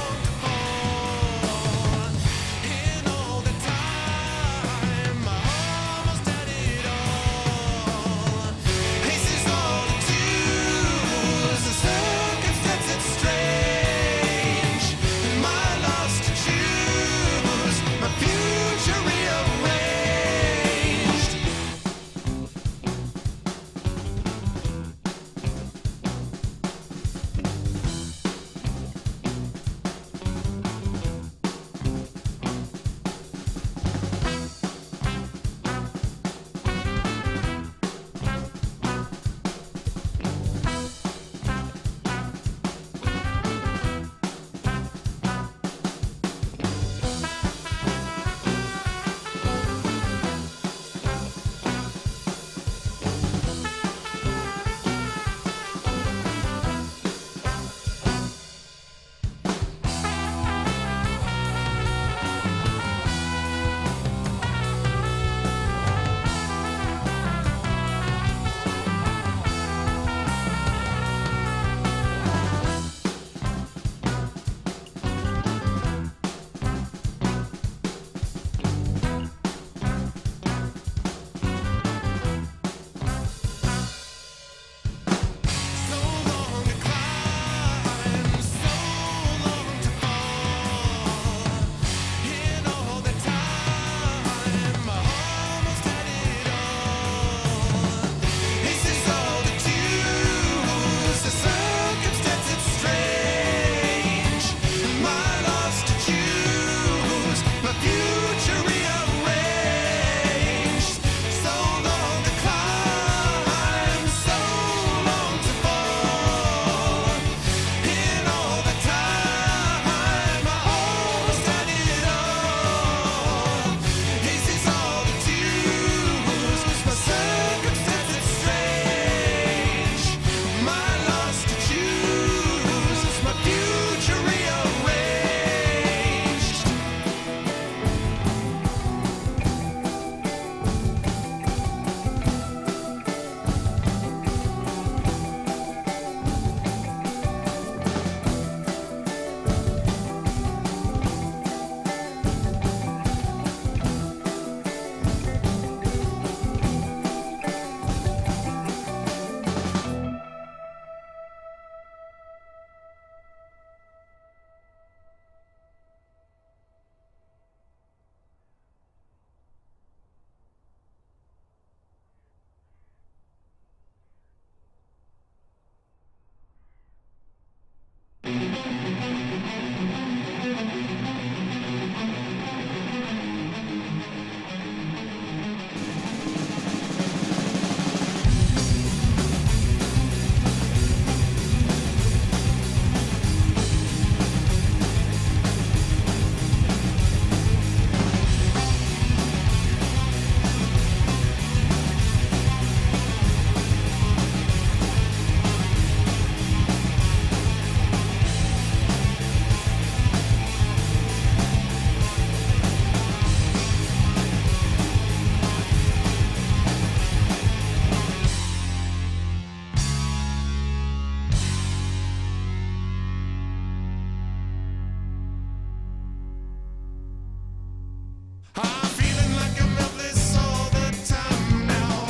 I'm feeling like I'm helpless all the time now.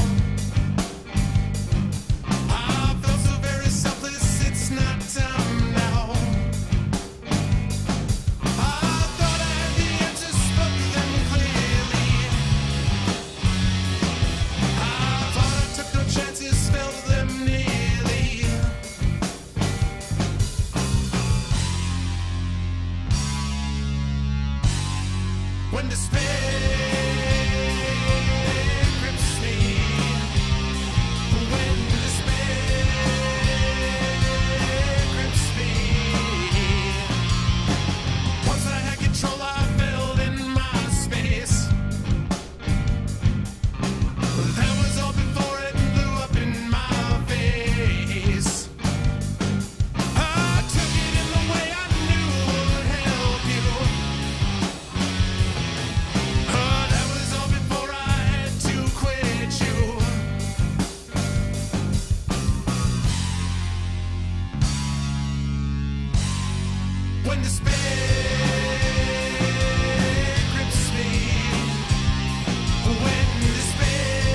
I felt so very selfless, it's not time now. I thought I had the answers, spoke them clearly. I thought I took no chances, felt them nearly. When despair grips me, when despair grips me, once I had control, I felt in my space. That was all before it blew up in my face. I took it in the way I knew would help you. That was all before I had to quit you. When despair grips me, when despair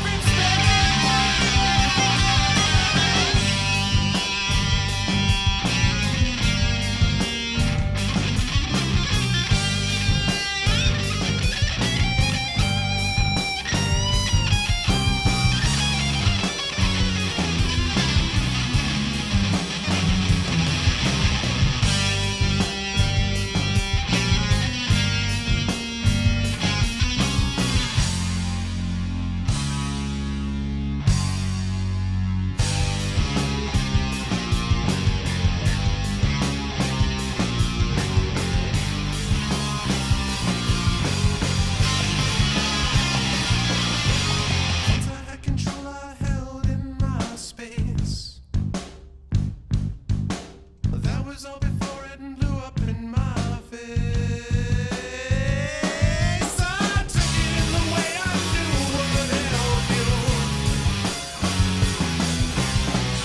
grips me. Once I had control, I held in my space. That was all before it blew up in my face. I took it in the way I knew would help you.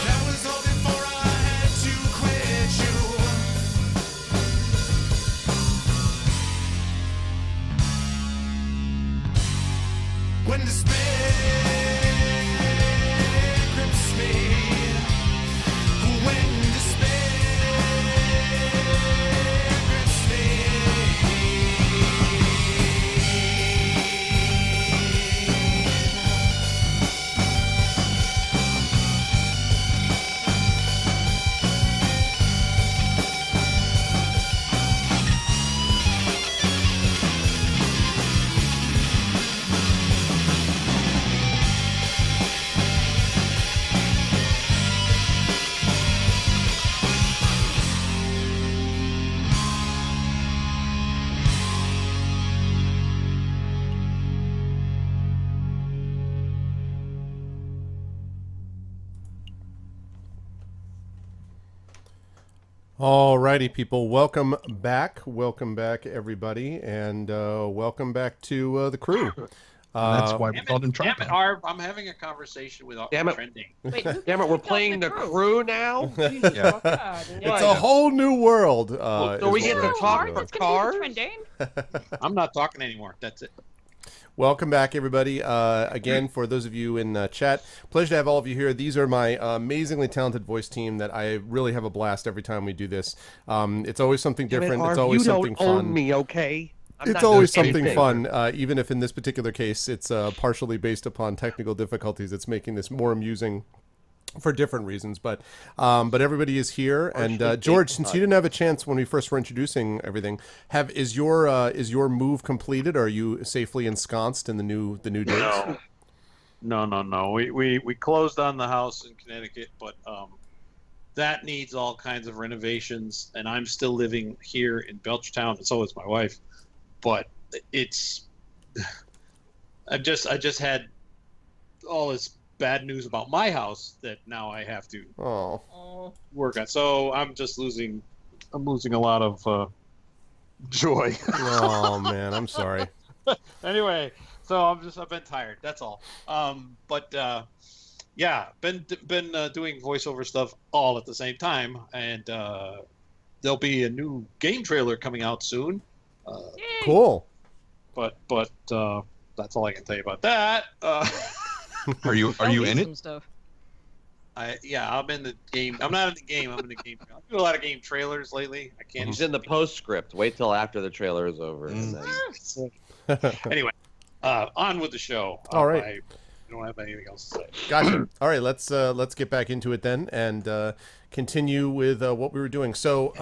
That was all before I had to quit you. When despair grips me, when despair grips me. Alrighty, people. Welcome back. Welcome back, everybody. And welcome back to the crew. That's why we called him Damn it, Trump. Arv, I'm having a conversation with Damn it. trending. Wait, who Damn it, we're picked out playing the crew now? Jesus Yeah. fuck. God, It's a whole new world. So is we what get to we're talk doing. for That's gonna be cars? the trending. I'm not talking anymore. That's it. Welcome back, everybody. Again, for those of you in chat, pleasure to have all of you here. These are my amazingly talented voice team that I really have a blast every time we do this. It's always something different. It's always you something don't own fun. me, okay? I'm It's not always doing something anything. fun, even if in this particular case it's partially based upon technical difficulties. It's making this more amusing for different reasons. But everybody is here, and George, since you didn't have a chance when we first were introducing everything, is your move completed? Or are you safely ensconced in the new digs? No. We closed on the house in Connecticut, but that needs all kinds of renovations, and I'm still living here in Belchertown, and so is my wife. But it's I just had all this bad news about my house that now I have to work on. So I'm losing a lot of joy. Oh man, I'm sorry. Anyway, so I've been tired. That's all. Yeah, been doing voiceover stuff all at the same time, and there'll be a new game trailer coming out soon. Cool. But that's all I can tell you about that. Are you in it? Some stuff. I'm in the game. I'm not in the game. I'm in the game. I do a lot of game trailers lately. I can't. He's in the postscript. Wait till after the trailer is over. And then... Anyway, on with the show. All right. I don't have anything else to say. Gotcha. All right, let's get back into it then and continue with what we were doing. So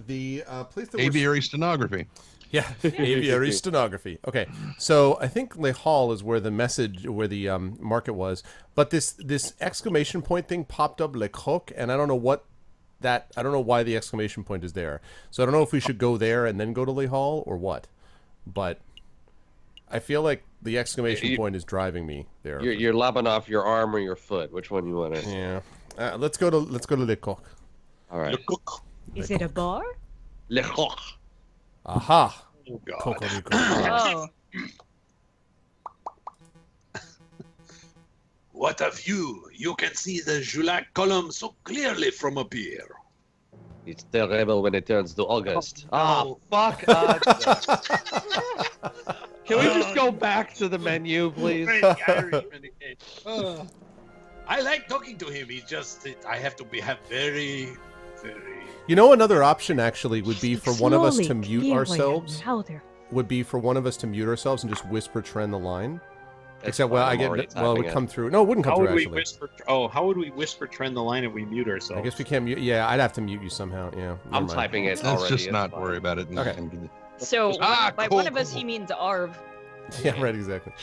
the place that Aviary stenography. Yeah, aviary stenography. Okay, so I think Le Hall is where the market was, but this exclamation point thing popped up Le Croc, and I don't know why the exclamation point is there. So I don't know if we should go there and then go to Le Hall or what, but I feel like the exclamation point is driving me there. You're lobbing off your arm or your foot. Which one you want to? Yeah, let's go to Le Croc. All right. Is it a bar? Le Croc. Aha. Oh God. Cocorico. Oh, What a view! You can see the Julac column so clearly from up here. It's terrible when it turns to August. Oh, Fuck. Can we just go back to the menu, please? I like talking to him. He's just I have to have very. You know, another option actually would be for one of us to Slowly, mute clearer, ourselves. louder. Would be for one of us to mute ourselves and just whisper Trend the line. That's Except, fine, well, I'm it already would typing come through. No, it wouldn't come How through would we actually. whisper? Oh, how would we whisper Trend the line if we mute ourselves? I guess we can't mute. Yeah, I'd have to mute you somehow. Yeah, I'm never mind. typing it Let's already. just it's not fine. worry about it. Okay. so by cool, one of us cool. he means Arv. Yeah, right, exactly.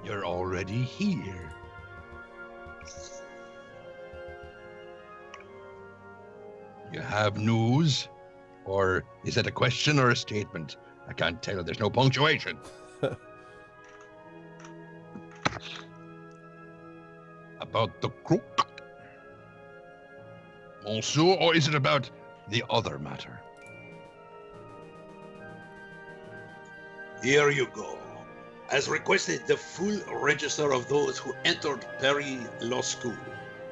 You're already here. You have news? Or is it a question or a statement? I can't tell. There's no punctuation. About the crook? Monsieur, or is it about the other matter? Here you go. As requested, the full register of those who entered Paris Law School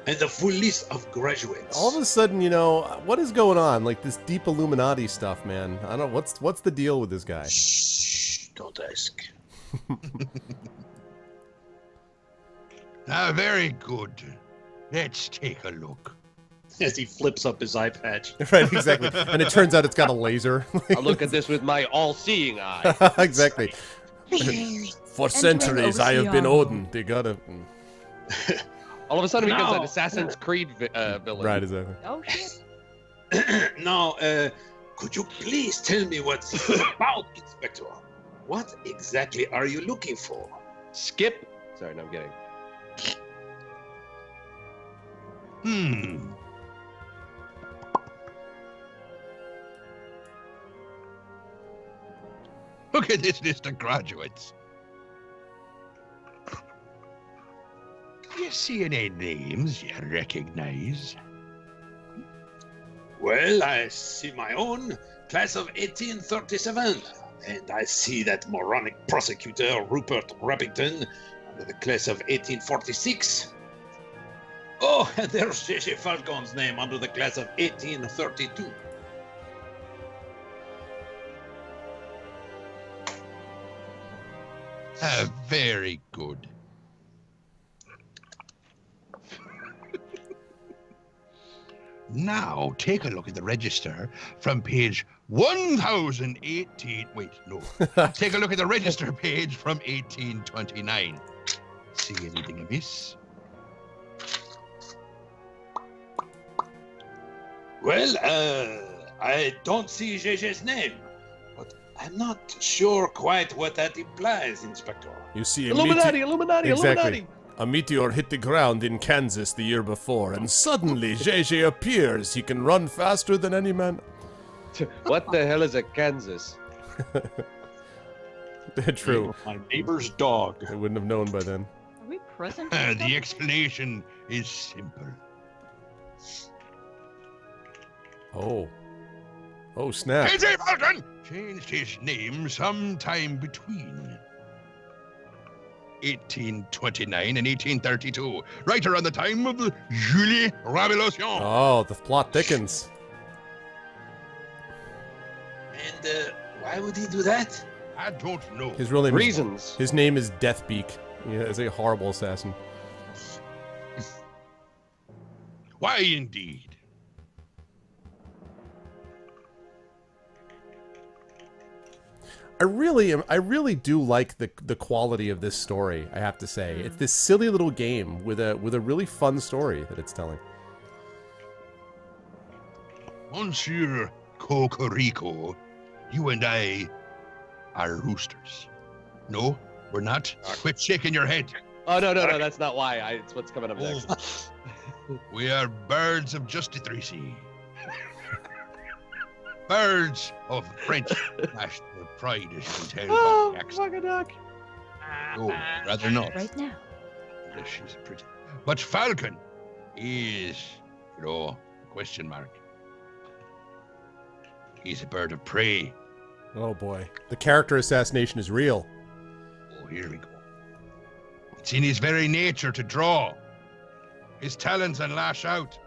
and the full list of graduates. All of a sudden, you know, what is going on? Like this deep Illuminati stuff, man. I don't. What's the deal with this guy? Shh, don't ask. Very good. Let's take a look. As he flips up his eye patch. Right, exactly. And it turns out it's got a laser. I'll look at this with my all-seeing eye. Exactly. For centuries, I have been Odin. They gotta. All of a sudden, he becomes an No. Assassin's Creed villain. Right, exactly. Oh shit. Now, could you please tell me what's about, Inspector? What exactly are you looking for? Skip. Sorry, no, I'm kidding. Look at this list of graduates. You see any names you recognize? Well, I see my own, class of 1837. And I see that moronic prosecutor, Rupert Rappington, under the class of 1846. Oh, and there's J.J. Falcon's name under the class of 1832. Very good. Now, take a look at the register from page 1018. Wait, no. Take a look at the register page from 1829. See anything amiss? Well, I don't see JJ's name, but I'm not sure quite what that implies, Inspector. You see, Illuminati, Exactly. Illuminati. A meteor hit the ground in Kansas the year before, and suddenly JJ appears. He can run faster than any man. What the hell is a Kansas? True. My neighbor's dog. I wouldn't have known by then. Are we present? The explanation is simple. Oh, snap. J.J. Falcon changed his name sometime between 1829 and 1832, right around the time of the Julie Revolution. Oh, the plot thickens. And Why would he do that? I don't know. His real name Reasons. His name is Deathbeak. Yeah, is a horrible assassin. Why indeed? I really do like the quality of this story, I have to say. It's this silly little game with a really fun story that it's telling. Monsieur Cocorico, you and I are roosters. No, we're not. Quit shaking your head. Oh no, that's not why. It's what's coming up next. We are birds of justice. Birds of French national pride, as you can tell by the accent. Fucking duck. Oh, rather not. Right now. English is pretty. But Falcon is, question mark. He's a bird of prey. Oh boy. The character assassination is real. Oh, here we go. It's in his very nature to draw his talons and lash out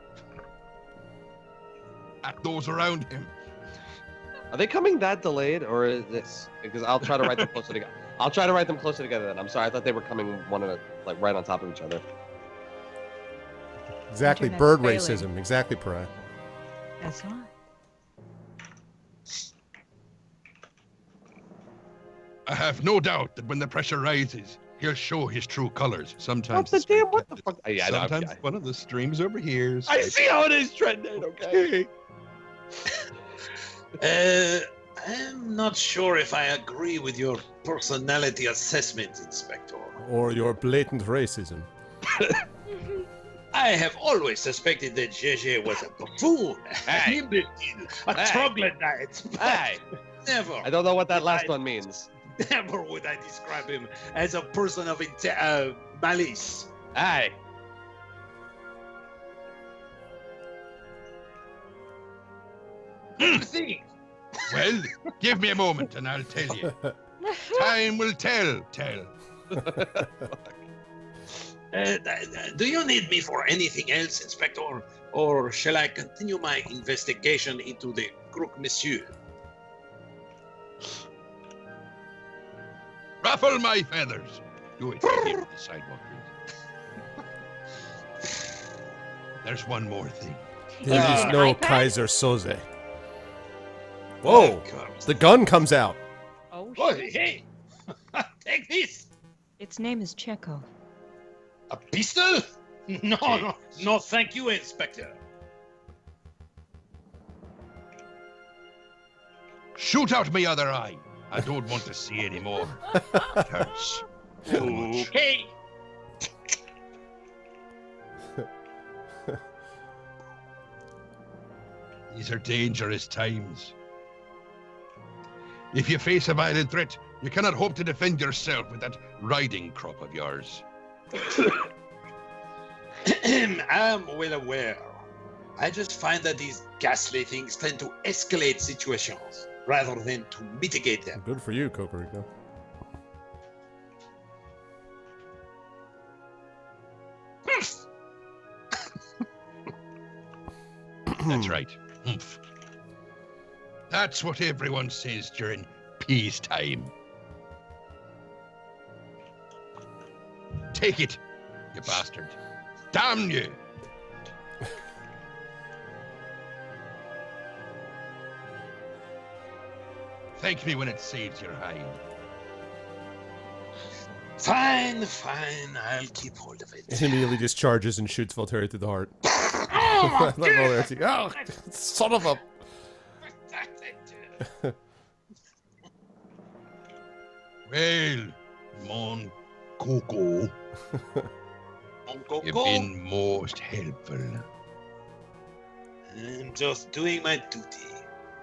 at those around him. Are they coming that delayed, or is this? Because I'll try to write them closer together. I'll try to write them closer together. Then I'm sorry. I thought they were coming one at a, like right on top of each other. Exactly, Internet's bird failing. racism. Exactly, Pariah. That's right. I have no doubt that when the pressure rises, he'll show his true colors. Sometimes What the damn? What the fuck? Yeah, I know. Sometimes one of the streams overhears. I see how it is trending. Okay. I'm not sure if I agree with your personality assessment, Inspector. Or your blatant racism. I have always suspected that JJ was a buffoon, Hey. an imbecile, a Hey. troglodyte. but Hey, Never, I don't know what that last one means. never would I describe him as a person of malice. Hey. What do you think? Well, give me a moment and I'll tell you. Time will tell. Do you need me for anything else, Inspector? Or shall I continue my investigation into the crook monsieur? Ruffle my feathers. Do it right here on the sidewalk, please. There's one more thing. There is An no iPad? Kaiser Soze. Whoa! The gun comes out. Oh, Oh, shit. hey! Take this! Its name is Checo. A pistol? No, thank you, Inspector. Shoot out my other eye. I don't want to see any more. Hurts. Too much. Okay. These are dangerous times. If you face a violent threat, you cannot hope to defend yourself with that riding crop of yours. I'm well aware. I just find that these ghastly things tend to escalate situations rather than to mitigate them. Good for you, Cocorico. That's right. Humph. That's what everyone says during peacetime. Take it, you bastard. Damn you! Thank me when it saves your hide. Fine, I'll keep hold of it. He immediately just charges and shoots Voltaire through the heart. Oh, son of a... Well, Mon Coco, you've been most helpful. I'm just doing my duty.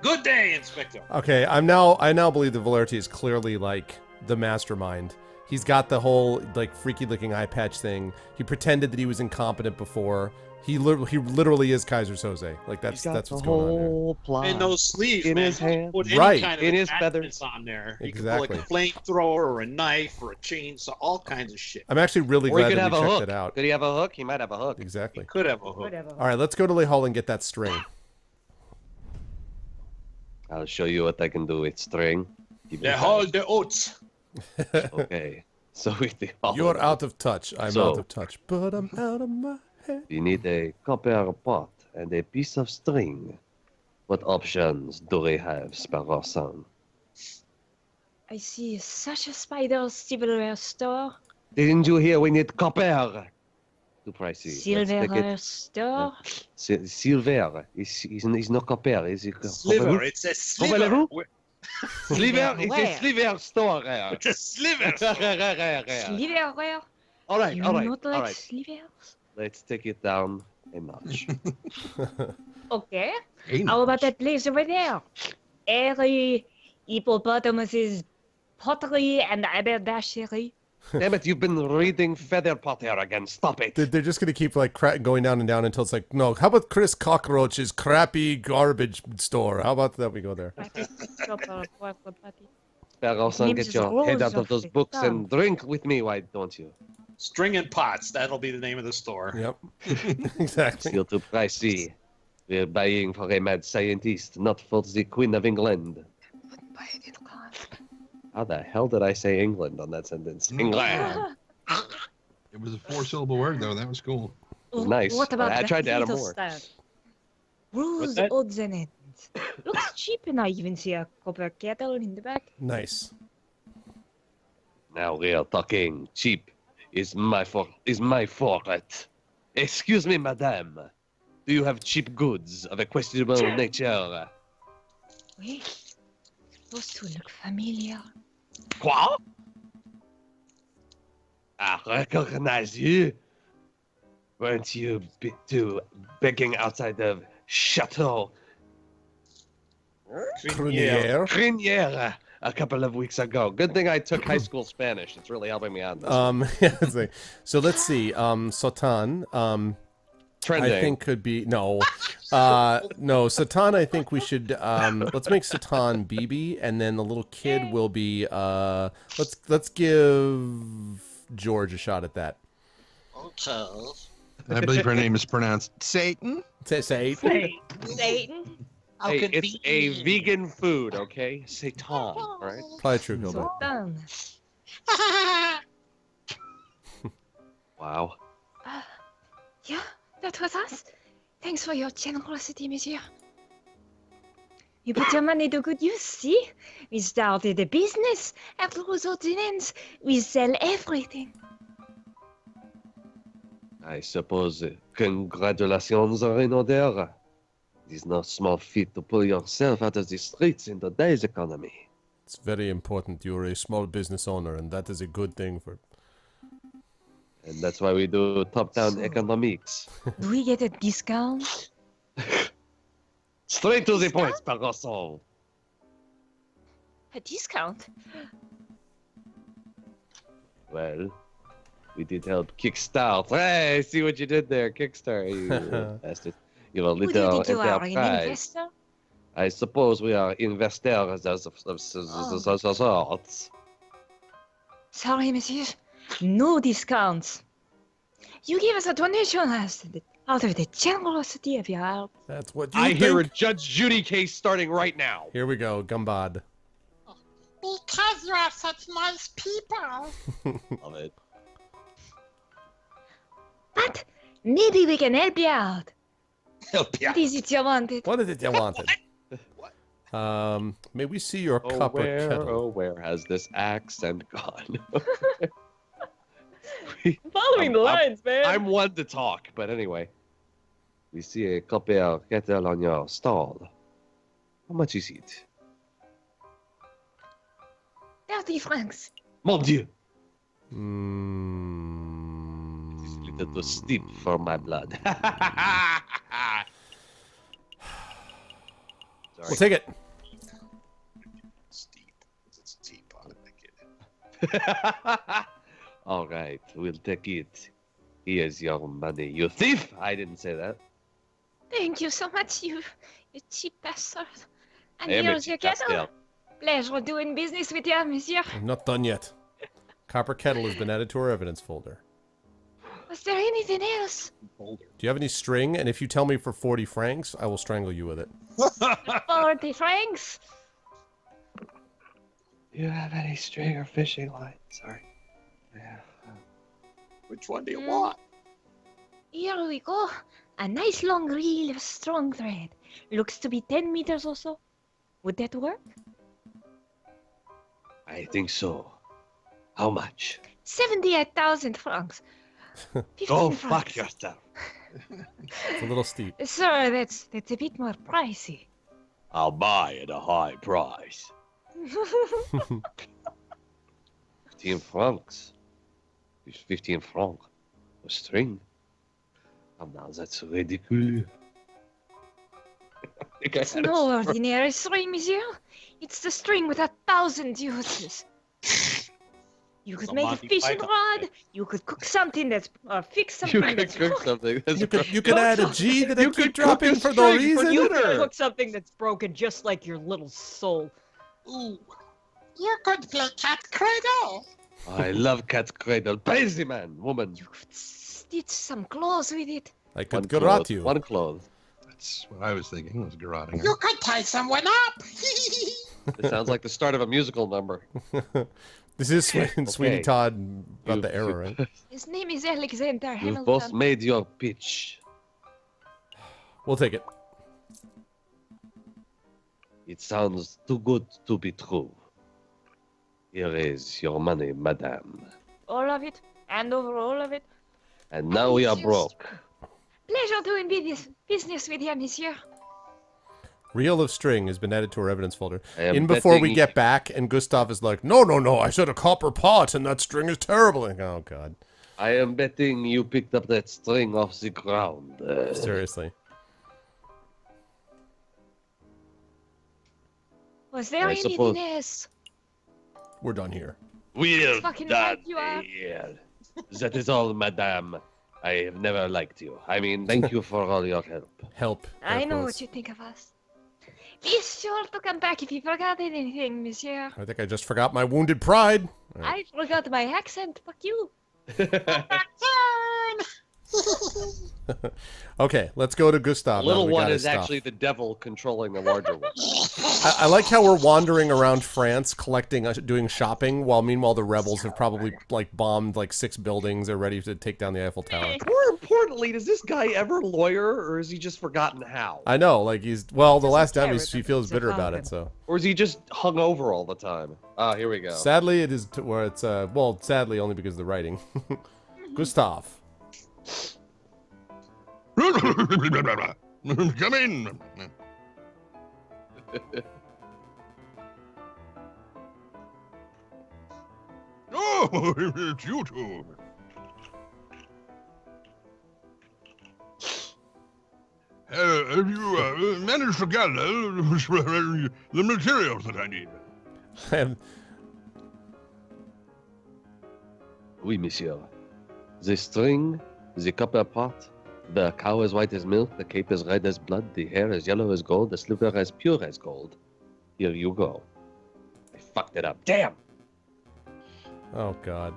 Good day, Inspector. Okay, I now believe that Valerti is clearly like the mastermind. He's got the whole like freaky looking eye patch thing. He pretended that he was incompetent before. He literally is Kaiser Soze. Like that's what's going on there. whole plot And those sleeves, in man. his hand. Put any Right. kind of In his attachments feathers. on there. You Exactly. can put like a flamethrower or a knife or a chainsaw, all kinds of shit. I'm actually really Or he glad could that have we a checked hook. it out. Could he have a hook? He might have a hook. Exactly. Could have a hook. Whatever. All right, let's go to Lay Hall and get that string. I'll show you what I can do with string. Keep They it hold the oats. tight. Okay. So with the You're out of touch. I'm So- out of touch. But I'm out of my head. You need a copper pot and a piece of string. What options do we have, Sparrow-san? I see such a spider silverware store. Didn't you hear we need copper? Too pricey. Let's take Silverware it. store. Silver. Is no copper. Is it Sliver. It's a sliver. Voulez-vous? Sliver is a Where? sliver store. It's a sliver. Silverware. All right, You all right, not all like right. slivers? Let's take it down a notch. Okay. Hey, How about that place over there? Airy hippopotamuses, pottery and haberdashery. Damn it, you've been reading Feather Potter again. Stop it. They're just gonna keep like going down and down until it's like, no. How about Chris Cockroach's crappy garbage store? How about that? We go there. Sparrow-san, Name's get is your head out Rose of those of books the and drink with me, why don't you? String and pots. That'll be the name of the store. Yep. Exactly. Still too pricey. We're buying for a mad scientist, not for the Queen of England. How the hell did I say England on that sentence? England. it was a 4-syllable word though. That was cool. Nice. What about I the tried to add a little more. stand? Rules, that? odds, and ends. Looks cheap, and I even see a copper kettle in the back. Nice. Now we are talking. Cheap is my fault. Excuse me, madame. Do you have cheap goods of a questionable nature? Wait, those two look familiar. Quoi? I recognize you. Weren't you begging outside of Chateau Criniere. Criniere a couple of weeks ago? Good thing I took high school Spanish. It's really helping me out. Yeah, it's like- so let's see. Sotan. Trending. I think could be no. No, Satan. I think we should. Let's make Satan BB, and then the little kid will be. Let's give George a shot at that. Okay. I believe her name is pronounced Satan. Say Satan. Hey, it's a vegan food, okay? Satan, all right? probably true, Gilbert. Done. Wow. Yeah, that was us. Thanks for your generosity, monsieur. You put your money to good use, see? We started a business. At Rose Ordinance, we sell everything. I suppose congratulations are in order. It is no small feat to pull yourself out of the streets in today's economy. It's very important. You're a small business owner, and that is a good thing for. And that's why we do top-down So- economics. Do we get a discount? Straight to the point, Sparrow. A discount? Well, we did help kickstart. Hey, see what you did there, Kickstarter, you bastard. You're a Who do little you think you are, an enterprise. investor? I suppose we are investors of sorts. Sorry, monsieur. No discounts. You give us a donation out of the generosity of your heart. That's what you I think. hear a Judge Judy case starting right now. Here we go, Gumbad. Because you are such nice people. Love it. But maybe we can help you out. Help ya. What is it you wanted? What is it you wanted? May we see your copper kettle? Where has this accent gone? Following the lines, man. I'm one to talk, but anyway. We see a copper kettle on your stall. How much is it? 30 francs. Mon Dieu! Mm, It's a little too steep for my blood. we'll take it. Steep. It's a teapot. I get it. All right, we'll take it. Here's your money, you thief! I didn't say that. Thank you so much, you cheap bastard. And I am a here's your cheap kettle. bastard. Pleasure doing business with you, monsieur. I'm not done yet. Copper kettle has been added to our evidence folder. Was there anything else? Do you have any string? And if you tell me for 40 francs, I will strangle you with it. 40 francs? Do you have any string or fishing line? Sorry. Yeah. Which one do you want? Here we go. A nice long reel of strong thread. Looks to be 10 meters or so. Would that work? I think so. How much? 78,000 francs. 15 Go francs. fuck yourself. It's a little steep. Sir, that's a bit more pricey. I'll buy at a high price. 15 francs. It's 15 francs. A string. Oh, now that's ridiculous. It's no ordinary string, monsieur. It's the string with 1,000 uses. You could So make a Monty fishing Python. rod. You could cook something that's fix something You can that's cook something. That's You could add a G that I You keep could dropping cook a for no string for reason. You dinner. can cook something that's broken just like your little soul. Ooh. You could play cat cradle. I love cat's cradle. Crazy man, woman. stitch some clothes with it. I One could garrote cloth. you. One cloth. That's what I was thinking, was garroting. You could tie someone up. It sounds like the start of a musical number. This is Sweeney Okay. Todd about You- the era, right? His name is Alexander You've Hamilton. both made your pitch. We'll take it. It sounds too good to be true. Here is your money, madame. All of it. Hand over all of it. And now we are broke. Pleasure doing business with you, monsieur. Reel of string has been added to our evidence folder. I am In before we betting- get back, and Gustav is like, no, I said a copper pot, and that string is terrible. Like, oh, God. I am betting you picked up that string off the ground. Seriously. Was there I anything suppose- else? We're done here. We're Fucking done right you are. here. That is all, madame. I have never liked you. I mean, thank you for all your help. Help. I air know quotes. what you think of us. Be sure to come back if you forgot anything, monsieur. I think I just forgot my wounded pride. All right. I forgot my accent. Fuck you. Okay, let's go to Gustav. now Little that we one got his is stuff. actually the devil controlling the larger one. I like how we're wandering around France collecting, doing shopping, while meanwhile the rebels have probably like bombed like 6 buildings. They're ready to take down the Eiffel Tower. More importantly, does this guy ever lawyer, or has he just forgotten how? I know, like the last time care, he feels he's a bitter about falcon. it. So Or is he just hung over all the time? Ah, here we go. sadly, it is where it's sadly only because of the writing. Gustav. Come in. Oh, it's you two. Have you managed to gather the materials that I need? Oui, monsieur. The string, the copper pot, the cow as white as milk, the cape as red as blood, the hair as yellow as gold, the slipper as pure as gold. Here you go. I fucked it up. Damn! Oh God.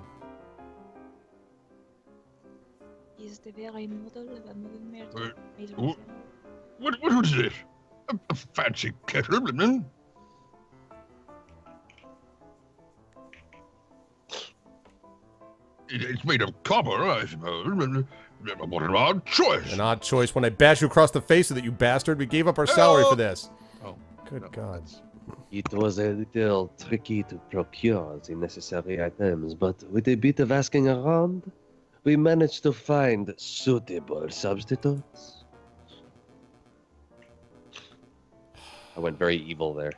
Is the very model of a moving wh- What was this? A fancy kettle, man. It's made of copper, I suppose. What an odd choice. An odd choice when I bash you across the face with it, you bastard. We gave up our salary for this. Oh, Good no, God. that's- It was a little tricky to procure the necessary items, but with a bit of asking around, we managed to find suitable substitutes. I went very evil there.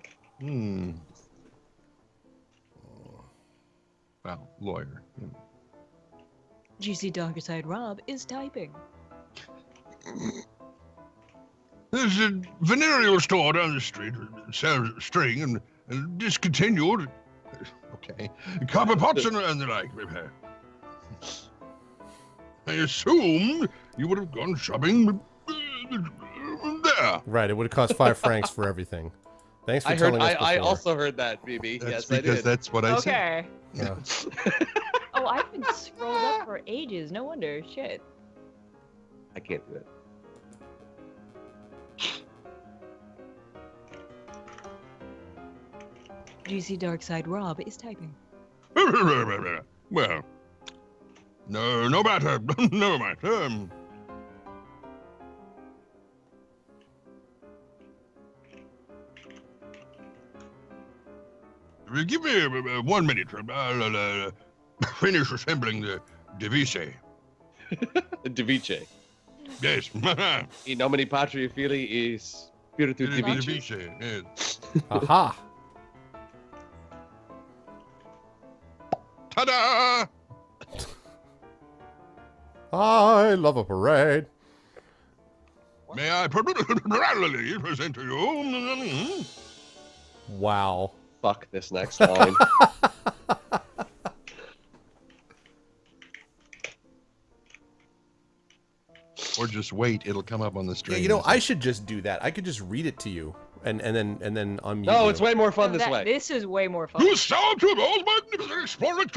Well, lawyer. GC Darkerside Rob is typing. There's a venereal store down the street that sells string and discontinued. Okay. Copper pots and the like. I assumed you would have gone shopping there. Right, it would have cost 5 francs for everything. Thanks for I heard. telling us I before. also heard that, BB. That's yes, I because did. that's what I said. Okay. Yeah. Oh Wow, I've been scrolled up for ages. No wonder. Shit. I can't do it. GC Darkside Rob is typing. Well, no matter. No matter. Give me 1 minute. I'll finish assembling the device. Device. Yes. In nomine Patria Filii is Spiritu Device. Device. Yes. Aha! Ta-da! I love a parade. May I proudly present to you? Wow. Fuck this next line. Or just wait; it'll come up on the Yeah, stream. you know, I should just do that. I could just read it to you, and then unmute. No, you. it's way more fun this way. This is way more fun. You sound to those magnificent exploring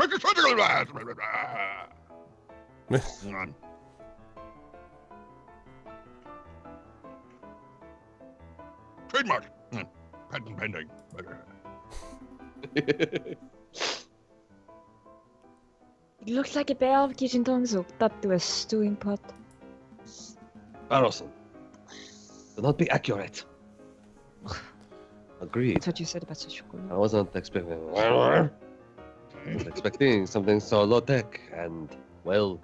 Trademark. Patent pending. It looks like a bear of kitchen tongues hooked up to a stewing pot. Barroson. Do not be accurate. Agreed. That's what you said about the chocolate. I wasn't expecting. I was expecting something so low tech and well,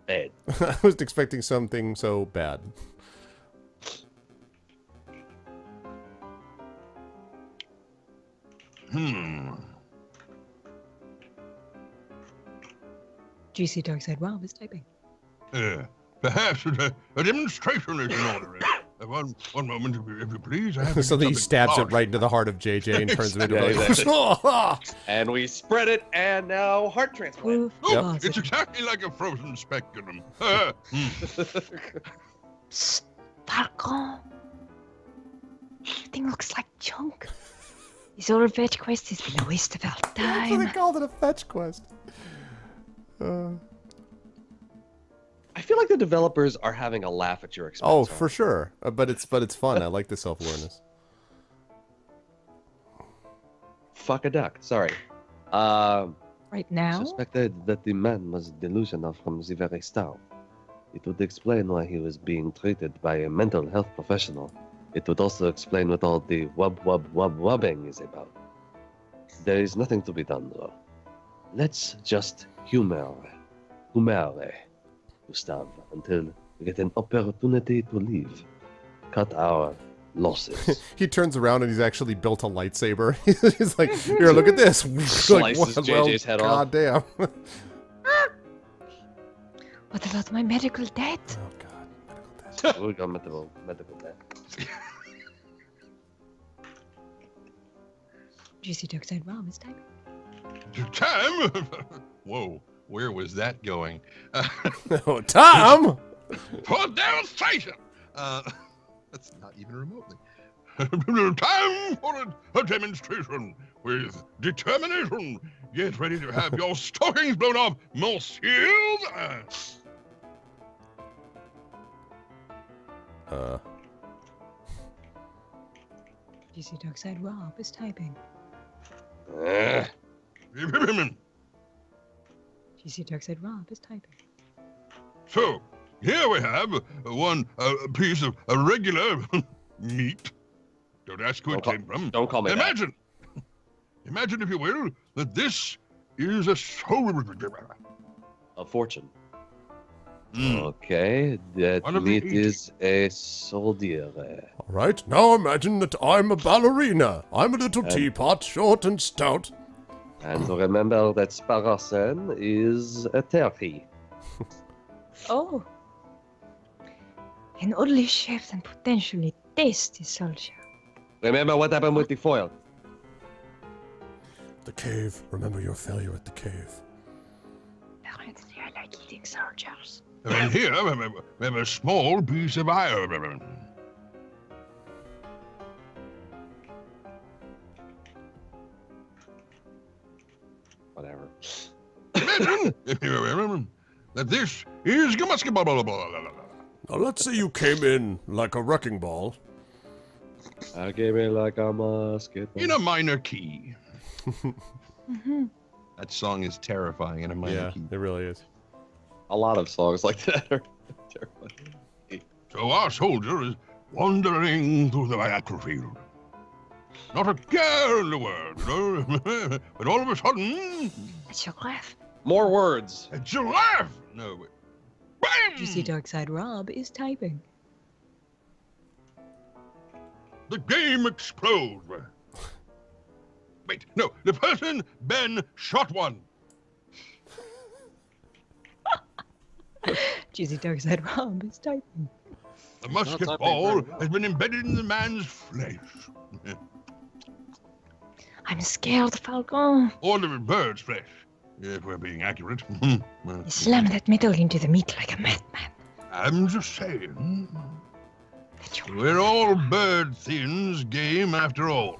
bad. I was expecting something so bad. GC Darkside Rob is typing. Perhaps a demonstration is in order. One moment, if you please. I have So that he something stabs it large. right into the heart of JJ and turns him into Yeah, like, exactly. And we spread it, and now heart transplant. Proof Oh, positive. it's exactly like a frozen speculum. Psst, Falcon. Everything looks like junk. This old fetch quest has been a waste of our That's what they time. called it, a fetch quest. I feel like the developers are having a laugh at your expense. Oh, right? for sure. But it's fun. I like the self-awareness. Fuck a duck. Sorry. Right now? Suspected that the man was delusional from the very start. It would explain why he was being treated by a mental health professional. It would also explain what all the wubbing is about. There is nothing to be done, though. Let's just humor Gustav until we get an opportunity to leave. Cut our losses. He turns around and he's actually built a lightsaber. He's like, here, look at this. Slices JJ's head off. God damn. Oh, What about my medical debt? God. We got medical debt. GC Darkside Rob is typing. Time? Whoa, where was that going? Oh, Tom! Put down Satan! That's not even remotely. Time for a demonstration with determination. Get ready to have your stockings blown off, monsieur. GC Darkside Rob is typing. GC Darkside Rob is typing. So, here we have one piece of regular meat. Don't ask who it came from. Don't call me Imagine, if you will, that this is a soul. A fortune. Mm. Okay, that One of the meat eight. is a soldier. All right, now imagine that I'm a ballerina. I'm a little teapot, short and stout. And remember that Sparasen is a turkey. Oh. An oddly shaped and potentially tasty soldier. Remember what happened with the foil? The cave. Remember your failure at the cave. Apparently I like eating soldiers. And here we have a small piece of iron. Whatever. imagine, if you remember, that this is Gamuska blah blah blah blah blah. Now, let's say you came in like a wrecking ball. I came in like a musket. In a minor key. Mm-hmm. That song is terrifying in a minor Yeah, key. it really is. A lot of songs like that are terrifying. So our soldier is wandering through the battlefield. Not a care in the world, you know. But all of a sudden, A giraffe. More words. a giraffe. No, wait. Bam! Juicy Darkside Rob is typing. The game explodes. Wait, no, the person Ben shot one. Juicy Darkside Rob is typing. The musket typing ball very well. has been embedded in the man's flesh. I'm scared, Falcon. Or the bird's flesh, if we're being accurate. Well, Slam that metal into the meat like a madman. I'm just saying. We're all bird thins game after all.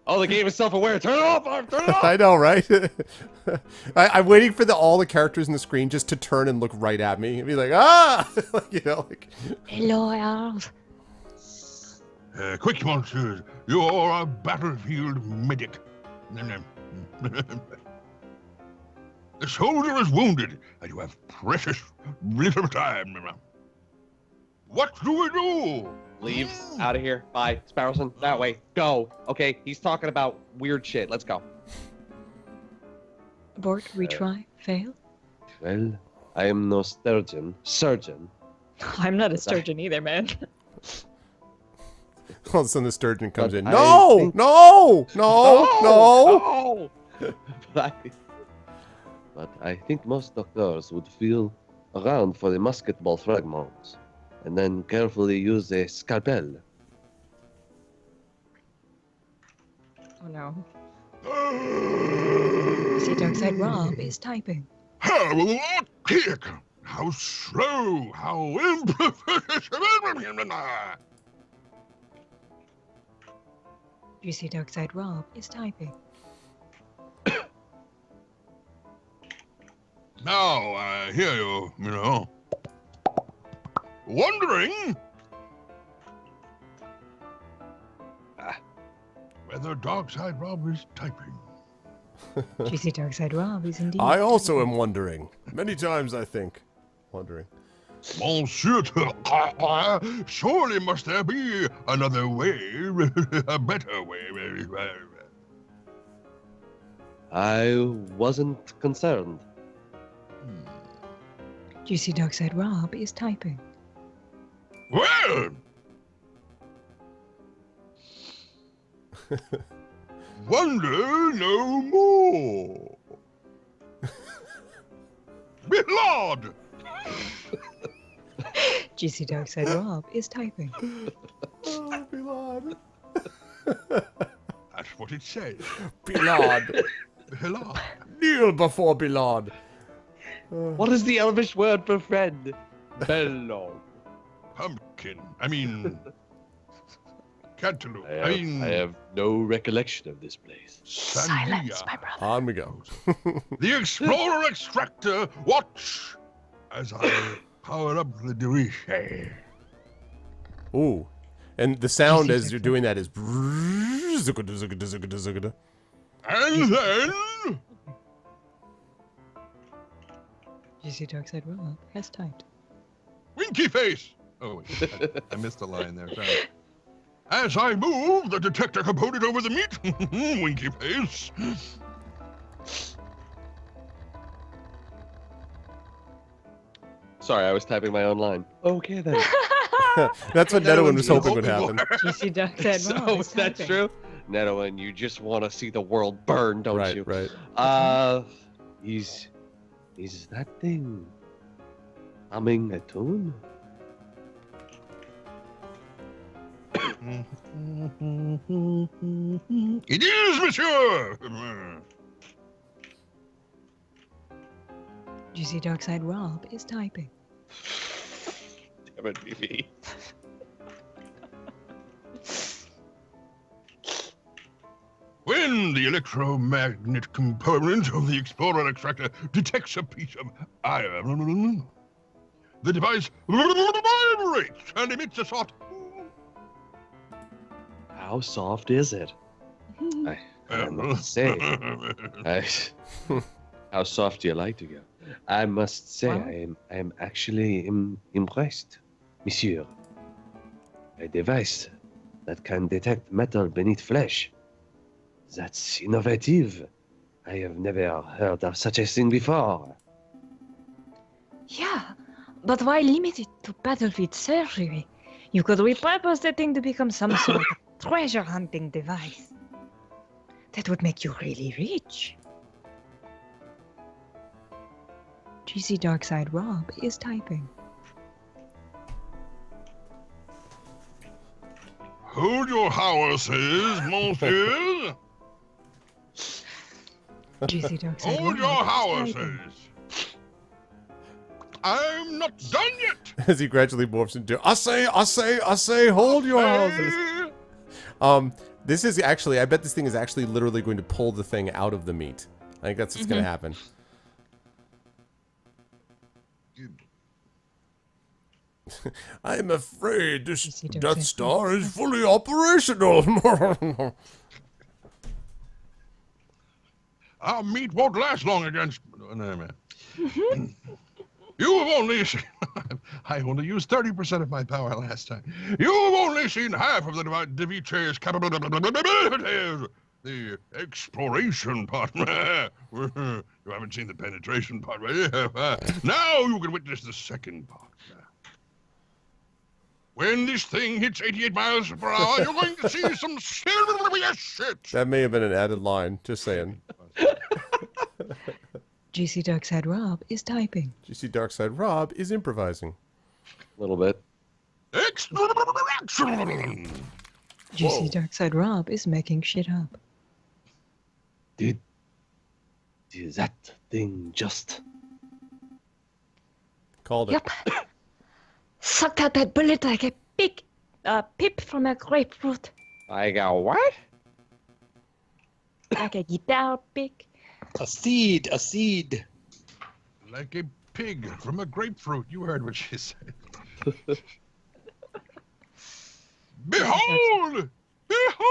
Oh, the game is self-aware. Turn it off, Arv. Turn it off. I know, right? I'm waiting for all the characters in the screen just to turn and look right at me and be like, ah! You know, like... Hello, Arv. Quick, monsters, you're a battlefield medic. The soldier is wounded, and you have precious little time. What do we do? Leave. Out of here. Bye. Sparrowson, that way. Go. Okay, he's talking about weird shit. Let's go. Abort, retry, fail. Well, I am no surgeon. I'm not a sturgeon either, man. All of a sudden the sturgeon comes But in. I No! think- No! No! No! But I think most doctors would feel around for the musket ball fragments and then carefully use a scalpel. Oh no. Juicy Darkside Rob is typing. How archaic! How slow! How improfessional! Juicy Darkside Rob is typing. Now I hear you, you know. Wondering whether Darkside Rob is typing. Juicy Darkside Rob is indeed. I also am wondering. Many times I think. Wondering. Monsieur, surely must there be another way, a better way. I wasn't concerned. Juicy Darkside Rob is typing. Well, wonder no more. Beloved! Juicy Darkside Rob is typing. Oh, Bilad. That's what it says. Bilad. Beloved. Kneel before Bilad. What is the Elvish word for friend? Bello. Pumpkin. I mean, cantaloupe. I have no recollection of this place. Silence, my brother. On we go. The Explorer Extractor, watch as I power up the Diriche. Ooh. And the sound Juicy as you're Darkside. doing that is... And then, Juicy Darkside Rob has typed. Winky Face. Oh, wait. I missed a line there. Sorry. As I move the detector component over the meat, Winky Face. Sorry, I was typing my own line. Okay then. That's what Nedwin was hoping would happen. Juicy Darkside Rob So is that's typing. true. Nedwin, you just want to see the world burn, don't Right, you? right. Is that thing humming a tune? It is, monsieur. Juicy Darkside Rob is typing. Damn it, BB. We When the electromagnet component of the Explorer extractor detects a piece of iron, the device vibrates and emits a soft. How soft is it? I must say, how soft do you like to go? I must say, I am actually impressed, monsieur. A device that can detect metal beneath flesh. That's innovative. I have never heard of such a thing before. Yeah, but why limit it to battlefield surgery? You could repurpose the thing to become some sort of treasure hunting device. That would make you really rich. GC Darkside Rob is typing. Hold your horses, monsieur. GC Darkside Hold Rob your is typing. horses. I'm not done yet. As he gradually morphs into, I say, hold your horses. This is actually, I bet this thing is actually literally going to pull the thing out of the meat. I think that's what's going to happen. I'm afraid this Death Star is fully operational. Our meat won't last long against. No, man. You have only seen. I only used 30% of my power last time. You have only seen half of the Deviche's capabilities. The exploration part. You haven't seen the penetration part. Now you can witness the second part. When this thing hits 88 miles per hour, you're going to see some serious shit. That may have been an added line. Just saying. GC Darkside Rob is typing. GC Darkside Rob is improvising. A little bit. Exploration. GC Darkside Rob is making shit up. Did that thing just... Called it. Yep. Sucked out that bullet like a big pip from a grapefruit. I got what? Like a guitar pick. A seed, a seed. Like a pig from a grapefruit. You heard what she said. Behold! Behold!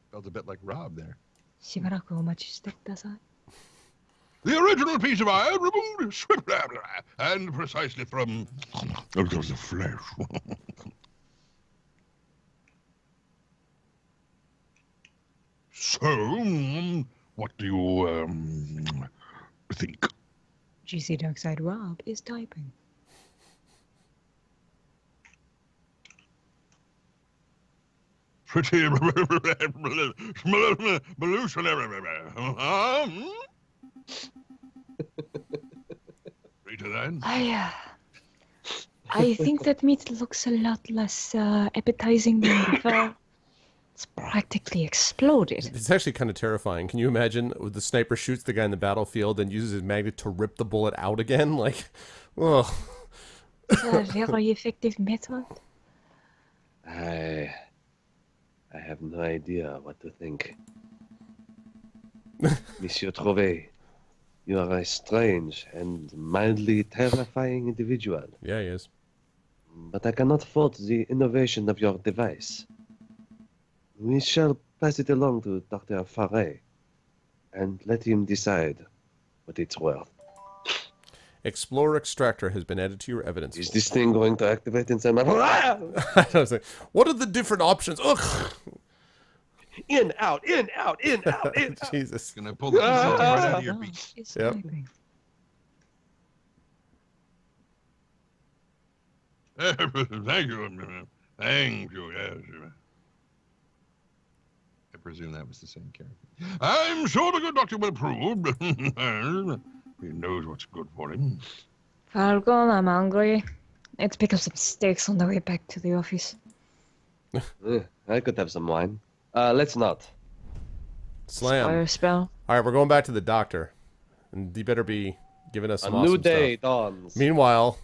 Felt a bit like Rob there. しばらくお待ちしてください。 The original piece of iron removed swiftly and precisely from the flesh. So, what do you think? GC Darkside Rob is typing. Pretty revolutionary. Read to that. I think that meat looks a lot less appetizing than before. It's practically exploded. It's actually kind of terrifying. Can you imagine the sniper shoots the guy in the battlefield and uses his magnet to rip the bullet out again? Like, ugh. It's a very effective method. I have no idea what to think. Monsieur Trove, you are a strange and mildly terrifying individual. Yeah, he is. But I cannot fault the innovation of your device. We shall pass it along to Dr. Faray and let him decide what it's worth. Explorer Extractor has been added to your evidence. Is this thing going to activate inside my... I was like, what are the different options? Ugh! In, out, in, out, in, out, in, out. Jesus. Gonna pull the right out of your Rob beak. is Yep. typing. Thank you. Thank you, yes. I presume that was the same character. I'm sure the good doctor will approve. He knows what's good for him. Falcon, I'm hungry. Let's pick up some steaks on the way back to the office. I could have some wine. Let's not. Slam. Fire spell. All right, we're going back to the doctor. And you better be giving us A some new awesome day stuff. dawns. Meanwhile,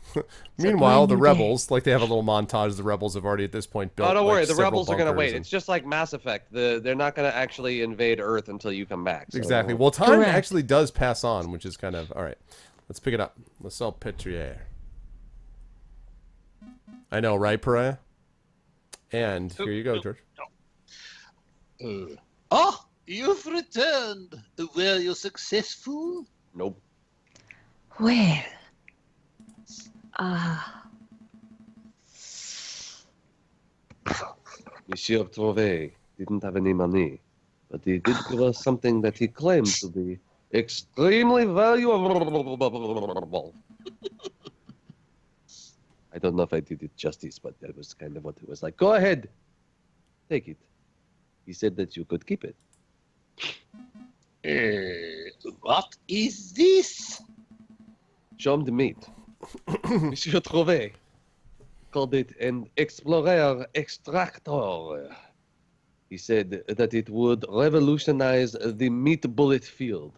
brand the new rebels, like they have a little montage. The rebels have already at this point built. Oh, don't like, worry. The several rebels are gonna bunkers wait. and- It's just like Mass Effect. They're not gonna actually invade Earth until you come back. So. Exactly. Well, time Correct. actually does pass on, which is kind of all right. Let's pick it up. Let's sell Petrier. I know, right, Pariah? And here you go, George. Oh, you've returned. Were you successful? Nope. Well, Monsieur Trouvé didn't have any money, but he did give us something that he claimed to be extremely valuable. I don't know if I did it justice, but that was kind of what it was like. Go ahead. Take it. He said that you could keep it. What is this? Show him the meat. Monsieur Trouvé called it an Explorer Extractor. He said that it would revolutionize the meat bullet field.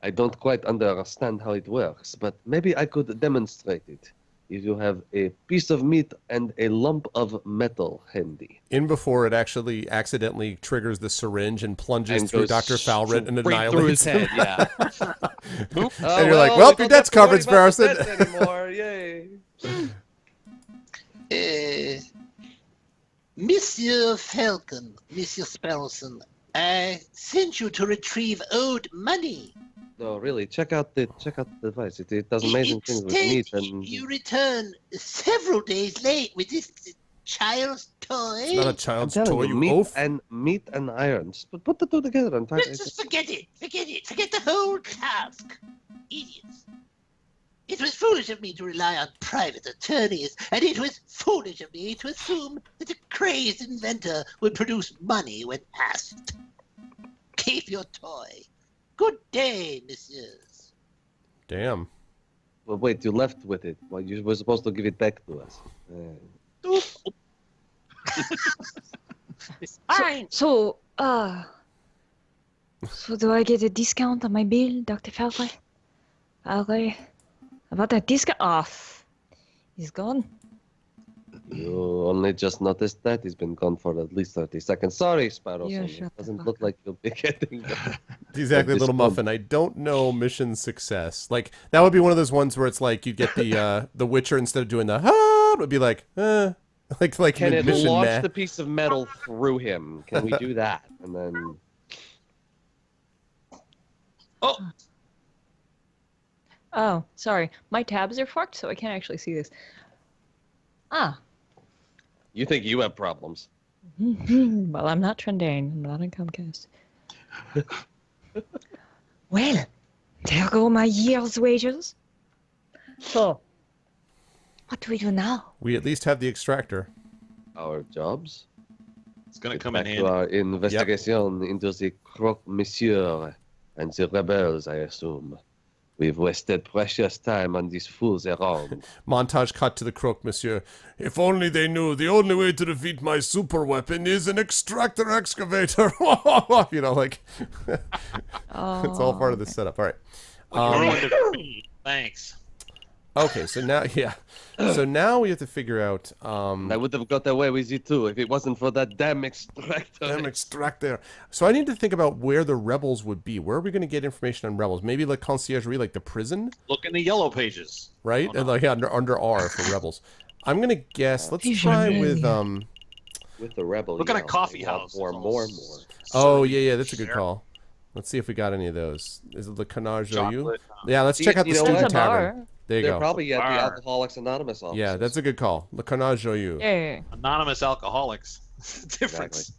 I don't quite understand how it works, but maybe I could demonstrate it. If you have a piece of meat and a lump of metal handy. In before it actually accidentally triggers the syringe and plunges And through goes Dr. Falrit and straight through his annihilates him. head, yeah. And you're like, well, your debt's covered, Sparrowson. Anymore. Yay. Monsieur Falcon, Monsieur Sparrowson, I sent you to retrieve owed money. No, really, check out the device. It does amazing things with meat and You return several days late with this child's toy. It's not a I'm child's telling toy, you meat oaf. and meat and iron. Just put the two together and try. Let's just forget it. Forget the whole task. Idiots. It was foolish of me to rely on private attorneys, and it was foolish of me to assume that a crazed inventor would produce money when asked. Keep your toy. Good day, messieurs. Damn. Well, wait, you left with it. Well, you were supposed to give it back to us. fine. So do I get a discount on my bill, Dr. Falcon? Okay. About that discount? He's gone. You only just noticed that he's been gone for at least 30 seconds. Sorry, Sparrow. Yeah, Son. shut It the doesn't fuck look up. like you'll be getting that. Exactly, This Little one. Muffin. I don't know mission success. Like, that would be one of those ones where it's like you get the Witcher instead of doing the it would be like, like Can it mission launch meh. the piece of metal through him? Can we do that? And then Oh, sorry. My tabs are fucked, so I can't actually see this. you think you have problems. Well, I'm not Trendane. I'm not on Comcast. Well, there go my year's wages. So, What do we do now? We at least have the extractor. Our jobs? It's gonna Get come back in to handy. our investigation into the Croque Monsieur and the rebels, I assume. We've wasted precious time on these fools around. Montage cut to the crook, monsieur. If only they knew the only way to defeat my super weapon is an extractor excavator. You know, like, it's all part of the setup. All right. You ruined it for me. Thanks. Okay, so now, so now we have to figure out. I would have got away with it too if it wasn't for that damn extractor. Damn extractor. So I need to think about where the rebels would be. Where are we going to get information on rebels? Maybe like conciergerie, like the prison, Look in the yellow pages. right? Oh, no. And like under R for rebels. I'm gonna guess. Let's try with With the rebel. Look at a coffee house. More. Oh yeah, that's a good call. Let's see if we got any of those. Is it the Canage you? Chocolate. Yeah, let's check out the You know student what? tavern. There you They're go. probably at the Bar. Alcoholics Anonymous office. Yeah, that's a good call. Le Canage you. yeah. Anonymous alcoholics. Difference.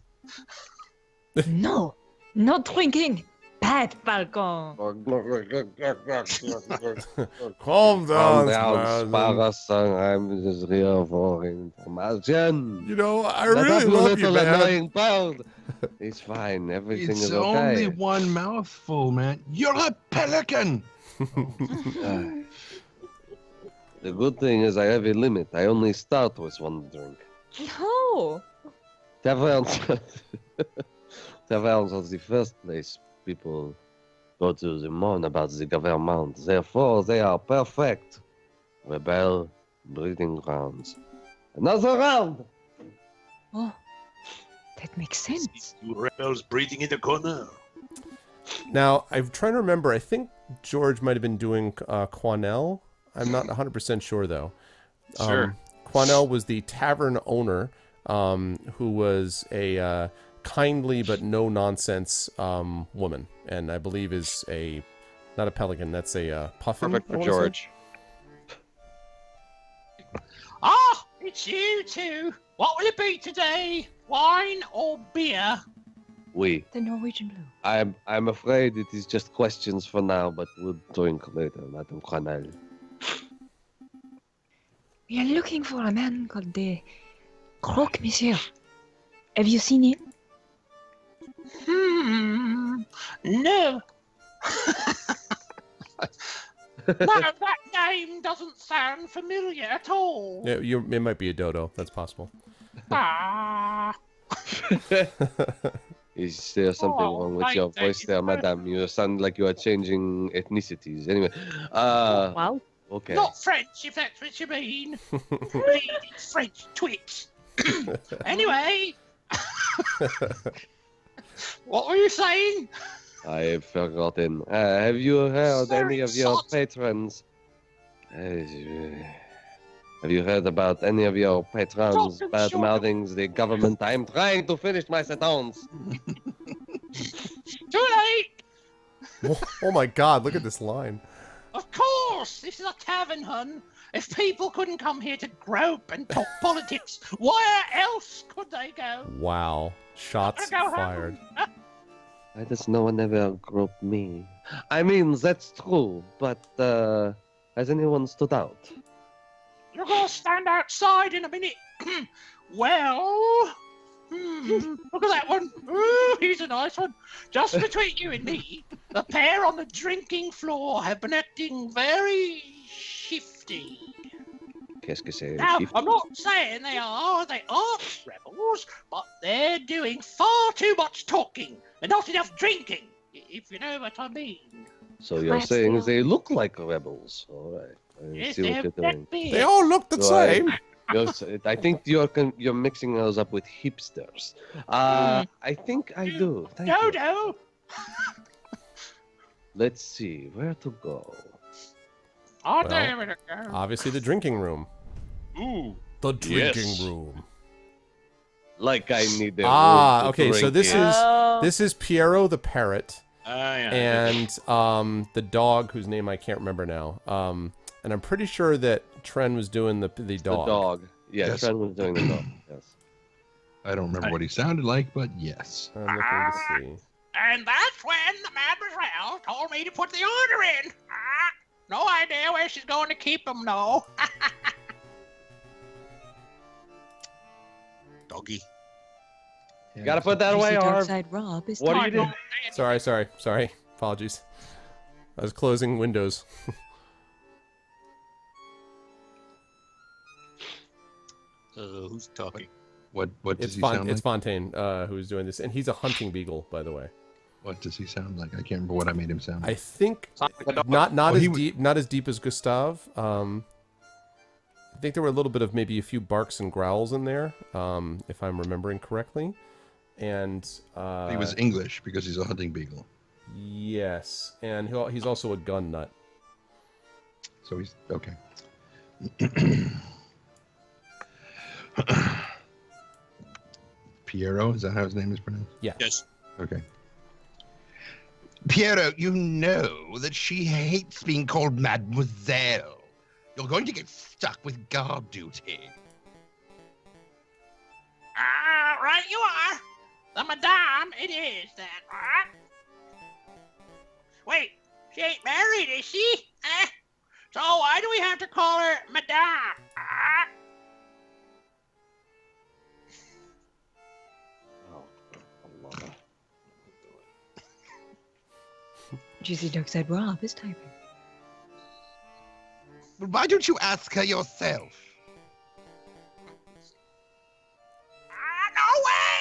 No, no drinking. Bad Falcon. Calm down, Calm down, Sparrow. Sparrowson. I'm just here for information. You know, I Let really that love you, little man. annoying bird. It's fine. Everything It's is only okay. one mouthful, man. You're a pelican. The good thing is I have a limit. I only start with one drink. No. Taverns. Taverns are the first place people go to the mourn about the government. Therefore, they are perfect. Rebel breeding grounds. Another round! Oh, that makes sense. Two rebels breeding in the corner. Now, I'm trying to remember. I think George might have been doing Quanell. I'm not 100% sure, though. Sure. Quanell was the tavern owner who was a kindly but no-nonsense woman. And I believe is not a pelican, that's a puffin. Perfect I for wanna say. George. Ah, it's you two. What will it be today? Wine or beer? We. The Norwegian blue. I'm afraid it is just questions for now, but we'll drink later, Madame Cranel. We are looking for a man called the Croque Monsieur. Have you seen him? No. No, that name doesn't sound familiar at all. Yeah, it might be a dodo. That's possible. Ah. Is there something Oh, wrong with I your beg voice your there, pardon. Madame? You sound like you are changing ethnicities. Anyway, Wow. okay. Not French, if that's what you mean. Bleeding French twits. Anyway. What were you saying? I've forgotten. Have you heard any of your Salt. patrons? Have you heard about any of your patrons Talk bad short. mouthing the government? I'm trying to finish my sentence. Too late. Oh my God! Look at this line. Of course, this is a tavern, hun. If people couldn't come here to grope and talk politics, where else could they go? Wow! Shots Go home. fired. Why does no one ever grope me? I mean, that's true, but has anyone stood out? You're gonna stand outside in a minute. Well, look at that one. Ooh, he's a nice one. Just between you and me, the pair on the drinking floor have been acting very shifty. Qu'est-ce que c'est? Now, Shift? I'm not saying they aren't rebels, but they're doing far too much talking and not enough drinking, if you know what I mean. So you're Perhaps saying they they look like rebels? All right. I Yes, see they what have you're that doing. beard. They all look the Right. same. I think you're mixing those up with hipsters. I think I do. Thank you. Dodo! Let's see where to go. Oh, Well, damn it. Obviously, the drinking room. Ooh. The drinking Yes. room. Like I need the Ah, room to okay. So drink this in. is Oh. this is Piero the parrot Yeah. and the dog whose name I can't remember now. And I'm pretty sure that Tren was doing the the dog. dog. Yeah, Yes. Trent was doing the dog. Yes. I don't remember what he sounded like, but yes. I'm looking to see. And that's when the mademoiselle told me to put the order in. No idea where she's going to keep them, though. Doggy. You gotta put that away, Greasy Arv. Darkside Rob is What do you talking. do? Sorry. Apologies. I was closing windows. Who's talking? What does It's he sound it's like? Fontaine who's doing this, and he's a hunting beagle, by the way. What does he sound like? I can't remember what I made him sound I like. think Sounds like a dog. not Oh, as he was- not as deep as Gustav. I think there were a little bit of maybe a few barks and growls in there, if I'm remembering correctly. And He was English because he's a hunting beagle. yes, and he's also a gun nut. So he's okay. Piero, is that how his name is pronounced? Yes. Okay. Piero, you know that she hates being called Mademoiselle. You're going to get stuck with guard duty. Right you are. The madame, it is that, right? Wait, she ain't married, is she? So why do we have to call her madame? Oh, Allah. Greasy Darkside Rob is typing. But why don't you ask her yourself? No way!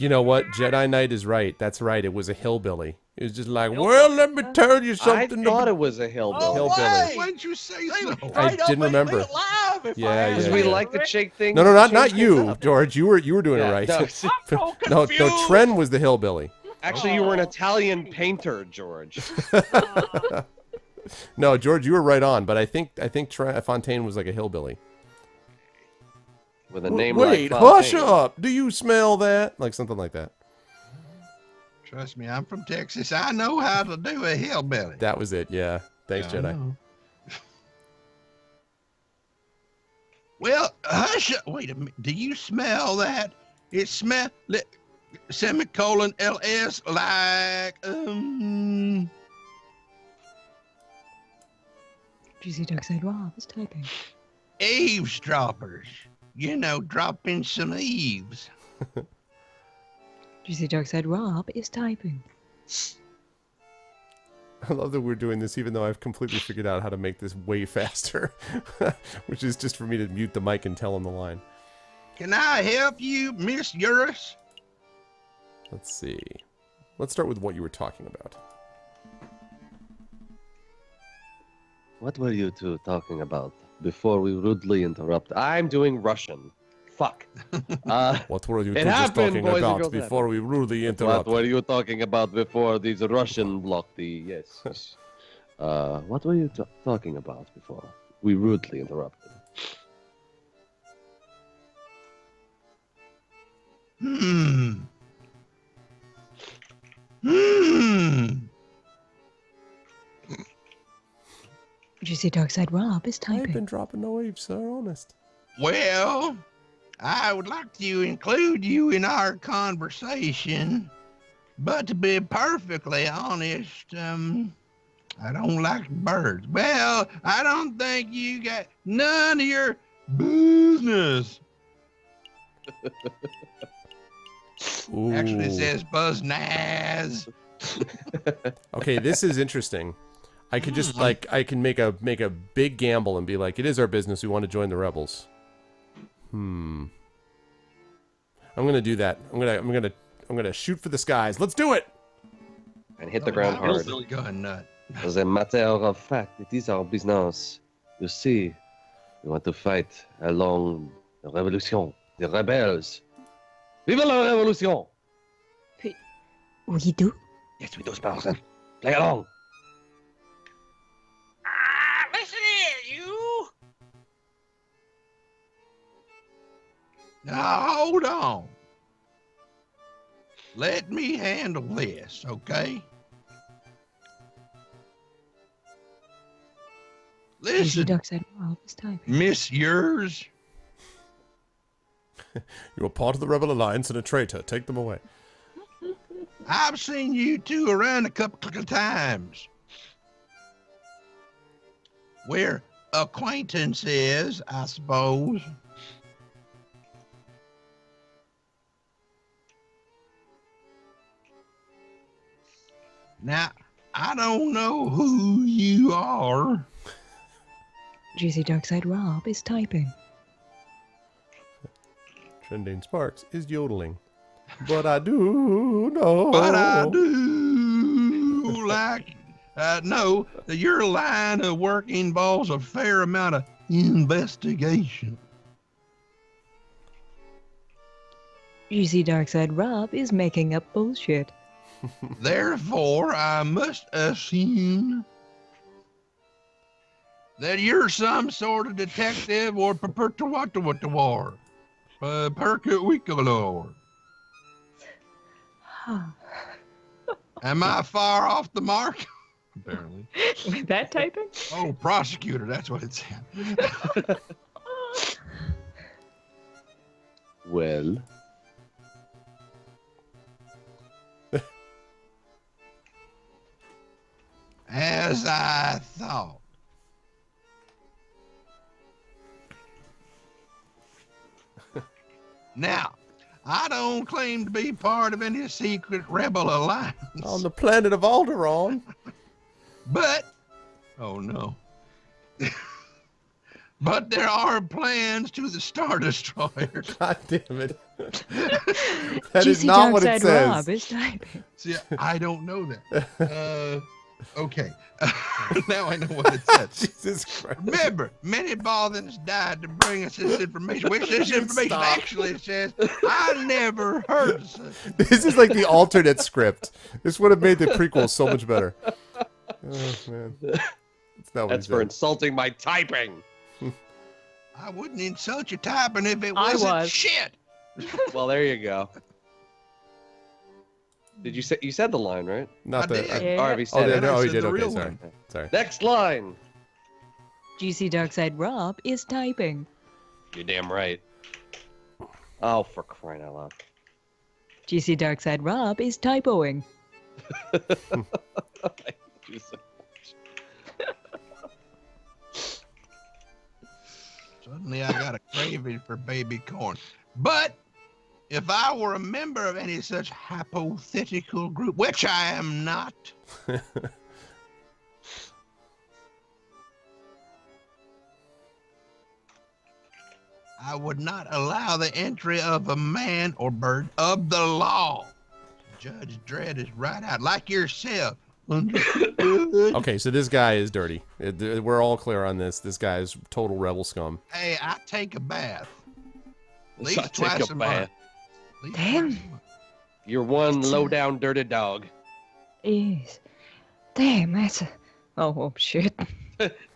You know what? Jedi Knight is right. That's right. It was a hillbilly. It was just like, well, let me tell you I something. thought it was a hillbilly. Oh, Hillbilly. why? Why didn't you say so? I didn't remember. Yeah, Because yeah, we yeah. like to shake things. No, not change things you, up. George. You were doing it Yeah, right. no, I'm so no, confused. Tren was the hillbilly. Actually, you were an Italian painter, George. No, George, you were right on. But I think Fontaine was like a hillbilly. With a name Wait, like hush Fontaine. up. Do you smell that? Like something like that. Trust me, I'm from Texas. I know how to do a hillbilly. That was it. Yeah. Thanks, Yeah, I Jedi. know. Well, hush up. Wait a minute. Do you smell that? It smell semicolon ls like Juicy Duck said Rob is typing. eavesdroppers. You know, dropping some eaves. Juicy Duck said Rob is typing. I love that we're doing this, even though I've completely figured out how to make this way faster, which is just for me to mute the mic and tell him the line. Can I help you, Miss Eurus? Let's see. Let's start with what you were talking about. What were you two talking about before we rudely interrupt? I'm doing Russian. Fuck. What were you It two just happened, talking boys and about girls, it before we rudely What interrupt? were you talking about before these Russian blocked the... Yes. What were you talking about before we rudely interrupted? Hmm. Juicy Duck said Rob is I've typing. been dropping no waves, sir, honest. Well, I would like to include you in our conversation, but to be perfectly honest, I don't like birds. Well, I don't think you got none of your business. Actually, it Ooh. says buzz naz. Okay, this is interesting. I could just I can make a big gamble and be like, it is our business. We want to join the rebels. I'm gonna do that. I'm gonna shoot for the skies. Let's do it. And hit the ground hard. Gun nut. As a matter of fact, it is our business. You see, we want to fight along the revolution, the rebels. Vive la revolution! We do? Yes, we do, Spartan. Play along. Listen here, you. Now, hold on. Let me handle this, okay? Juicy Listen, Duck said Rob is typing. Miss Yours, You're a part of the Rebel Alliance and a traitor. Take them away. I've seen you two around a couple of times. We're acquaintances, I suppose. Now, I don't know who you are. Juicy Duck said Rob is typing. Trending Sparks is yodeling. But I do know. But I do like know that your line of work involves a fair amount of investigation. Juicy Duck said Rob is making up bullshit. Therefore, I must assume that you're some sort of detective or perpetuator. Percuicolor. Am I far off the mark? Apparently. With that typing? Oh, prosecutor, that's what it said. Well, As I thought. Now, I don't claim to be part of any secret rebel alliance, On the planet of Alderaan. but, oh no. but there are plans to the Star Destroyer. God damn it. That is GC not what it Darkside Rob says. is typing. See, I don't know that. Okay. Now I know what it says. Jesus Christ. Remember, many Balthans died to bring us this information, which this information Stop. actually says I never heard of such. This is like the alternate script. This would have made the prequel so much better. Oh, man. It's not what That's he for said. insulting my typing. I wouldn't insult your typing if it I wasn't was. shit. Well, there you go. Did you say you said the line right? Not I the. did. Yeah. Already Oh, said yeah, it. no, I he said did. the Okay, real sorry. one. Sorry. Next line. GC Darkside Rob is typing. You're damn right. Oh, for crying out loud. GC Darkside Rob is typoing. Suddenly I got a craving for baby corn. But if I were a member of any such hypothetical group, which I am not, I would not allow the entry of a man or bird of the law. Judge Dredd is right out, like yourself. Okay, so this guy is dirty. We're all clear on this. This guy is total rebel scum. Hey, I take a bath. At least I take twice a a month. bath. At least Damn. twice a month. You're one low down dirty dog. Is. Damn, that's a. Oh, shit.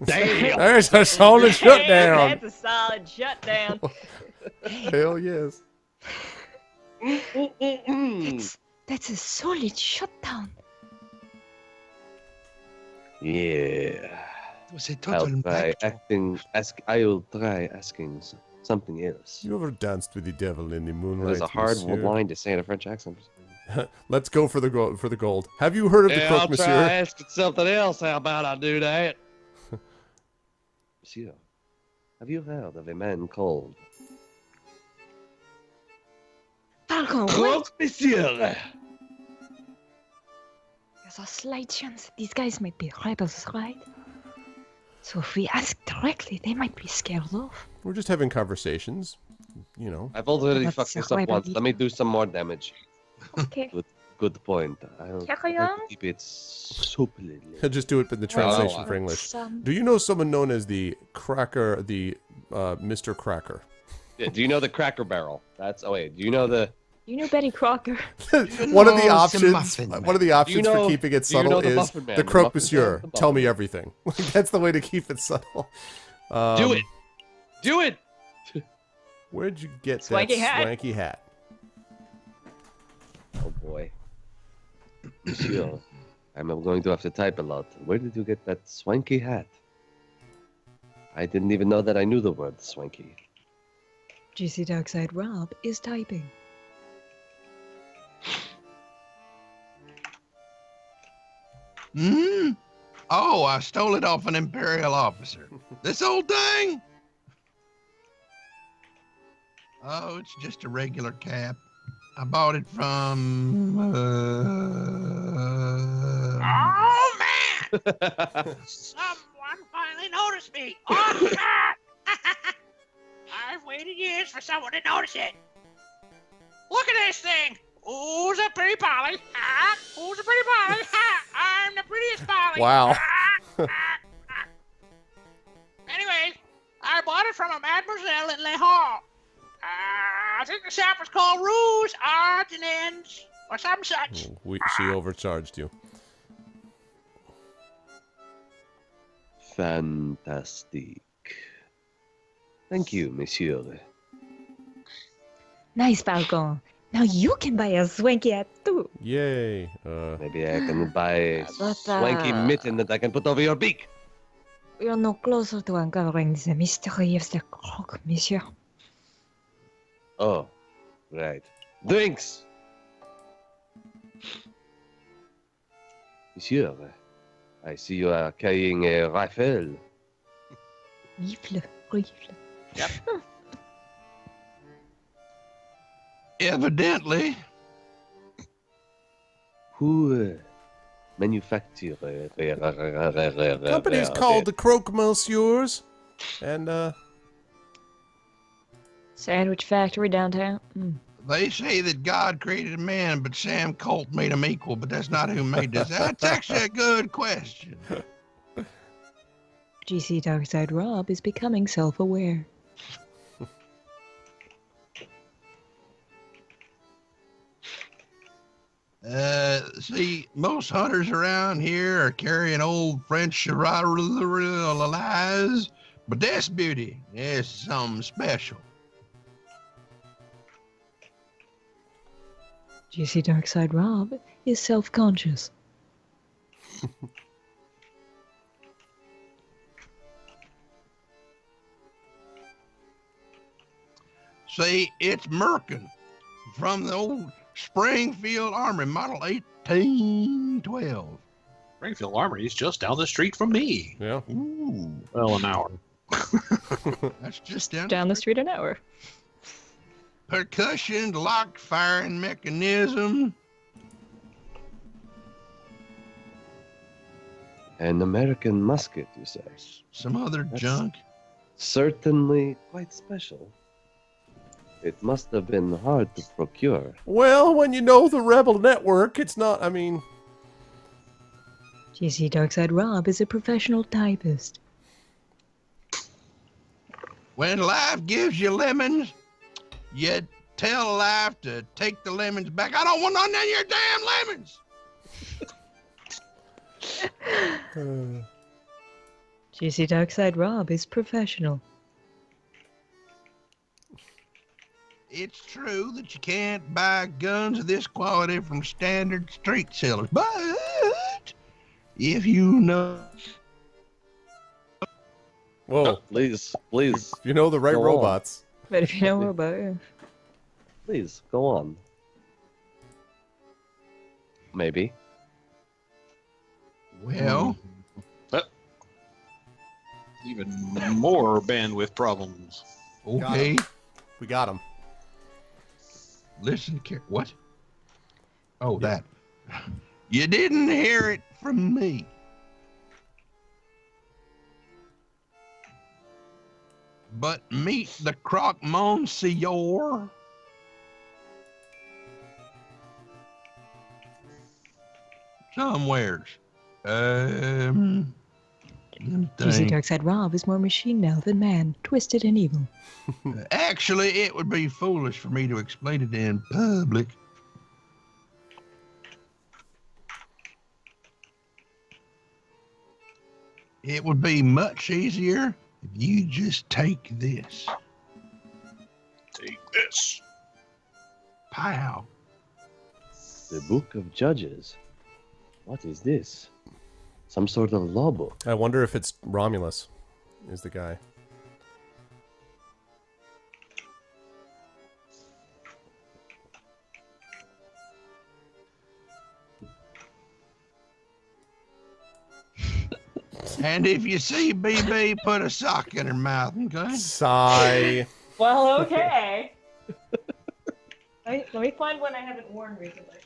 Damn. There's a solid shutdown. That's a solid shutdown. Hell yes. That's a solid shutdown. Yeah. It was a I'll total try impact. I'll try asking something else. You ever danced with the devil in the moonlight? There's a hard monsieur? line to say in a French accent. Let's go for the gold. Have you heard of the Yeah, croque, I'll monsieur? try asking something else. How about I do that? Monsieur, have you heard of a man called Falcon, what? Croque, Monsieur? There's a slight chance that these guys might be rebels, right? So if we ask directly, they might be scared off. We're just having conversations. You know. I've already That's fucked this a up right once. idea. Let me do some more damage. Okay. Good point. I'll Carry try to on. keep it superly. Just do it in the translation Well, for English. Some... Do you know someone known as the Cracker, Mr. Cracker? Yeah, do you know the Cracker Barrel? That's. Oh wait. Do you know the? You know Betty Crocker. One of the know options. some muffin man? One of the options know- for keeping it do you know subtle the is muffin man, the the croque muffin monsieur. man, the Tell me muffin. everything. That's the way to keep it subtle. Do it. Do it. Where'd you get Swanky that hat. swanky hat? Oh boy. Monsieur, I'm going to have to type a lot. Where did you get that swanky hat? I didn't even know that I knew the word swanky. GC Darkside Rob is typing. Hmm? Oh, I stole it off an Imperial officer. This old thing? Oh, it's just a regular cap. I bought it from. Oh man! Someone finally noticed me. Oh shit! I've waited years for someone to notice it. Look at this thing. Who's a pretty Polly? Who's a pretty Polly? I'm the prettiest Polly. Wow. Anyway, I bought it from a mademoiselle in Le Hall. I think the shop was called Rouge Odds and Ends or some such. She overcharged you. Fantastic. Thank you, monsieur. Nice, Falcon. Now you can buy a swanky hat too. Yay. Maybe I can buy a But, swanky mitten that I can put over your beak. We are no closer to uncovering the mystery of the croque, monsieur. Oh, right. Drinks! Monsieur, I see you are carrying a rifle. Rifle. Evidently. Who manufacture Company's called the Croque Monsieurs. And Sandwich factory downtown. Mm. They say that God created man, but Sam Colt made him equal, but that's not who made us. That's actually a good question. GC Darkside Rob is becoming self-aware. See, most hunters around here are carrying old French lies, but this beauty is something special. GC Darkside Rob is self-conscious. See, it's Merkin from the old Springfield Armory, model 1812. Springfield Armory is just down the street from me. yeah. Ooh, Well, an hour. that's just down. Down the street an hour. Percussion, lock firing mechanism. An American musket, you say? Some other That's- junk. Certainly quite special. It must have been hard to procure. Well, when you know the Rebel Network, it's not. I mean, GC Darkside Rob is a professional typist. When life gives you lemons, you tell life to take the lemons back. I don't want none of your damn lemons. GC Darkside Rob is professional. It's true that you can't buy guns of this quality from standard street sellers, but if you know, whoa. Please, If you know the right Go on. robots. But if you know about it. please, go on. Maybe. well, Even more bandwidth problems. okay, We got him. listen, what? Oh, that. You didn't hear it from me. But meet the croque monsieur. Somewheres. Let me GC think. Darkside Rob is more machine now than man, twisted and evil. Actually, it would be foolish for me to explain it in public. It would be much easier if you just take this. Take this. Pow. The Book of Judges. What is this? Some sort of law book. I wonder if it's Romulus is the guy. And if you see BB, put a sock in her mouth, okay? Sigh. Well, okay. Let me find one I haven't worn recently.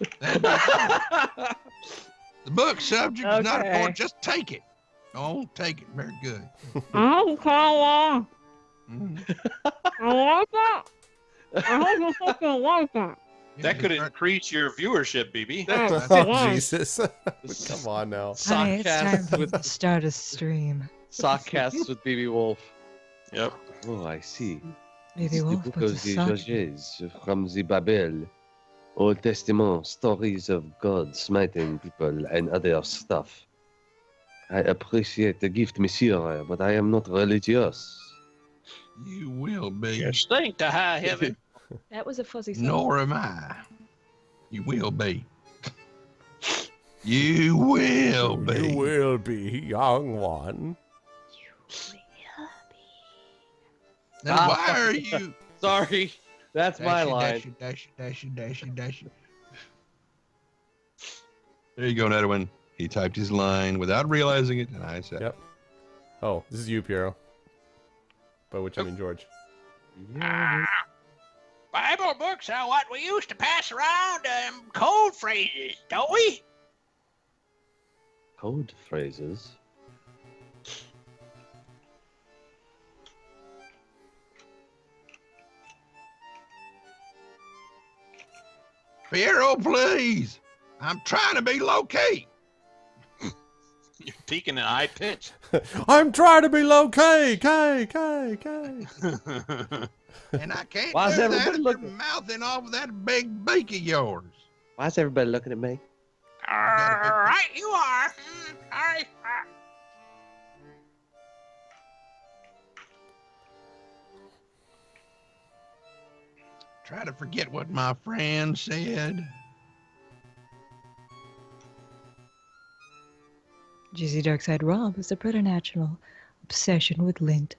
The book subject is not Okay. important. Just take it. Oh, take it. Very good. Okay, yeah. Mhm. I like that. I hope you fucking like that. That could increase your viewership, BB. Oh, Jesus. Come on now. Hi, it's time Sockcasts for with the start a stream. Sockcasts with BB Wolf. Yep. Oh, I see. Maybe It's we'll the book put of a the sock. Judges from the Babel. Old Testament, stories of God smiting people and other stuff. I appreciate the gift, monsieur, but I am not religious. You will be. You stink to high heaven. That was a fuzzy song. Nor am I. You will be. You will be. You will be, young one. Now, why are you? Sorry, that's my line. Dash it. There you go, Nedwin. He typed his line without realizing it, and I said, Yep. Oh, this is you, Piero. By which I mean George. Bible books are what we used to pass around code phrases, don't we? Code phrases. Piero, please. I'm trying to be low-key. You're peaking at high pitch. I'm trying to be low K. And I can't Why is do everybody that if you're looking? mouthing off that big beak of yours. Why is everybody looking at me? All right, you are. All right. Try to forget what my friend said. Jizzy Darkside Rob has a preternatural obsession with lint.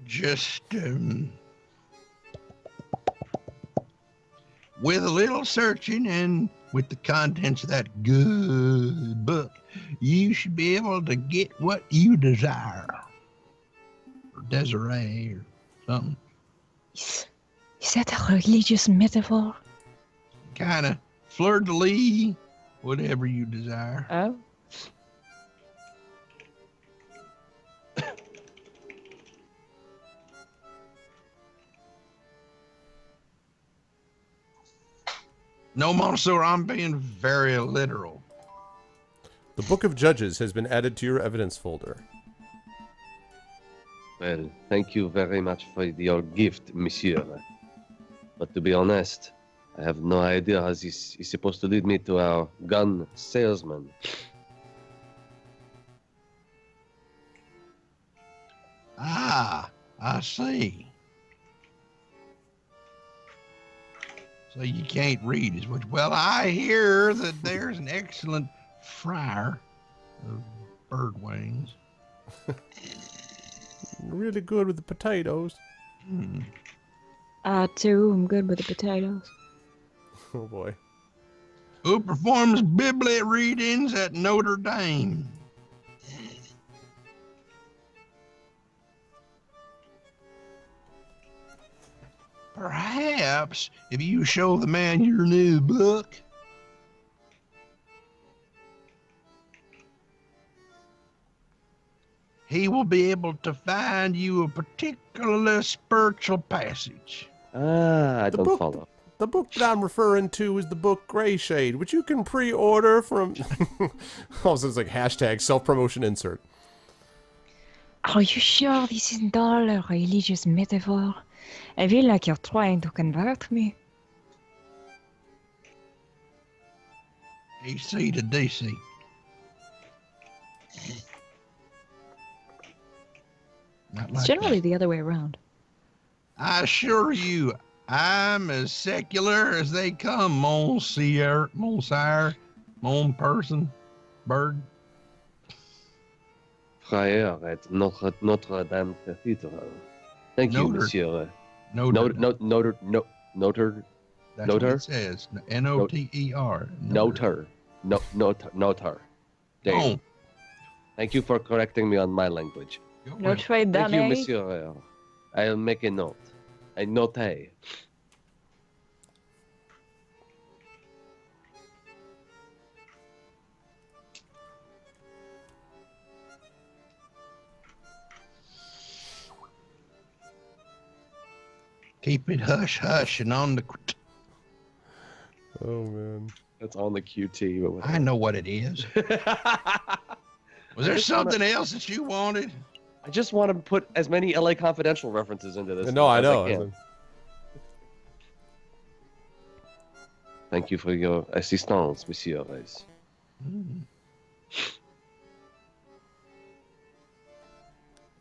Just with a little searching and with the contents of that good book, you should be able to get what you desire. Or Desiree or something. Is that a religious metaphor? Kind of fleur-de-lis, whatever you desire. Oh. No, Monsieur, I'm being very literal. The Book of Judges has been added to your evidence folder. Well, thank you very much for your gift, monsieur. But to be honest, I have no idea how this is supposed to lead me to our gun salesman. Ah, I see. So you can't read as much. Well, I hear that there's an excellent fryer of bird wings. Really good with the potatoes. Too. I'm good with the potatoes. Oh boy. Who performs biblet readings at Notre Dame? Perhaps if you show the man your new book, he will be able to find you a particularly spiritual passage. I The don't book- follow. The book that I'm referring to is the book Gray Shade, which you can pre-order from... Also, it's like hashtag self-promotion insert. Are you sure this isn't all a religious metaphor? I feel like you're trying to convert me. AC to DC. Not It's like generally that. the other way around. I assure you, I'm as secular as they come, Monsieur, Mon person, bird. Frère at Notre Dame Cathedral. Thank you, Notre- monsieur. Noter. Noter. That's Noter? what it says. Noter. Noter. There. Oh, Thank you for correcting me on my language. go Notre Thank you, Dame. monsieur. I'll make a note. A note. Keep it hush hush and on the. Oh, man. That's on the QT. But I know what it is. Was there I just wanna- something else that you wanted? I just want to put as many LA Confidential references into this. No, I as know. can. Thank you for your assistance, monsieur.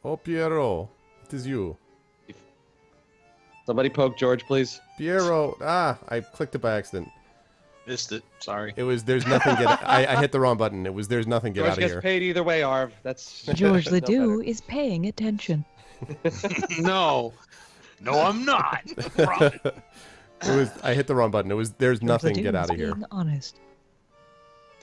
Oh, Piero. It is you. Somebody poke George, please. Piero. I clicked it by accident. Missed it. Sorry. It was, there's nothing get... I hit the wrong button. It was, there's nothing get George out of gets here. paid either way, Arv. That's George no Ledoux better. is paying attention. No, I'm not. Promise. It was, I hit the wrong button. It was, there's George nothing Ledoux get out is of here. being honest.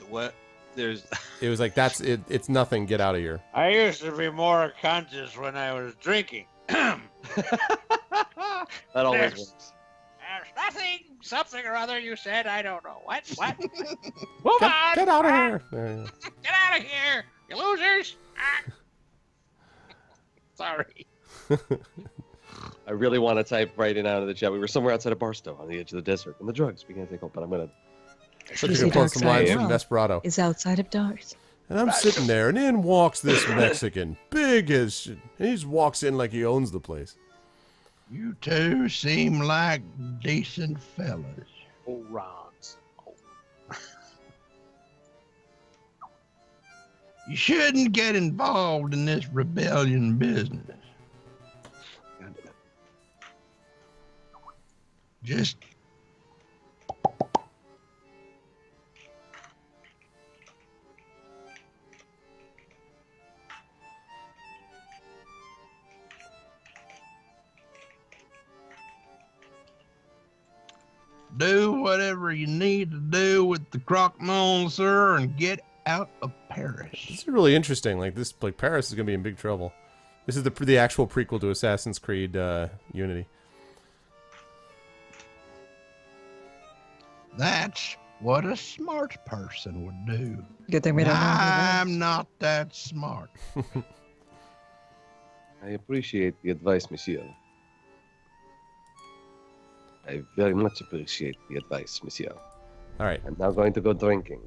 What? There's. It was like, that's it. It's nothing. Get out of here. I used to be more conscious when I was drinking. That always There's- works. There's nothing, something or other you said, I don't know. What? Move Get, on! get out of Ah, here. There you go. Get out of here, you losers! Ah. Sorry. I really want to type right in out of the chat. We were somewhere outside of Barstow on the edge of the desert, and the drugs began to take hold. But I'm gonna. So you're gonna pull some lines from Desperado. Is outside of Dars. And I'm sitting there, and in walks this Mexican, big as shit. And he just walks in like he owns the place. You two seem like decent fellas. Oh, Ron's. You shouldn't get involved in this rebellion business. Just do whatever you need to do with the croque-monsieur, sir, and get out of Paris. This is really interesting. Like Paris is gonna be in big trouble. This is the actual prequel to Assassin's Creed Unity. That's what a smart person would do. Good thing we don't know. I'm not that smart. I appreciate the advice, monsieur. I very much appreciate the advice, monsieur. All right. I'm now going to go drinking.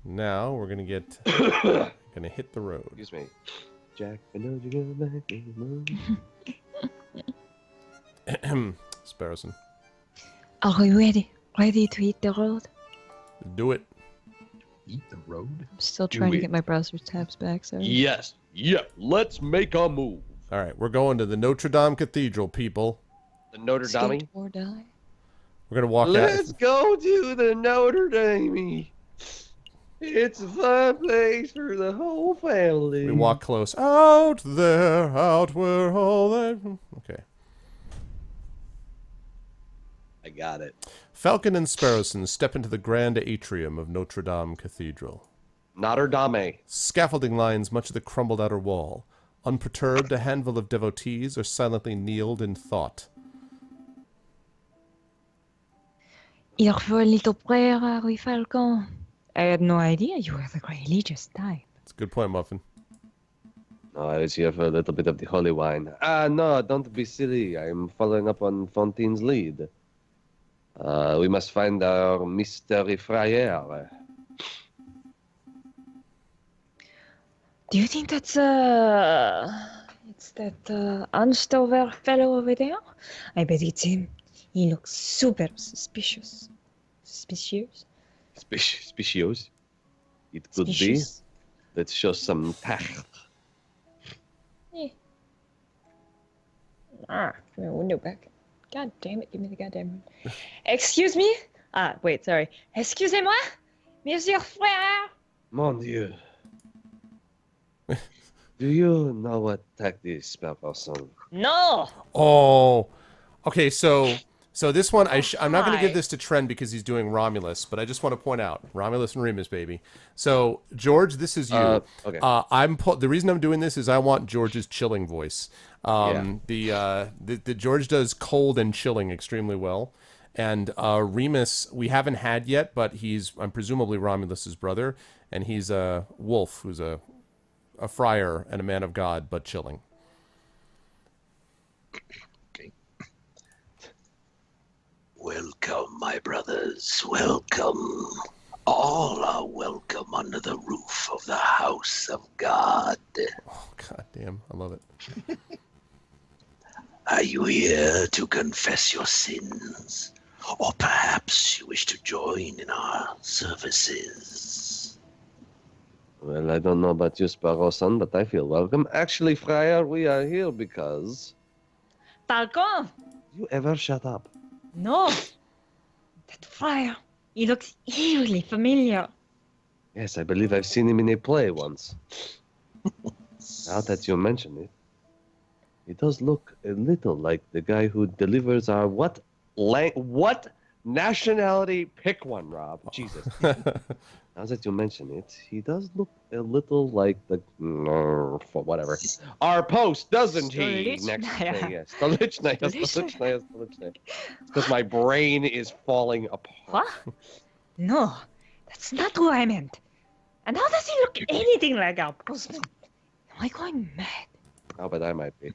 Now we're gonna get gonna hit the road. Excuse me. Jack, I know you're gonna make me move. Sparrowson. Are we ready? Ready to hit the road? Do it. Eat the road. I'm still trying to get my browser tabs back, sorry. Yes. Yep. Let's make a move. All right, we're going to the Notre Dame Cathedral, people. The Notre Dame. Skate or die. We're gonna walk Let's out. go to the Notre Dame. It's a fun place for the whole family. We walk close. Out there, out where all that. Okay. I got it. Falcon and Sparrowson step into the grand atrium of Notre Dame Cathedral. Notre Dame. Scaffolding lines much of the crumbled outer wall. Unperturbed, a handful of devotees are silently kneeled in thought. Here for a little prayer, are we, Falcon? I had no idea you were the religious type. It's a good point, Muffin. No, I was here for a little bit of the holy wine. No, don't be silly. I'm following up on Fontaine's lead. We must find our mystery friar. Do you think that's it's that Anstover fellow over there? I bet it's him. He looks super suspicious. Suspicious? Specious. It could Suspicious. be. Let's show some tact. Yeah. Give me a window back. God damn it, give me the goddamn window. Excuse me? Wait, sorry. Excusez-moi? Monsieur frère? Mon Dieu. Do you know what tact is, Sparrowson? No! Oh, okay. So this one, I'm not going to give this to Trent because he's doing Romulus, but I just want to point out Romulus and Remus, baby. So George, this is you. Okay. The reason I'm doing this is I want George's chilling voice. The George does cold and chilling extremely well, and Remus we haven't had yet, but I'm presumably Romulus's brother, and he's a wolf who's a friar and a man of God, but chilling. Welcome, my brothers. Welcome. All are welcome under the roof of the house of God. Oh, God damn. I love it. Are you here to confess your sins? Or perhaps you wish to join in our services? Well, I don't know about you, Sparrowson, but I feel welcome. Actually, friar, we are here because... Falcon? You ever shut up? No! That friar, he looks eerily familiar. Yes, I believe I've seen him in a play once. Now that you mention it, he does look a little like the guy who delivers our what nationality? Pick one, Rob. Jesus. Now that you mention it, he does look a little like the whatever. Our post, doesn't he? Next thing, yes. Stolichnaya. Because my brain is falling apart. What? No, that's not who I meant. And how does he look anything like our postman? Am I going mad? Oh, but I might be.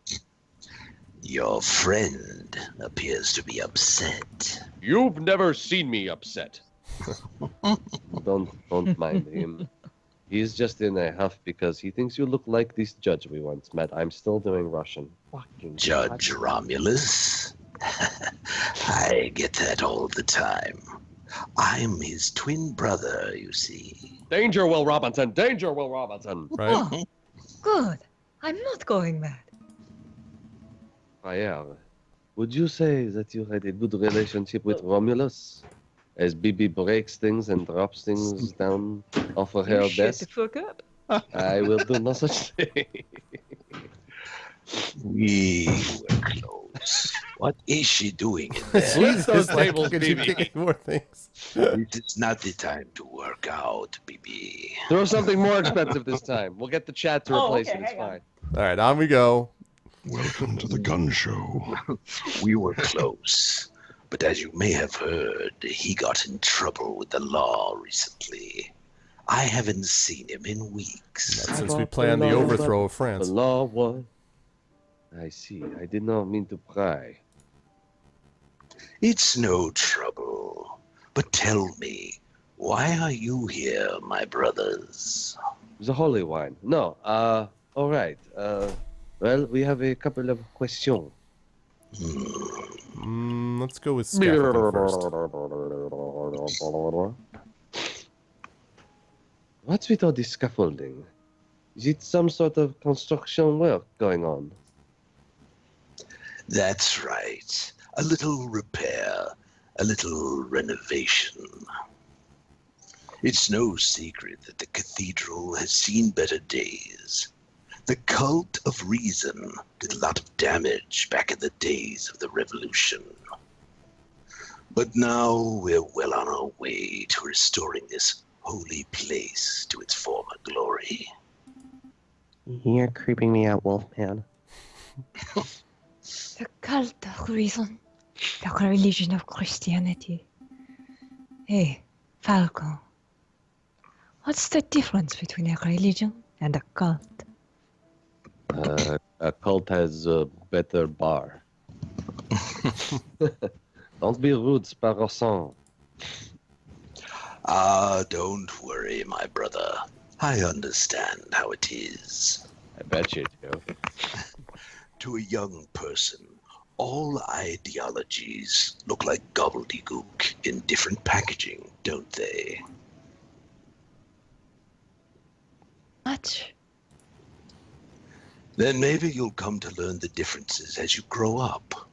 Your friend appears to be upset. You've never seen me upset. Don't mind him. He's just in a huff because he thinks you look like this judge we once met. I'm still doing Russian. Fucking Judge God. Romulus? I get that all the time. I'm his twin brother, you see. Danger, Will Robinson! Danger, Will Robinson! Right? Oh, good. I'm not going mad. Aviary, would you say that you had a good relationship with Romulus? As Bibi breaks things and drops things down off of her You shut the desk? fuck up. I will do no such thing. We were close. What is she doing in there? Flip those It's like, tables, look at you BB. kicking more things. This is not the time to work out, BB. Throw something more expensive this time. We'll get the chat to Oh, replace okay, it. It's hang on. fine. All right, on we go. Welcome to the gun show. We were close. But as you may have heard, he got in trouble with the law recently. I haven't seen him in weeks. Not since we planned the overthrow of The France. law was... I see. I did not mean to pry. It's no trouble. But tell me, why are you here, my brothers? The holy wine. No, all right. Well, we have a couple of questions. Let's go with scaffolding first. What's with all this scaffolding? Is it some sort of construction work going on? That's right. A little repair, a little renovation. It's no secret that the cathedral has seen better days. The cult of reason did a lot of damage back in the days of the revolution. But now we're well on our way to restoring this holy place to its former glory. You're creeping me out, Wolfman. The cult of reason. The religion of Christianity. Hey, Falcon. What's the difference between a religion and a cult? A cult has a better bar. Don't be rude, Sparrowson. Ah, don't worry, my brother. I understand how it is. I bet you do. To a young person, all ideologies look like gobbledygook in different packaging, don't they? Much. Then maybe you'll come to learn the differences as you grow up.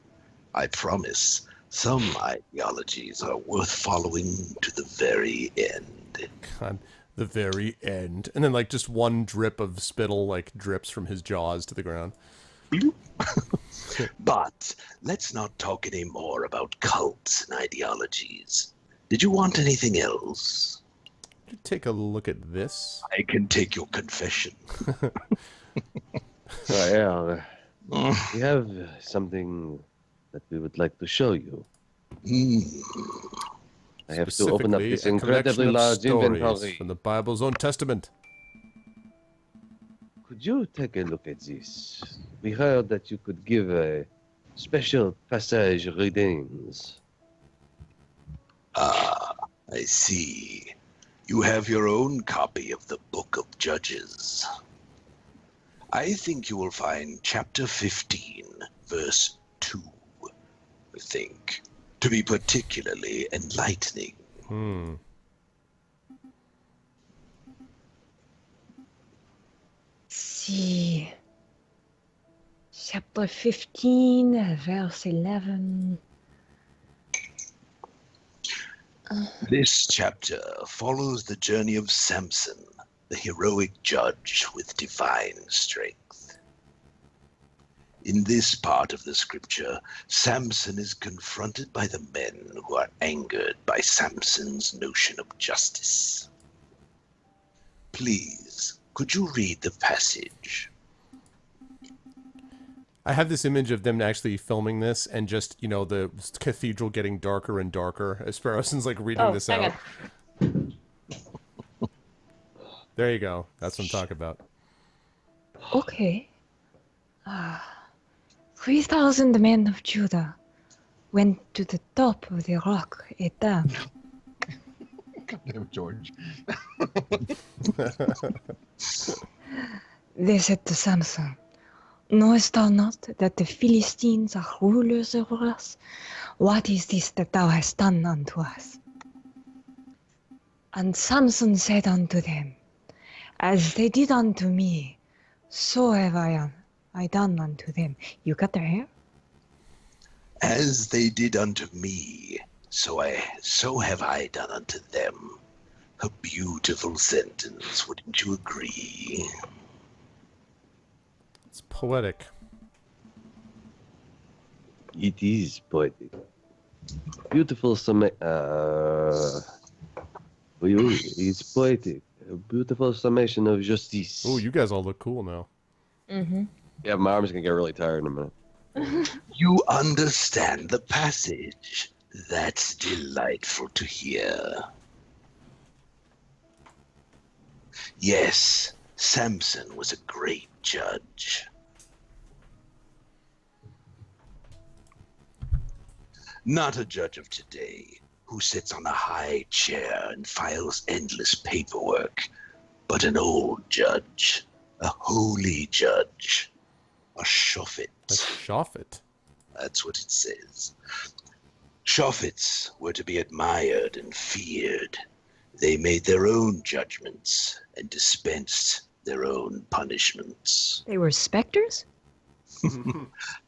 I promise, some ideologies are worth following to the very end. God, the very end. And then, like, just one drip of spittle, like, drips from his jaws to the ground. But let's not talk any more about cults and ideologies. Did you want anything else? Could you take a look at this? I can take your confession. Well, we have something that we would like to show you. I have to open up Specifically, this a incredibly collection of large stories inventory. from the Bible's own testament. Could you take a look at this? We heard that you could give a special passage readings. Ah, I see. You have your own copy of the Book of Judges. I think you will find chapter 15, verse 2, I think, to be particularly enlightening. See. Chapter 15, verse 11. This chapter follows the journey of Samson, the heroic judge with divine strength. In this part of the scripture, Samson is confronted by the men who are angered by Samson's notion of justice. Please, could you read the passage? I have this image of them actually filming this and just, you know, the cathedral getting darker and darker as Sparrowson's like reading this hang out. on. There you go. That's what I'm talking about. Okay. 3,000 men of Judah went to the top of the rock Etam. God damn it, George. They said to Samson, knowest thou not that the Philistines are rulers over us? What is this that thou hast done unto us? And Samson said unto them, as they did unto me, so have I done unto them. You got their hair? As they did unto me, so have I done unto them. A beautiful sentence, wouldn't you agree? It's poetic. It is poetic. Beautiful it's poetic. A beautiful summation of justice. Oh, you guys all look cool now. Mm-hmm. Yeah, my arm's gonna get really tired in a minute. You understand the passage. That's delightful to hear. Yes, Samson was a great judge. Not a judge of today, who sits on a high chair and files endless paperwork, but an old judge, a holy judge, a shofet. That's Shofet. That's what it says. Shofets were to be admired and feared. They made their own judgments and dispensed their own punishments. They were specters?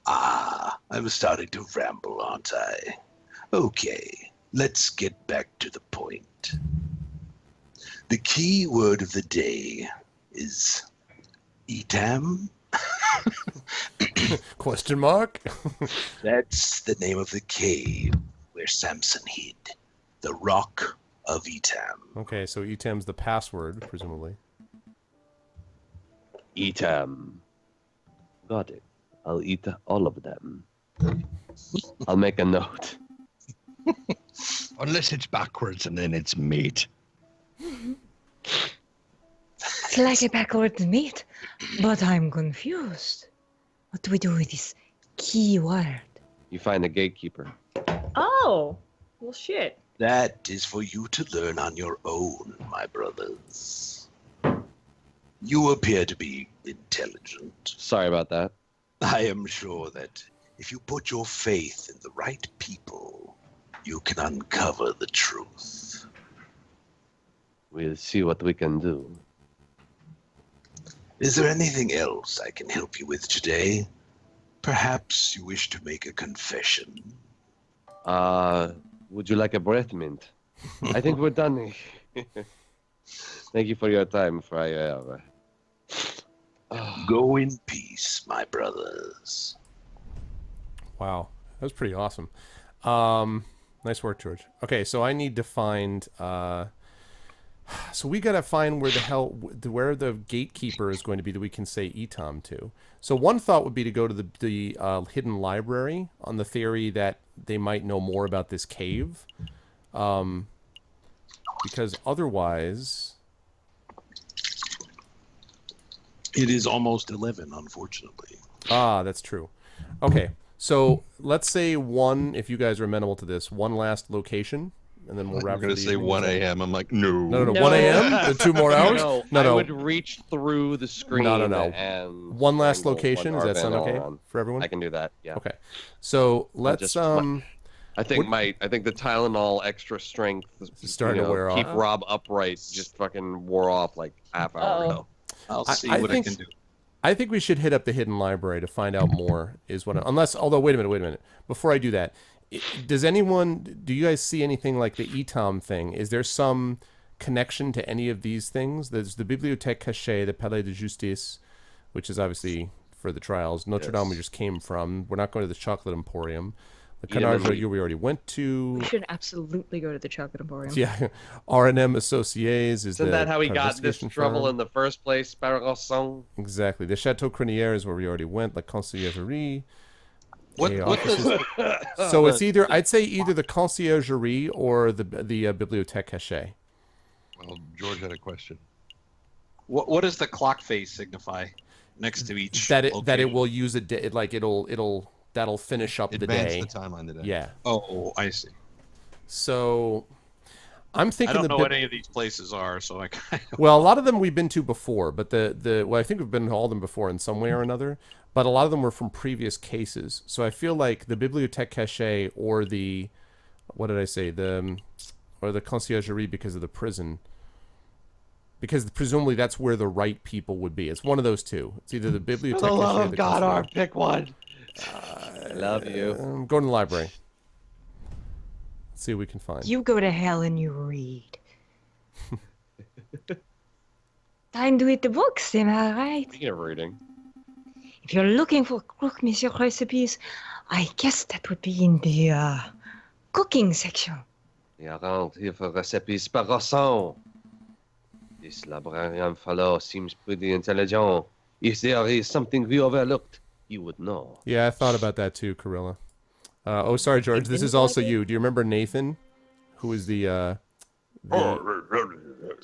I'm starting to ramble, aren't I? Okay, let's get back to the point. The key word of the day is Etam. Question mark? That's the name of the cave where Samson hid. The Rock of Etam. Okay, so Etam's the password, presumably. Etam. Got it. I'll eat all of them. I'll make a note. Unless it's backwards and then it's meat. Slightly backwards meat, but I'm confused. What do we do with this key word? You find the gatekeeper. Oh, well, shit. That is for you to learn on your own, my brothers. You appear to be intelligent. Sorry about that. I am sure that if you put your faith in the right people, you can uncover the truth. We'll see what we can do. Is there anything else I can help you with today? Perhaps you wish to make a confession. Would you like a breath mint? I think we're done. Thank you for your time, Friar. Go in peace, my brothers. Wow, that was pretty awesome. Nice work, George. Okay, so I need to find. So we gotta find where the gatekeeper is going to be that we can say Etam to. So one thought would be to go to the hidden library on the theory that they might know more about this cave, because otherwise. It is almost 11, unfortunately. Ah, that's true. Okay, so let's say one, if you guys are amenable to this, one last location, and then we'll wrap I'm going to say 1 a.m. I'm like, no. No, 1 a.m.? The 2 more hours? No. I would reach through the screen. No. And one last location. Does that sound okay for everyone? I can do that. Yeah. Okay. So let's I think the Tylenol extra strength is starting to wear off. Keep Rob upright just fucking wore off like half hour ago. I'll see what I can do. I think we should hit up the hidden library to find out more. Although wait a minute. Before I do that, do you guys see anything like the Etam thing? Is there some connection to any of these things? There's the Bibliothèque Cachée, the Palais de Justice, which is obviously for the trials. Notre Dame we just came from. We're not going to the Chocolate Emporium. The Canard we already went to. We should absolutely go to the Chocolate Emporium. Yeah. R&M Associés is Isn't that how he got in this trouble in the first place, Barragosson? Exactly. The Chateau Crinière is where we already went. La Conciergerie. What does... So it's I'd say either the Conciergerie or the Bibliothèque Cachée. Well, George had a question. What does the clock face signify? next to each. that it location. will use a day, like that'll finish up the Advance day. the timeline today. Yeah. Oh, I see. So I'm I thinking don't know the what any of these places are, so I kind of. well, a lot of them we've been to before, but I think we've been to all of them before in some way or another. But a lot of them were from previous cases. So I feel like the Bibliothèque Cachée or the what did I say or the Conciergerie because of the prison. Because presumably that's where the right people would be. It's one of those two. It's either the Bibliothèque For the love Cachée or of the God, Conciergerie. Arv, pick one. I love you. Go to the library. Let's see what we can find. You go to hell and you read. Time to eat the books, am I right? Speaking of reading. If you're looking for croque monsieur recipes, I guess that would be in the cooking section. We are around here for recipes par garçon. This librarian fellow seems pretty intelligent. If there is something we overlooked, you would know. Yeah, I thought about that too, Carilla. Oh, sorry, George. This is also you. Do you remember Nathan, who is the Terrible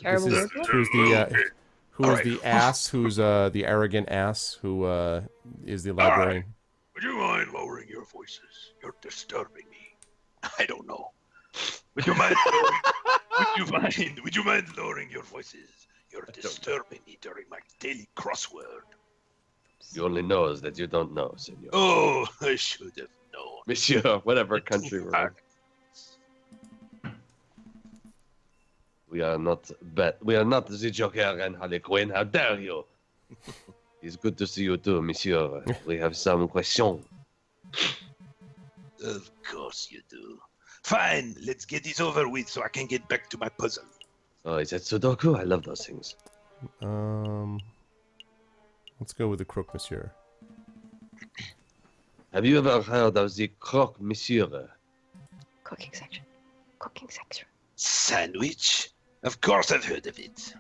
this is, word. who is the ass, who's the arrogant ass, who is the librarian. Would you mind lowering your voices? You're disturbing me. I don't know. Would you mind? Would you mind lowering your voices? You're disturbing me during my daily crossword. You only knows that you don't know, senor. Oh, I should have known. Monsieur, whatever country we're in. We are not the Joker and Harley Quinn. How dare you? It's good to see you too, monsieur. We have some questions. Of course you do. Fine, let's get this over with so I can get back to my puzzle. Oh, is that Sudoku? I love those things. Let's go with the croque monsieur. Have you ever heard of the croque monsieur? Cooking section. Cooking section. Sandwich? Of course I've heard of it.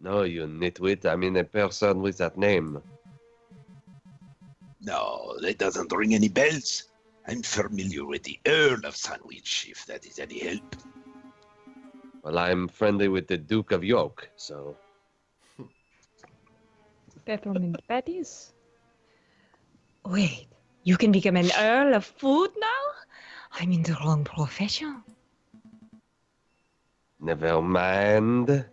No, you nitwit. I mean a person with that name. No, that doesn't ring any bells. I'm familiar with the Earl of Sandwich, if that is any help. Well, I'm friendly with the Duke of York, so... Peppermint patties. Wait, you can become an Earl of Food now? I'm in the wrong profession. Never mind. You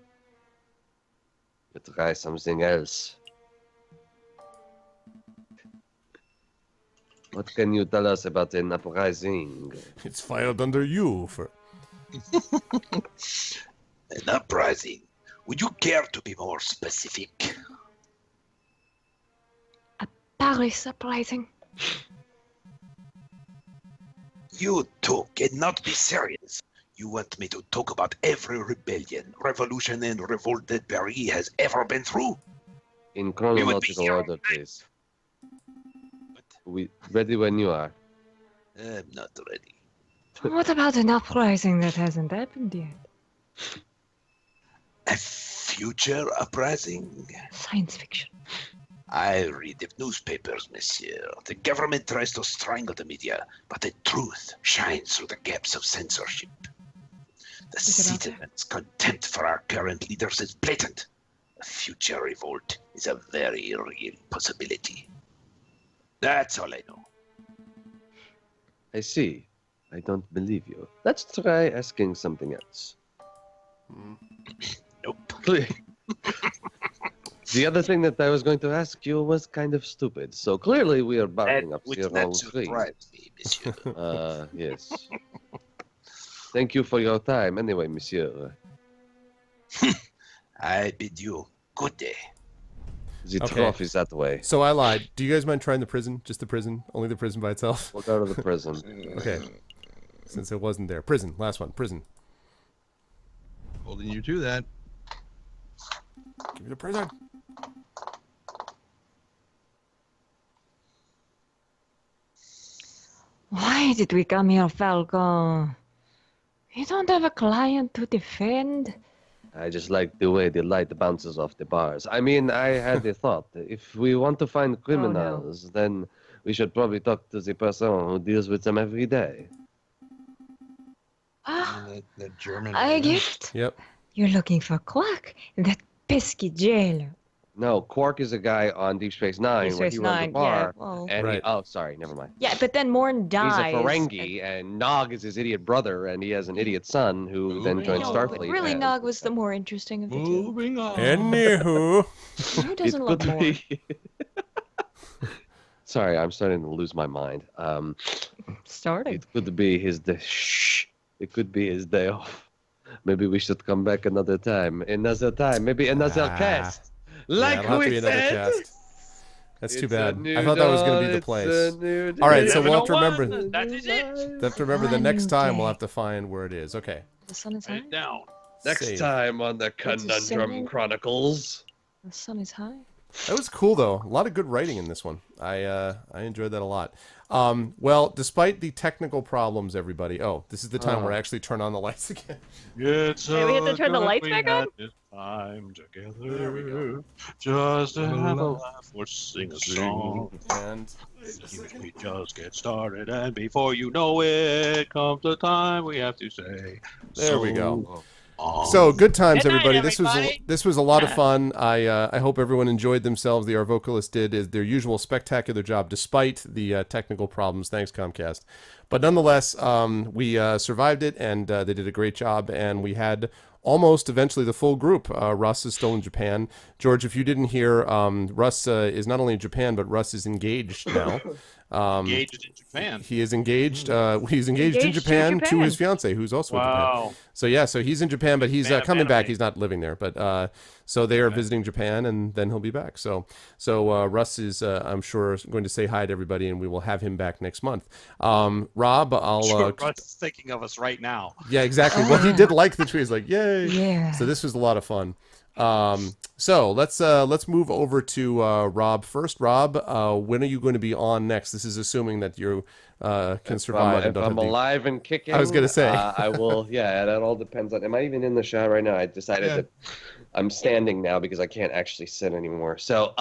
try something else. What can you tell us about an uprising? It's filed under you for. An uprising. Would you care to be more specific? Paris uprising. You two cannot be serious. You want me to talk about every rebellion, revolution, and revolt that Paris has ever been through? In chronological here order, please. We ready when you are. I'm not ready. What about an uprising that hasn't happened yet? A future uprising? Science fiction. I read the newspapers, monsieur. The government tries to strangle the media, but the truth shines through the gaps of censorship. The citizens' contempt for our current leaders is blatant. A future revolt is a very real possibility. That's all I know. I see. I don't believe you. Let's try asking something else. Nope. The other thing that I was going to ask you was kind of stupid. So clearly we are That barking up would the not wrong tree. surprise me, monsieur. Yes. Thank you for your time. Anyway, monsieur. I bid you good day. The Okay. trough is that way. So I lied. Do you guys mind trying the prison? Just the prison? Only the prison by itself? We'll go to the prison. Okay. Since it wasn't there. Prison. Last one. Prison. Holding you to that. Give me the prison. Why did we come here, Falcon? You don't have a client to defend? I just like the way the light bounces off the bars. I mean, I had a thought. If we want to find criminals, then we should probably talk to the person who deals with them every day. Ah, That German. I get it. Yep. You're looking for Quack, that pesky jailer. No, Quark is a guy on Deep Space Nine Deep where Space he runs a Nine, bar. yeah, well. And Right. oh, sorry, never mind. Yeah, but then Morn dies. He's a Ferengi, and Nog is his idiot brother, and he has an idiot son who then joins No, Starfleet. but really, and- Nog was the more interesting of the two. Moving on. Anywho. Who It's doesn't love good to Morn? be. Sorry, I'm starting to lose my mind. Starting. It could be his day. Shh. It could be his day off. Maybe we should come back another time. Maybe another cast. Like it'll have to we be another said. cast. That's too It's a bad. new I thought that was going to be dawn, the place. it's a new All right, day. so we'll have to 1101, remember. That is it. We'll have to remember the next time we'll have to find where it is. Okay. The sun is high. Write it down. Next Save. time on the a Conundrum symbol. Chronicles. The sun is high. That was cool though. A lot of good writing in this one. I enjoyed that a lot. Well, despite the technical problems, everybody. Oh, this is the time where I actually turn on the lights again. It's Hey, we have to turn the good lights we back had on? this time together, just to have a laugh or sing a song. And We just get started, and before you know it, comes the time we have to say. there we go. long. So good times, Good night, everybody. everybody. This was a lot of fun. I hope everyone enjoyed themselves. The Arvocalists did their usual spectacular job despite the technical problems. Thanks, Comcast. But nonetheless, we survived it, and they did a great job. And we had almost eventually the full group. Russ is still in Japan. George, if you didn't hear, Russ is not only in Japan, but Russ is engaged now. Engaged in Japan. He is engaged. He's engaged in Japan to his fiance, who's also in Japan. Wow. So yeah, so he's in Japan, but he's Man of coming back. anime. He's not living there, but so they are visiting Japan, and then he'll be back. So Russ is, I'm sure, going to say hi to everybody, and we will have him back next month. Rob, I'll. Sure, Russ is thinking of us right now. Yeah, exactly. Well, he did like the tree. He's like, yay! Yeah. So this was a lot of fun. So let's move over to Rob first. Rob, when are you going to be on next? This is assuming that you can survive. If I'm alive and kicking, I was gonna say. I will. Yeah, that all depends on. Am I even in the shot right now? I decided that I'm standing now because I can't actually sit anymore. So,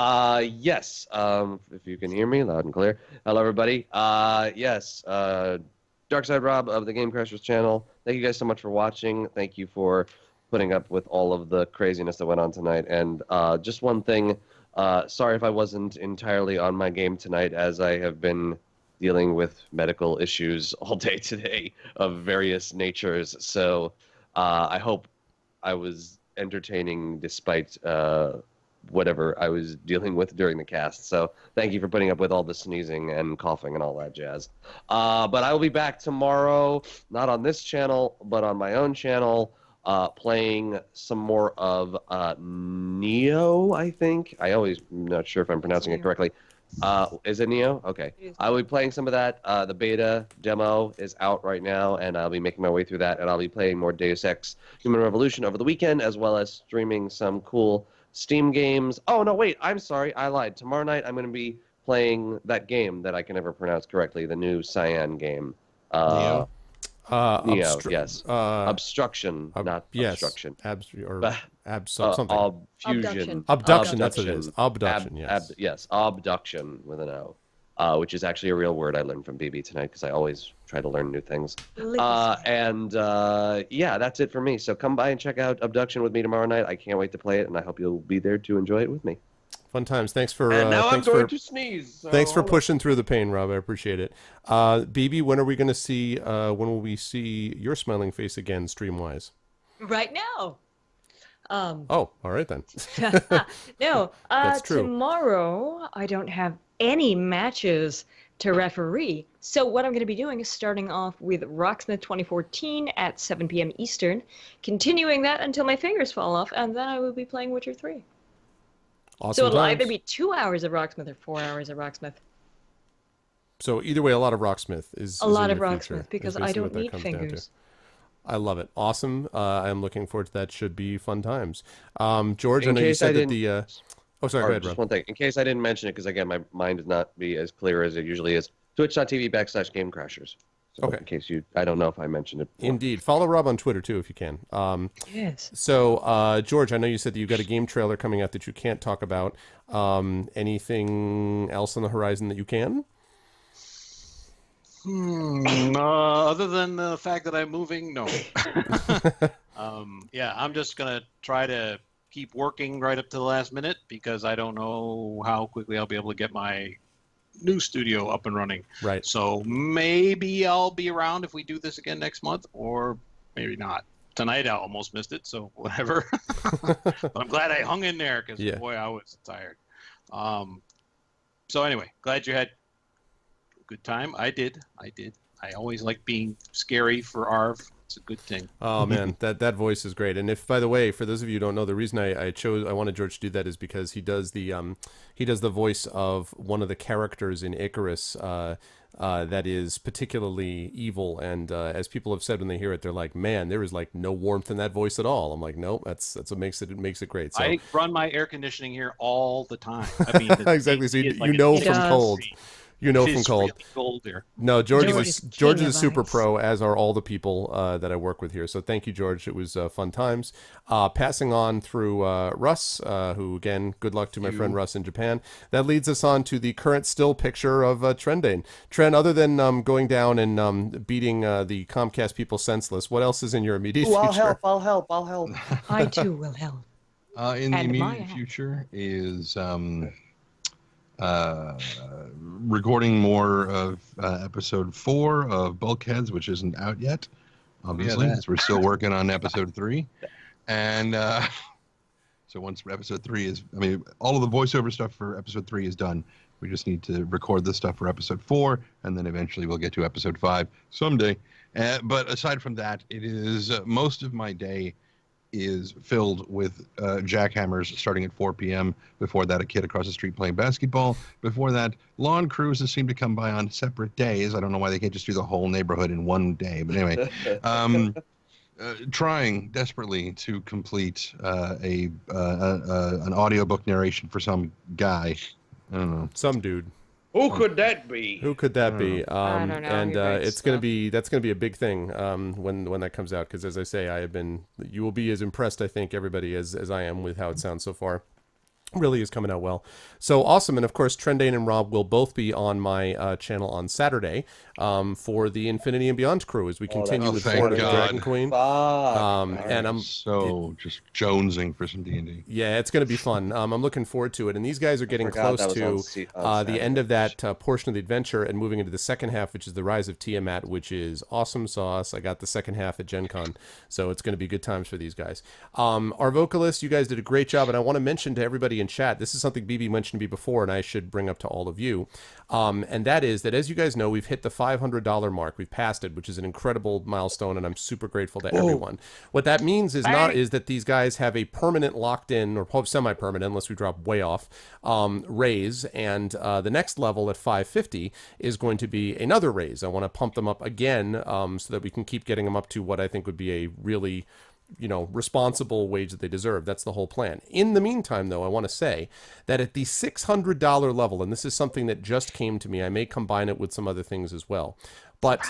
yes. If you can hear me loud and clear. Hello, everybody. Yes. Darkside Rob of the Game Crashers channel. Thank you guys so much for watching. Thank you for putting up with all of the craziness that went on tonight. And just one thing, sorry if I wasn't entirely on my game tonight, as I have been dealing with medical issues all day today of various natures. So I hope I was entertaining despite whatever I was dealing with during the cast. So thank you for putting up with all the sneezing and coughing and all that jazz. But I will be back tomorrow, not on this channel, but on my own channel, playing some more of Neo, I think. I always not sure if I'm pronouncing it correctly. Is it Neo? Okay. I will be playing some of that. The beta demo is out right now, and I'll be making my way through that, and I'll be playing more Deus Ex Human Revolution over the weekend, as well as streaming some cool Steam games. Oh, no, wait, I'm sorry. I lied. Tomorrow night, I'm going to be playing that game that I can never pronounce correctly, the new Cyan game. Neo? Neo, yes. Obstruction, not obstruction. Something. Fusion. Abduction, that's what it is. Abduction, yes. Yes, abduction with an O, which is actually a real word I learned from BB tonight because I always try to learn new things. Yeah, that's it for me. So come by and check out Abduction with me tomorrow night. I can't wait to play it, and I hope you'll be there to enjoy it with me. Fun times. Thanks for. And now thanks I'm going for, to sneeze. So thanks for pushing through the pain, Rob. I appreciate it. BB, when are we going to see? When will we see your smiling face again, stream-wise? Right now. Oh, all right then. No, That's true. Tomorrow I don't have any matches to referee. So what I'm going to be doing is starting off with Rocksmith 2014 at 7 p.m. Eastern, continuing that until my fingers fall off, and then I will be playing Witcher 3. Awesome So it'll times. either be 2 hours of Rocksmith or 4 hours of Rocksmith. So either way, a lot of Rocksmith is A in lot your of Rocksmith, future, because is I basically don't what that need comes down to. fingers. I love it. Awesome. I'm looking forward to that. Should be fun times. George, I In know you case I said that didn't- the. Oh, sorry. Go ahead, Just Rob. one thing, in case I didn't mention it, because again, my mind does not be as clear as it usually is. Twitch.tv/GameCrashers. So Okay. In case I don't know if I mentioned it before. Indeed. Follow Rob on Twitter too if you can. Yes. So, George, I know you said that you've got a game trailer coming out that you can't talk about. Anything else on the horizon that you can? Other than the fact that I'm moving, no. Yeah, I'm just gonna try to keep working right up to the last minute because I don't know how quickly I'll be able to get my new studio up and running. Right. So maybe I'll be around if we do this again next month, or maybe not. Tonight I almost missed it, so whatever. But I'm glad I hung in there because boy, I was tired. So anyway, glad you had a good time. I did. I always like being scary for Arv. It's a good thing. Oh man, that voice is great. And if, by the way, for those of you who don't know, the reason I wanted George to do that is because he does the voice of one of the characters in Icarus that is particularly evil. And as people have said when they hear it, they're like, man, there is like no warmth in that voice at all. I'm like, nope, that's what makes it great. So I run my air conditioning here all the time. I mean, exactly. So you know from cold. You know from cold. Really cold here. No, George is a super pro, as are all the people that I work with here. So thank you, George. It was fun times. Passing on through Russ, who, again, good luck to my friend Russ in Japan. That leads us on to the current still picture of Trendane. Trend, other than going down and beating the Comcast people senseless, what else is in your immediate future? I'll help. I too will help. In the And immediate future is recording more of episode 4 of Bulkheads, which isn't out yet, obviously, since we're still working on episode 3. And so once episode 3 is, all of the voiceover stuff for episode 3 is done. We just need to record the stuff for episode 4, and then eventually we'll get to episode 5 someday. But aside from that, it is most of my day is filled with jackhammers starting at 4 p.m. Before that, a kid across the street playing basketball. Before that, lawn crews that seem to come by on separate days. I don't know why they can't just do the whole neighborhood in one day. But anyway, trying desperately to complete an audiobook narration for some guy. I don't know. Some dude. Who could that be? Who could that be? I don't know. And He writes it's gonna be a big thing when that comes out, because as I say, you will be as impressed, I think, everybody as I am with how it sounds so far. Really is coming out well. So awesome. And of course, Trendane and Rob will both be on my channel on Saturday for the Infinity and Beyond crew as we continue with Florida the Dragon Queen. And I'm so just jonesing for some D&D. Yeah, it's going to be fun. I'm looking forward to it. And these guys are getting close to the end of that portion of the adventure and moving into the second half, which is the Rise of Tiamat, which is awesome sauce. I got the second half at Gen Con, so it's going to be good times for these guys. Arvocalists, you guys did a great job, and I want to mention to everybody in chat, this is something BB mentioned to me before, and I should bring up to all of you. And that is that, as you guys know, we've hit the $500 mark. We've passed it, which is an incredible milestone, and I'm super grateful to everyone. What that means is is that these guys have a permanent locked-in, or semi-permanent, unless we drop way off, raise, and the next level at 550 is going to be another raise. I want to pump them up again so that we can keep getting them up to what I think would be a really responsible wage that they deserve. That's the whole plan. In the meantime, though, I want to say that at the $600 level, and this is something that just came to me, I may combine it with some other things as well. But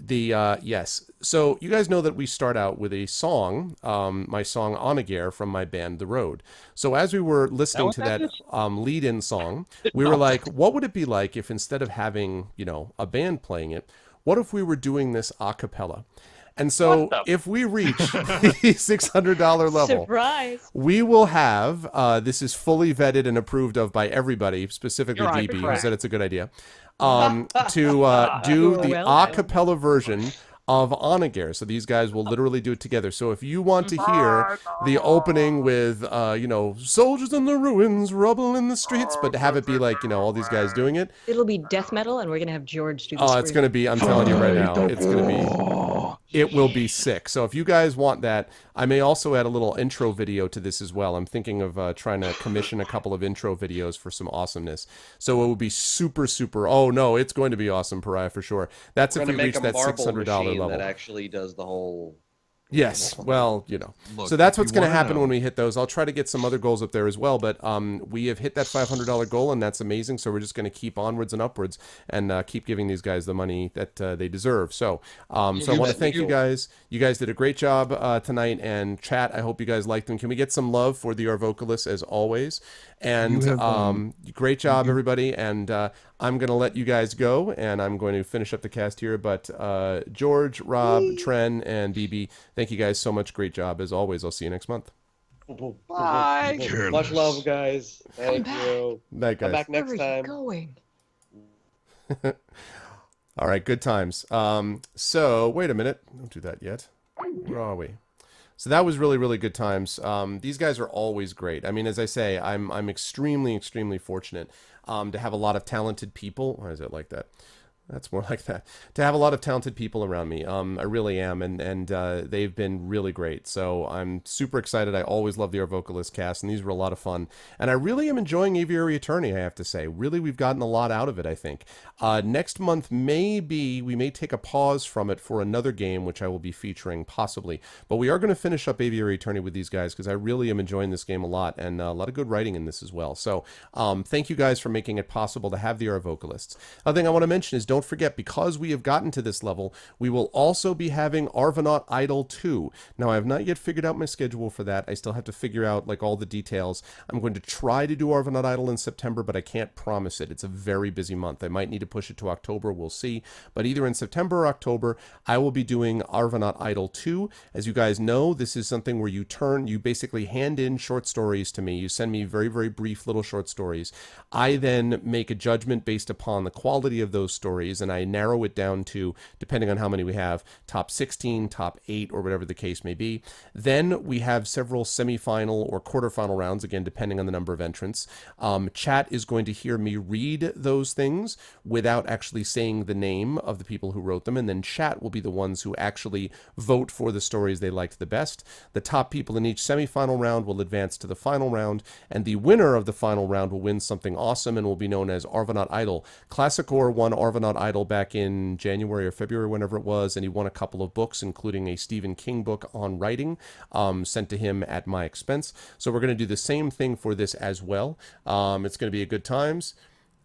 yes. So you guys know that we start out with a song, my song Onager from my band The Road. So as we were listening to that lead-in song, we were like, what would it be like if instead of having, a band playing it, what if we were doing this a cappella? And so if we reach the $600 level, Surprise. we will have, this is fully vetted and approved of by everybody, specifically DB, who said it's a good idea, to do the a cappella version of Onager. So these guys will literally do it together. So if you want to hear the opening with, soldiers in the ruins, rubble in the streets, but have it be like, all these guys doing it. It'll be death metal, and we're going to have George do the it's going to be, I'm telling you right now, it's going to be... It will be sick. So if you guys want that, I may also add a little intro video to this as well. I'm thinking of trying to commission a couple of intro videos for some awesomeness. So it will be super, super. Oh no, it's going to be awesome, Pariah, for sure. That's if we reach that $600 level. That actually does the whole. Yes, well, Look, so that's what's going to wanna happen know- when we hit those. I'll try to get some other goals up there as well, but we have hit that $500 goal, and that's amazing. So we're just going to keep onwards and upwards and keep giving these guys the money that they deserve. So, so I want to thank you guys. You guys did a great job tonight, and chat, I hope you guys liked them. Can we get some love for the Arvocalists as always? And great job, everybody. And I'm going to let you guys go, and I'm going to finish up the cast here. But George, Rob, Tren, and BB, thank you guys so much. Great job as always. I'll see you next month. Bye. Careless. Much love, guys. Thank you. Night, Come guys. back next Where are time. you going? All right, good times. So wait a minute. Don't do that yet. Where are we? So that was really, really good times. These guys are always great. I mean, as I say, I'm extremely, extremely fortunate to have a lot of talented people. Why is it like that? That's more like that. To have a lot of talented people around me. I really am, and they've been really great. So I'm super excited. I always love the Arvocalist cast, and these were a lot of fun. And I really am enjoying Aviary Attorney, I have to say. Really, we've gotten a lot out of it, I think. Next month, we may take a pause from it for another game, which I will be featuring, possibly. But we are going to finish up Aviary Attorney with these guys, because I really am enjoying this game a lot, and a lot of good writing in this as well. So thank you guys for making it possible to have the Arvocalists. Other thing I want to mention is don't forget, because we have gotten to this level, we will also be having Arvanaut Idol 2. Now, I have not yet figured out my schedule for that. I still have to figure out like all the details. I'm going to try to do Arvanaut Idol in September, but I can't promise it. It's a very busy month. I might need to push it to October. We'll see. But either in September or October, I will be doing Arvanaut Idol 2. As you guys know, this is something where you basically hand in short stories to me. You send me very, very brief little short stories. I then make a judgment based upon the quality of those stories, and I narrow it down to, depending on how many we have, top 16, top 8, or whatever the case may be. Then we have several semifinal or quarterfinal rounds, again, depending on the number of entrants. Chat is going to hear me read those things without actually saying the name of the people who wrote them, and then chat will be the ones who actually vote for the stories they liked the best. The top people in each semifinal round will advance to the final round, and the winner of the final round will win something awesome and will be known as Arvanaut Idol. Classic Or won Arvanaut Idol back in January or February, whenever it was, and he won a couple of books, including a Stephen King book on writing, sent to him at my expense. So we're going to do the same thing for this as well. It's going to be a good times.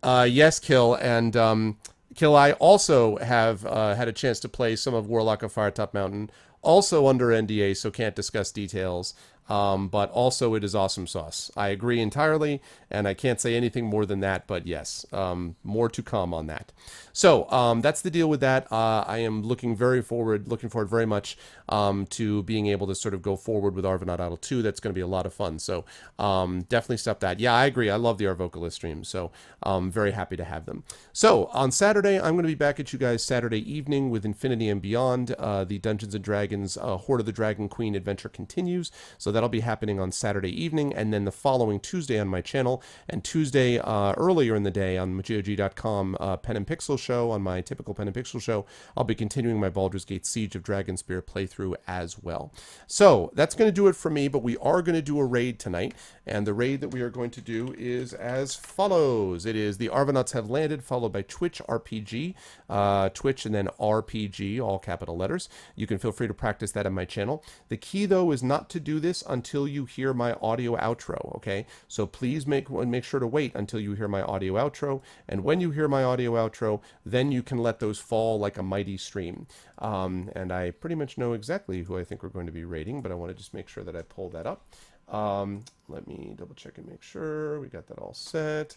Yes, Kill, and Kill, I also have had a chance to play some of Warlock of Firetop Mountain, also under NDA, so can't discuss details. But also it is awesome sauce. I agree entirely, and I can't say anything more than that, but yes, more to come on that. So that's the deal with that. I am looking forward very much to being able to sort of go forward with Arvanaut Idol 2. That's going to be a lot of fun. So definitely stop that. Yeah, I agree. I love the Arvocalist streams, so I'm very happy to have them. So on Saturday, I'm going to be back at you guys Saturday evening with Infinity and Beyond. The Dungeons & Dragons Hoard of the Dragon Queen adventure continues. So that'll be happening on Saturday evening, and then the following Tuesday on my channel, and Tuesday earlier in the day on GOG.com Pen and Pixel show, on my typical Pen and Pixel show, I'll be continuing my Baldur's Gate Siege of Dragonspear playthrough as well. So that's going to do it for me, but we are going to do a raid tonight, and the raid that we are going to do is as follows. It is The Arvanauts Have Landed, followed by Twitch RPG, Twitch and then RPG, all capital letters. You can feel free to practice that on my channel. The key, though, is not to do this until you hear my audio outro, okay? So please make sure to wait until you hear my audio outro, and when you hear my audio outro, then you can let those fall like a mighty stream. And I pretty much know exactly who I think we're going to be raiding, but I want to just make sure that I pull that up. Let me double check and make sure we got that all set.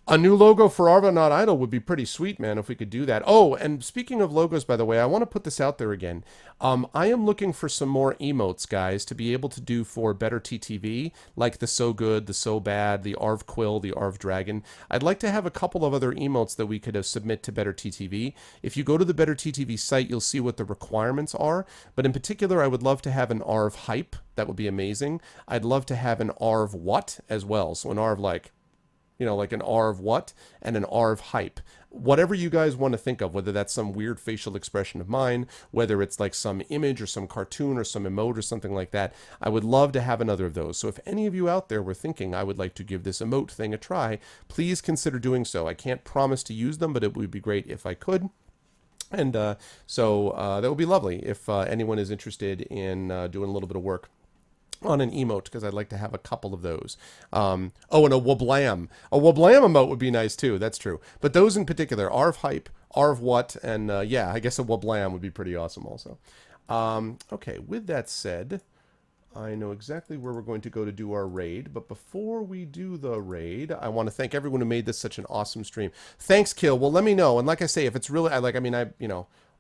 A new logo for Arvanaut Idol would be pretty sweet, man, if we could do that. Oh, and speaking of logos, by the way, I want to put this out there again. I am looking for some more emotes, guys, to be able to do for Better TTV, like the So Good, the So Bad, the Arv Quill, the Arv Dragon. I'd like to have a couple of other emotes that we could submit to Better TTV. If you go to the Better TTV site, you'll see what the requirements are. But in particular, I would love to have an Arv Hype. That would be amazing. I'd love to have an Arv What as well. So an Arv like an Arv what and an Arv hype. Whatever you guys want to think of, whether that's some weird facial expression of mine, whether it's like some image or some cartoon or some emote or something like that, I would love to have another of those. So if any of you out there were thinking I would like to give this emote thing a try, please consider doing so. I can't promise to use them, but it would be great if I could. And so that would be lovely if anyone is interested in doing a little bit of work on an emote, because I'd like to have a couple of those. Oh, and a Wablam. A Wablam emote would be nice too, that's true. But those in particular, Arv Hype, Arv What, and yeah, I guess a Wablam would be pretty awesome also. Okay, with that said, I know exactly where we're going to go to do our raid, but before we do the raid, I want to thank everyone who made this such an awesome stream. Thanks, Kill. Well, let me know, and like I say, if it's really,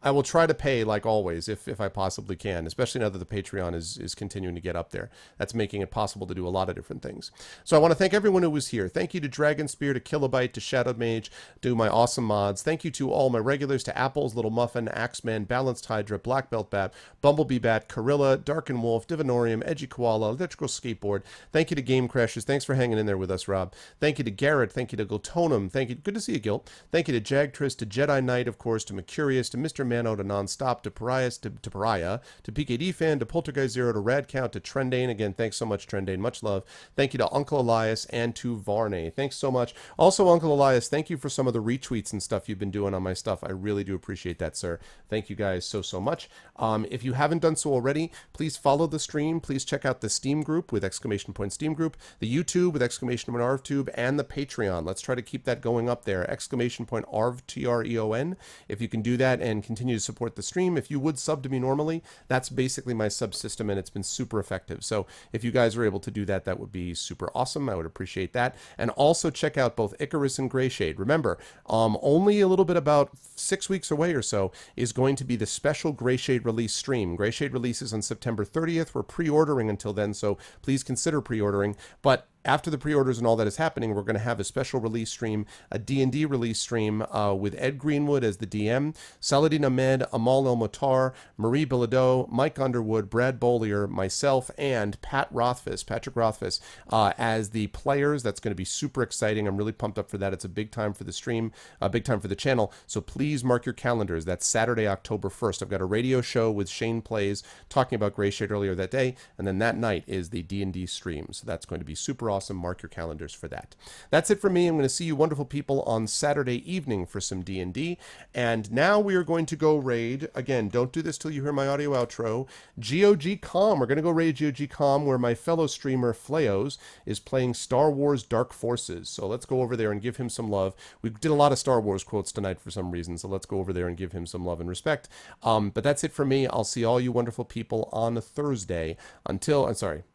I will try to pay like always if I possibly can, especially now that the Patreon is continuing to get up there. That's making it possible to do a lot of different things. So I want to thank everyone who was here. Thank you to Dragon Spear, to Kilobyte, to Shadow Mage, to my awesome mods. Thank you to all my regulars, to Apples, Little Muffin, Axeman, Balanced Hydra, Black Belt Bat, Bumblebee Bat, Corilla, Darken Wolf, Divinorium, Edgy Koala, Electrical Skateboard. Thank you to Game Crashers. Thanks for hanging in there with us, Rob. Thank you to Garrett. Thank you to Gotonum. Thank you. Good to see you, Gil. Thank you to Jagtris, to Jedi Knight, of course, to Mercurius, to Mr. Mano, to Nonstop, to Pariah, to PKD Fan, to Poltergeist Zero, to Radcount, to Trendane. Again, thanks so much, Trendane. Much love. Thank you to Uncle Elias and to Varney. Thanks so much. Also, Uncle Elias, thank you for some of the retweets and stuff you've been doing on my stuff. I really do appreciate that, sir. Thank you guys so much. If you haven't done so already, please follow the stream. Please check out the Steam group with exclamation point Steam group, the YouTube with exclamation point ArvTube, and the Patreon. Let's try to keep that going up there. Exclamation point ArvTreon. If you can do that and continue to support the stream, if you would sub to me normally, that's basically my subsystem, and it's been super effective. So if you guys are able to do that, that would be super awesome. I would appreciate that. And also check out both Icarus and Greyshade. Remember, only a little bit about 6 weeks away or so is going to be the special Greyshade release stream. Greyshade releases on September 30th. We're pre-ordering until then, so please consider pre-ordering. But after the pre-orders and all that is happening, we're going to have a special release stream, a D&D release stream with Ed Greenwood as the DM, Saladin Ahmed, Amal El-Motar, Marie Bilodeau, Mike Underwood, Brad Bollier, myself, and Patrick Rothfuss as the players. That's going to be super exciting. I'm really pumped up for that. It's a big time for the stream, a big time for the channel. So please mark your calendars. That's Saturday, October 1st. I've got a radio show with Shane Plays talking about Greyshade earlier that day, and then that night is the D&D stream. So that's going to be super awesome. Mark your calendars for that. That's it for me. I'm going to see you wonderful people on Saturday evening for some D&D. And now we are going to go raid. Again, don't do this till you hear my audio outro. GOG.com. We're going to go raid GOG.com where my fellow streamer Fleos is playing Star Wars Dark Forces. So let's go over there and give him some love. We did a lot of Star Wars quotes tonight for some reason, so let's go over there and give him some love and respect. But that's it for me. I'll see all you wonderful people on Thursday.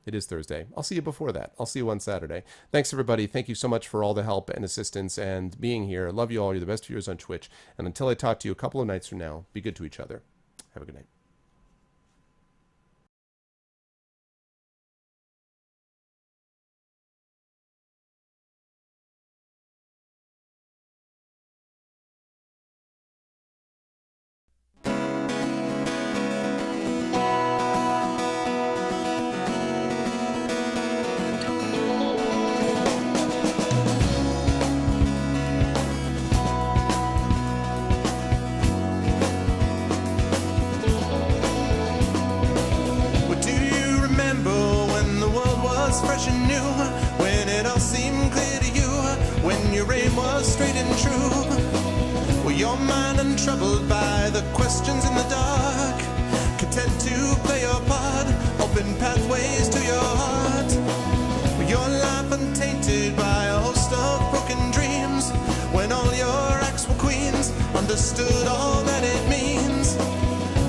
It is Thursday. I'll see you before that. I'll see you on Saturday. Thanks, everybody. Thank you so much for all the help and assistance and being here. I love you all. You're the best viewers on Twitch. And until I talk to you a couple of nights from now, be good to each other. Have a good night. Fresh and new, when it all seemed clear to you, when your aim was straight and true. Were your mind untroubled by the questions in the dark, content to play your part, open pathways to your heart? Were your life untainted by a host of broken dreams, when all your acts were queens, understood all that it means?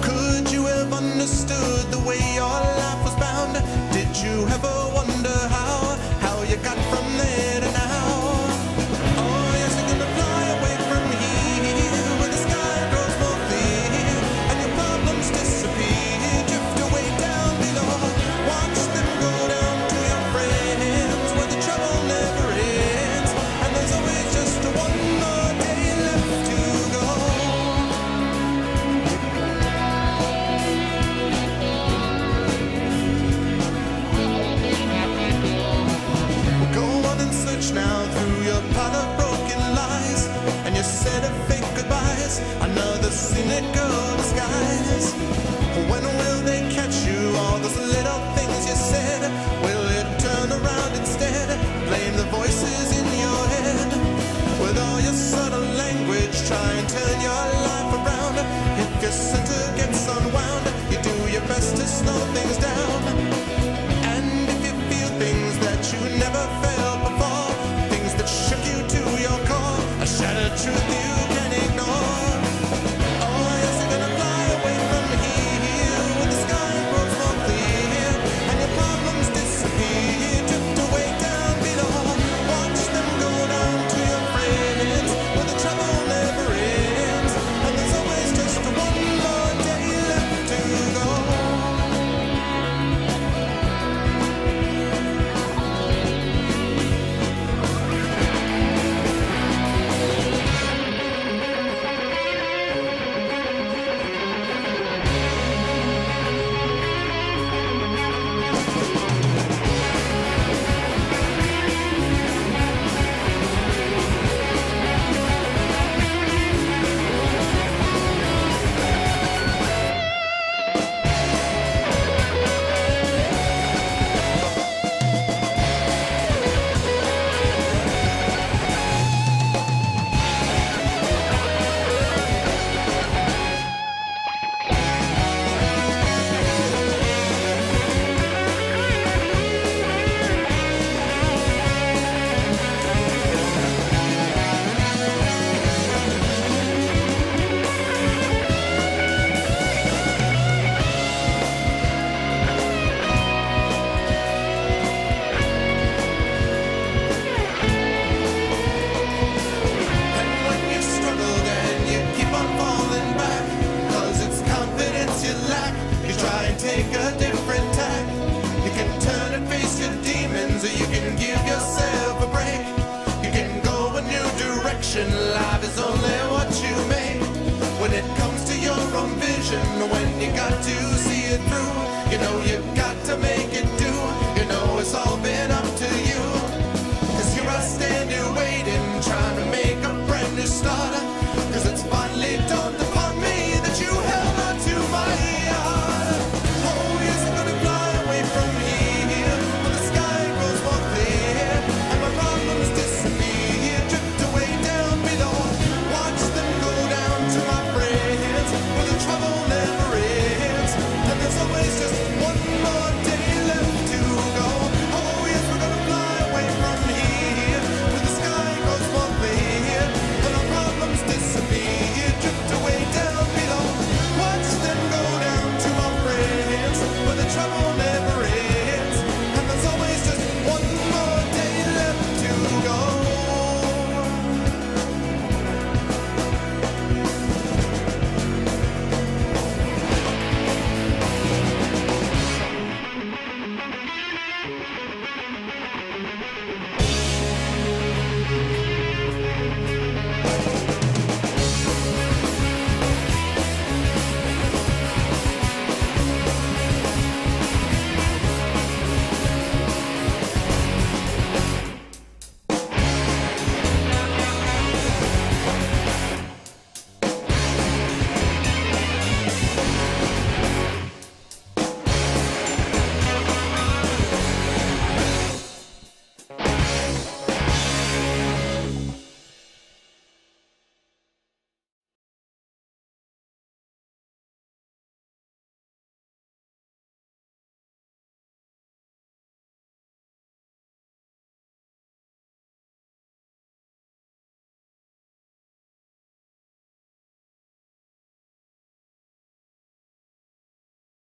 Could you have understood the way your life was bound? Did you ever wonder how you got from there to now? Oh, yes, you're gonna fly away from here, where the sky grows more clear, and your problems disappear, drift away down below. Watch them go down to your friends, where the trouble never ends, and there's always just one more day left to go. Now through your pile of broken lies and your set of fake goodbyes, another cynical disguise. When will they catch you? All those little things you said, will it turn around instead? Blame the voices in your head. With all your subtle language, try and turn your life around. If your center gets unwound, you do your best to slow things down. And if you feel things that you never felt before, that shook you to your core, a shattered truth you can't ignore. Oh, yes, you're gonna fly away from here, when the sky grows more clear, and your problems disappear, drift away down below. Watch them go down to your friends, where the trouble never ends, and there's always just one give yourself